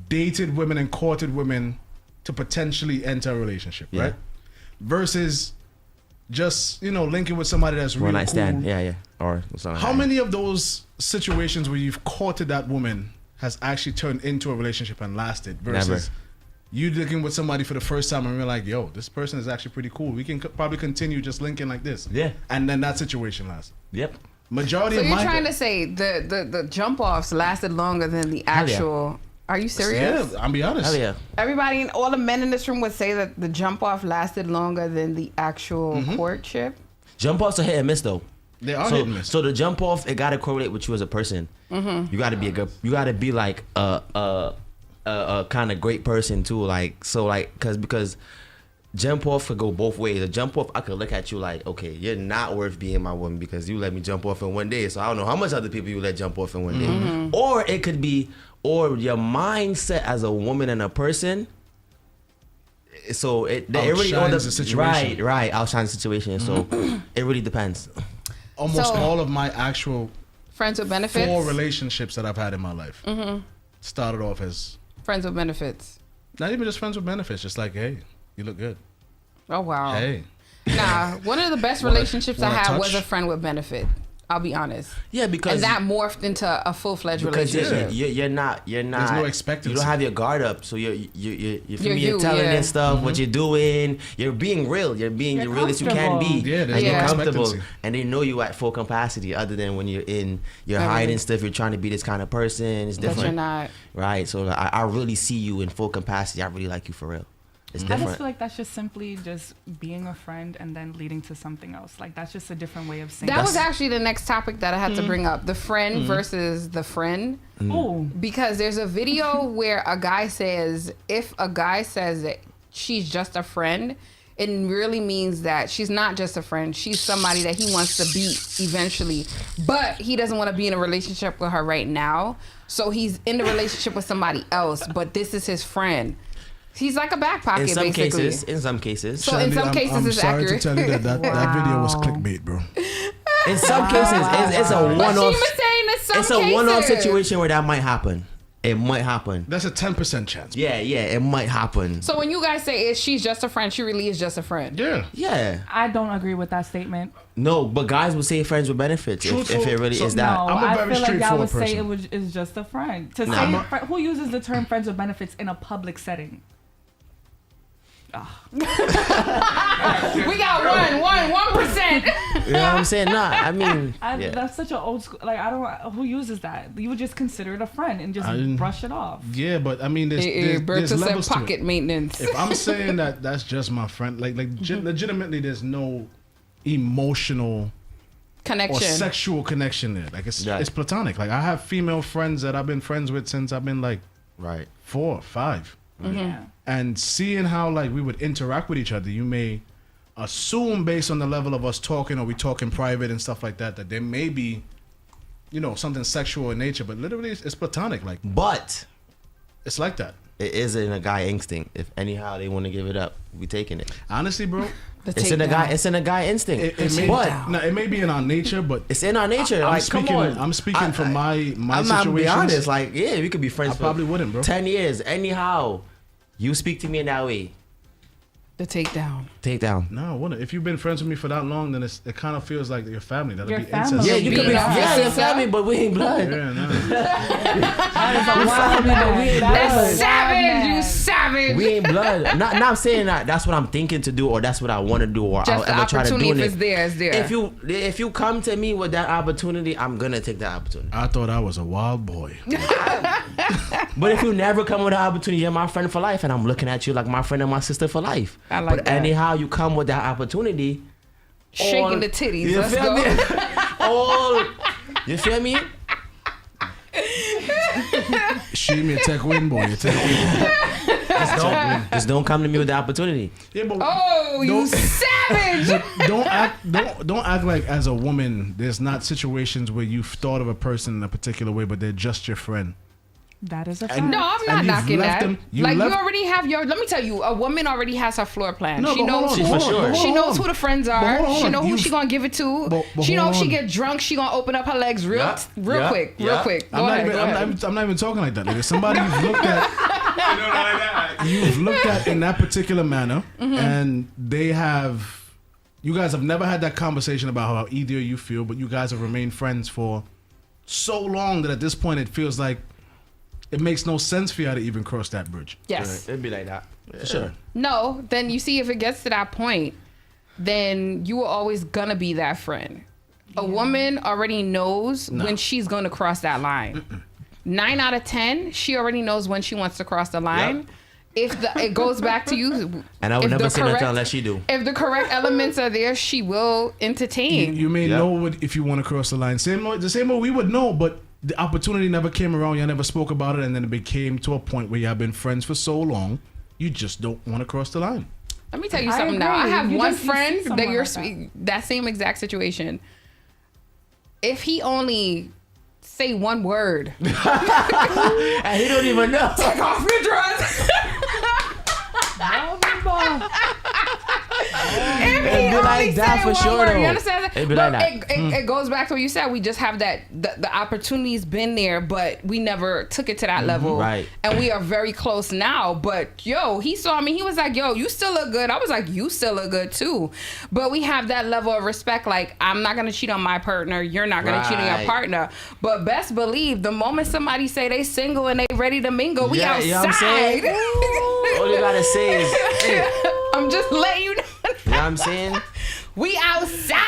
dated women and courted women to potentially enter a relationship, Yeah. right? Versus just linking with somebody that's really One night cool. stand, yeah, or something. How like that. many of those situations where you've courted that woman has actually turned into a relationship and lasted versus Never. you looking with somebody for the first time and you're like, yo, this person is actually pretty cool. We can probably continue just linking like this. Yeah. And then that situation lasts. Yep. Majority So of you're my trying to say the jump offs lasted longer than the Hell yeah. actual. Are you serious? Yeah, I'll be honest. Hell yeah. Everybody, all the men in this room would say that the jump off lasted longer than the actual courtship. Jump offs are hit and miss though. They are So, hit and miss. so the jump off, it gotta correlate with you as a person. You gotta be a good. You gotta be like a kind of great person too. Like so, like because jump off could go both ways. A jump off, I could look at you like, okay, you're not worth being my woman because you let me jump off in one day. So I don't know how much other people you let jump off in one day. Or it could be, or your mindset as a woman and a person. So it really all the situation. Right, outshines the situation. So it really depends. Almost all of my actual friends with benefits, 4 relationships that I've had in my life started off as friends with benefits. Not even just friends with benefits, just like, hey, you look good. Oh wow. Hey. Nah, one of the best relationships I had was a friend with benefit. I'll be honest. Yeah, because and that morphed into a full-fledged relationship. You're not. There's no expectancy. You don't have your guard up, so you're telling and stuff what you're doing. You're being real. You're real as you can be. Yeah, there's you're no comfortable, expectancy. and they know you at full capacity. Other than when you're hiding stuff. You're trying to be this kind of person. It's different. But you're not. Right. So I really see you in full capacity. I really like you for real. It's different. I just feel like that's just simply just being a friend and then leading to something else. Like that's just a different way of saying that. Was actually the next topic that I had to bring up. The friend versus the friend. Oh. Because there's a video where a guy says, if a guy says that she's just a friend, it really means that she's not just a friend. She's somebody that he wants to be eventually. But he doesn't want to be in a relationship with her right now. So he's in the relationship with somebody else, but this is his friend. He's like a back pocket, basically. In some cases. So in some cases, it's accurate. I'm sorry to tell you that video was clickbait, bro. In some cases, it's a one-off. It's a one-off situation where that might happen. It might happen. That's a 10% chance. Yeah, it might happen. So when you guys say she's just a friend, she really is just a friend. Yeah. I don't agree with that statement. No, but guys would say friends with benefits if it really is that. No, I feel like y'all would say it's just a friend. To say who uses the term friends with benefits in a public setting? We got 1%. You know what I'm saying? Nah, I mean, that's such an old school. Like I don't. Who uses that? You would just consider it a friend and just brush it off. Yeah, but I mean, there's levels to pocket maintenance. If I'm saying that's just my friend, legitimately, there's no emotional connection or sexual connection there. Like it's platonic. Like I have female friends that I've been friends with since I've been like 4, 5. Yeah. And seeing how like we would interact with each other, you may assume based on the level of us talking, or we talk in private and stuff like that, that there may be, something sexual in nature, but literally it's platonic. Like, but it's like that. It is in a guy instinct. If anyhow they want to give it up, we taking it. Honestly, bro, it's in a guy instinct. It may be in our nature, but it's in our nature. I'm speaking from my I'm situations. not be honest. Like, yeah, we could be friends. I probably wouldn't, bro. 10 years, anyhow. You speak to me in that way. The takedown. No, I wouldn't. If you've been friends with me for that long, then it kind of feels like your family. That'll be family. incest. Yeah, you could be your family, but we ain't blood. Yeah, no. That's savage, you savage. We ain't blood. Not saying that that's what I'm thinking to do, or that's what I want to do, or just I'll ever try to do it. If it's there. If you come to me with that opportunity, I'm gonna take that opportunity. I thought I was a wild boy. But if you never come with that opportunity, you're my friend for life, and I'm looking at you like my friend and my sister for life. I like but that. Anyhow you come with that opportunity, shaking the titties. You Let's feel go. me? You feel me? Sheem, you take win, boy. You take win. Just don't come to me with the opportunity. Yeah, but you savage! Don't act like as a woman there's not situations where you've thought of a person in a particular way, but they're just your friend. That is a fact. No, I'm not knocking that. You already have your. Let me tell you, a woman already has her floor plan. No, she knows She knows who the friends are. She knows who she gonna give it to. But she knows if she get drunk, she gonna open up her legs real quick. Go ahead. I'm not even talking like that. Like, if somebody you've looked at in that particular manner, and you guys have never had that conversation about how either you feel, but you guys have remained friends for so long that at this point it feels like it makes no sense for you to even cross that bridge. Yes. It'd be like that. For sure. No, then you see, if it gets to that point, then you are always gonna be that friend. A woman already knows when she's gonna cross that line. 9 out of 10, she already knows when she wants to cross the line. Yep. If it goes back to you, and I would never say nothing unless she do. If the correct elements are there, she will entertain. You may know if you want to cross the line. The same way we would know, but the opportunity never came around. You never spoke about it, and then it became to a point where you have been friends for so long. You just don't want to cross the line. Let me tell you something now. I have one friend that you're like that same exact situation. If he only say one word, and he don't even know. Take off your dress. It'd be like that for sure, though. You understand that? It'd be like that. It goes back to what you said. We just have that the opportunity's been there, but we never took it to that level. Right. And we are very close now. But yo, he saw me. He was like, "Yo, you still look good." I was like, "You still look good too." But we have that level of respect. Like, I'm not gonna cheat on my partner. You're not gonna cheat on your partner. But best believe the moment somebody say they single and they ready to mingle, we outside. You know what I'm saying? All you gotta say is, I'm just letting you know. You know what I'm saying? We outside.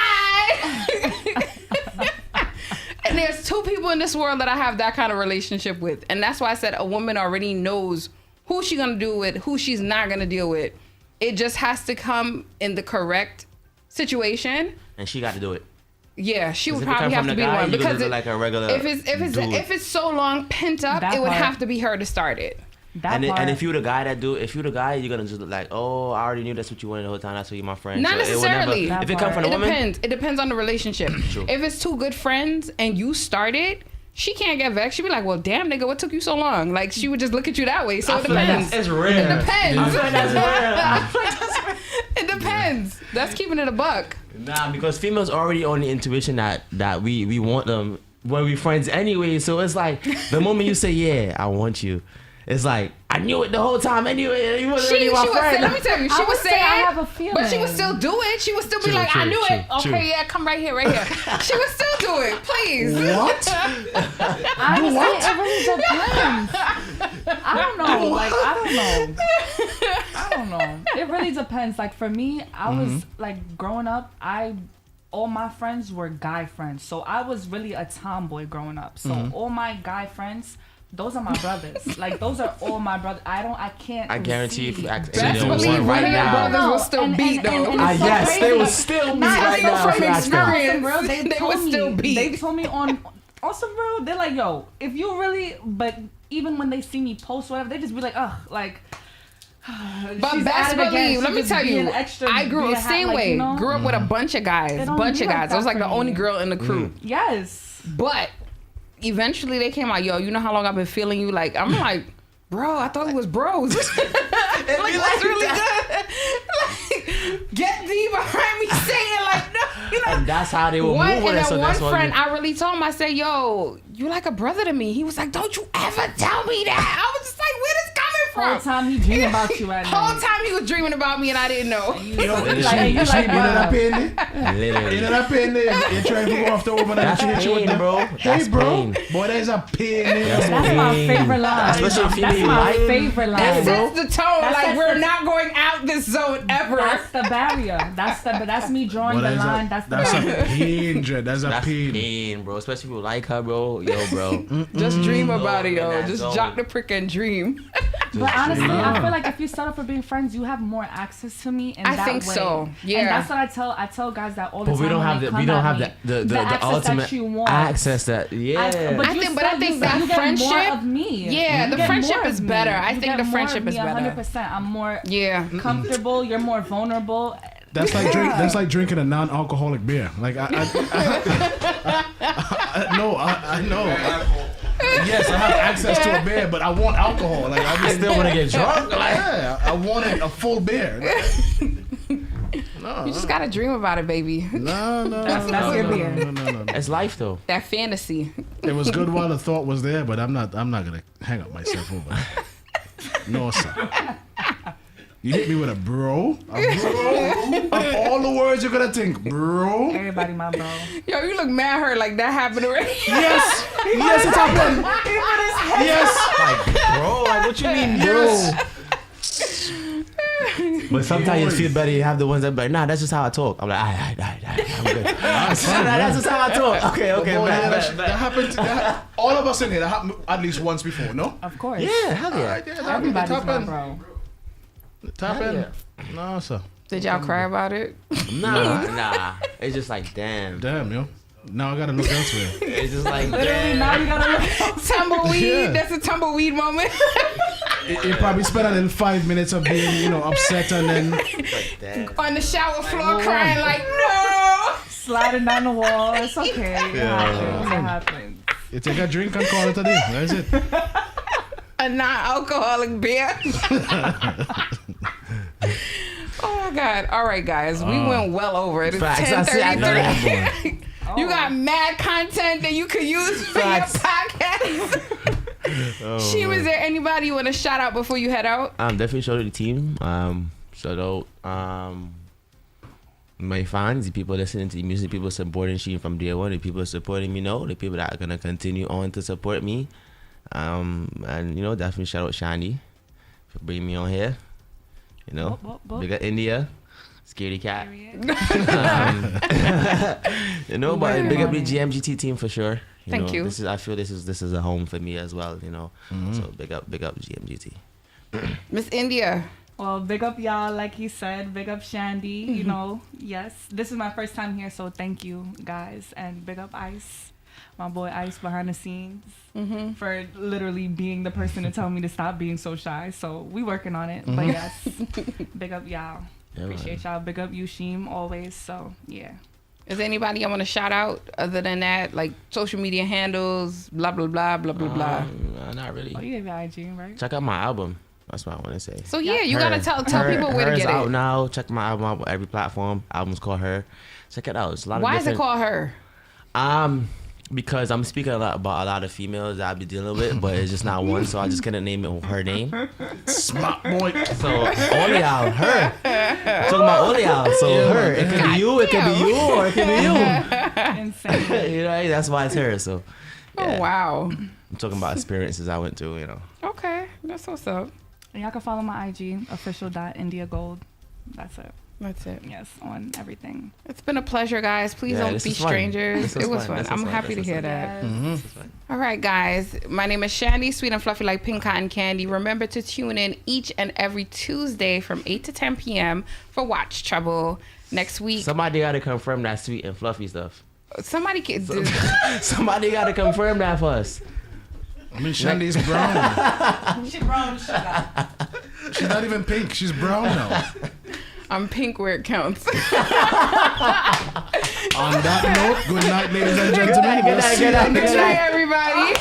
And there's two people in this world that I have that kind of relationship with. And that's why I said a woman already knows who she's going to deal with, who she's not going to deal with. It just has to come in the correct situation. And she got to do it. Yeah, she would probably have to be the one. Because like a regular if it's so long pent up, it would have to be her to start it. And if you're the guy you're gonna just look like, oh, I already knew that's what you wanted the whole time. That's why you're my friend. Not so necessarily. If it comes from a woman, it depends on the relationship. True. If it's two good friends and you started, she can't get vexed. She'd be like, well, damn, nigga, what took you so long? Like, she would just look at you that way. So it depends. It's rare. It depends. I feel like that's rare. It depends. That's keeping it a buck. Nah, because females already on the intuition that we want them when we friends anyway. So it's like the moment you say, yeah, I want you, it's like, I knew it the whole time anyway. You wasn't really my friend. Let me tell you, she would say I have a feeling. but she would still do it. She would still be like, I knew it. Okay, yeah, come right here. She would still do it. Please. What? Honestly, it really depends. I don't know. Like, I don't know. It really depends. Like, for me, I was, like, growing up, all my friends were guy friends. So I was really a tomboy growing up. So all my guy friends, those are my brothers. Like, those are all my brothers. I can't. I guarantee if you ask Best anyone believe right one of your now, brothers will still beat though. yes, they will still beat right now. From experience, bro, they would still beat. They told me on some real. They're like, yo, if you really, but even when they see me post whatever, they just be like, ugh, like. But best believe, let me tell you, I grew up same way. You know? Grew up with a bunch of guys, I was like the only girl in the crew. Yes, but eventually they came out, yo, you know how long I've been feeling you? Like, I'm like, bro, I thought it was bros. Like, that's really good. Like, get thee behind me saying like, no, you know. And that's how they will move with it. So one friend, I really told him, I said, yo, you like a brother to me. He was like, don't you ever tell me that. I was just like, where this coming from? Whole time he dreamed about you at night. Whole time he was dreaming about me and I didn't know. You know that pain there? You're trying to go off the woman and she hit you with the bro. Hey, bro. Boy, there's a pain there. That's my favorite line. Especially That's my favorite line. That sets the tone. Like, we're not going out this zone ever. That's the barrier. That's me drawing the line. That's a pain, Dred. That's a pain, bro. Especially if you like her, bro. Yo, bro. Just dream about it, yo. Just jock the prick and dream. But honestly, I feel like if you settle for being friends, you have more access to me in that way. I think so. Yeah. And that's what I tell guys that all the time. But we don't have the ultimate that you want. access that I think that friendship more of me. Yeah, the friendship is better. I think the friendship is better. 100%. I'm more comfortable. You're more vulnerable. That's like drinking a non-alcoholic beer. Like I know. Yes, I have access to a beer, but I want alcohol. Like I still want to get drunk. Like, yeah, I wanted a full beer. No, you just gotta dream about it, baby. No. That's your beer. No. It's life though. That fantasy. It was good while the thought was there, but I'm not gonna hang up myself over it. No, sir. You hit me with a bro? Of all the words you're gonna think, bro. Everybody my bro. Yo, you look mad hurt like that happened already. Yes, it happened. Yes. Like, bro, like what you mean, bro? But sometimes you feel better. You have the ones that be like, nah, that's just how I talk. I'm like, I'm good. That's just how I talk. Okay. That happened. All of us in here, that happened at least once before, no? Of course. Yeah, hell yeah. Everybody's my bro. Top end? No, sir. Did y'all cry about it? Nah. It's just like, damn. Damn, yo. Now I gotta look elsewhere. It's just like Literally, now you gotta look. Tumbleweed. Yeah. That's a tumbleweed moment. You probably spent a little 5 minutes of being, upset, and then On the shower floor crying like, no. Sliding down the wall. It's okay. It happens. you take a drink and call it a day. That's it. A non-alcoholic beer. Oh my God. All right, guys. We went well over it. It's Facts. I see. I know that 10:33. You got mad content that you could use for Facts. your podcast. Sheem, is there anybody you want to shout out before you head out? Definitely shout out the team. Shout out my fans, the people listening to the music, people supporting Sheem from day one, the people supporting me now, the people that are gonna continue on to support me. And definitely shout out Chandy for bringing me on here. Big up India, Scaredy Cat. But big up the GMGT team for sure. Thank you. I feel this is a home for me as well. So big up GMGT. Miss India. Well, big up y'all, like he said. Big up Shandy. Yes, this is my first time here, so thank you guys, and big up Ice, my boy Ice behind the scenes, for literally being the person to tell me to stop being so shy. So we working on it, but yes, big up y'all. Appreciate y'all. Big up you, Sheem, always. So yeah. Is there anybody I want to shout out other than that, like social media handles, blah blah blah blah blah blah? Not really. Oh, you have your IG, right? Check out my album. That's what I want to say. So yeah, you gotta tell people where to get out it. now. Check my album out on every platform. Album's called Her. Check it out. It's a lot of Why is it different- called Her? Because I'm speaking about a lot of females that I be dealing with, but it's just not one, so I just couldn't name it her name. Smart boy. So only y'all, her. I'm talking about only y'all. So her. It could be you, it could be you, or it could be you. Insane. That's why it's her. So yeah. Oh wow. I'm talking about experiences I went through, Okay, that's what's up. And y'all can follow my IG, official.indiagold. That's it. That's it. Yes, on everything. It's been a pleasure, guys. Please don't be strangers. It was fun. I'm happy to hear that. All right, guys. My name is Chandy, sweet and fluffy like pink cotton candy. Remember to tune in each and every Tuesday from 8 to 10 p.m. for Watch Trouble. Next week. Somebody got to confirm that sweet and fluffy stuff. Somebody can do. Somebody got to confirm that for us. I mean, Shandy's brown. She's brown, shut up. She's not even pink. She's brown now. I'm pink where it counts. On that note, good night, ladies and gentlemen. Good night, everybody.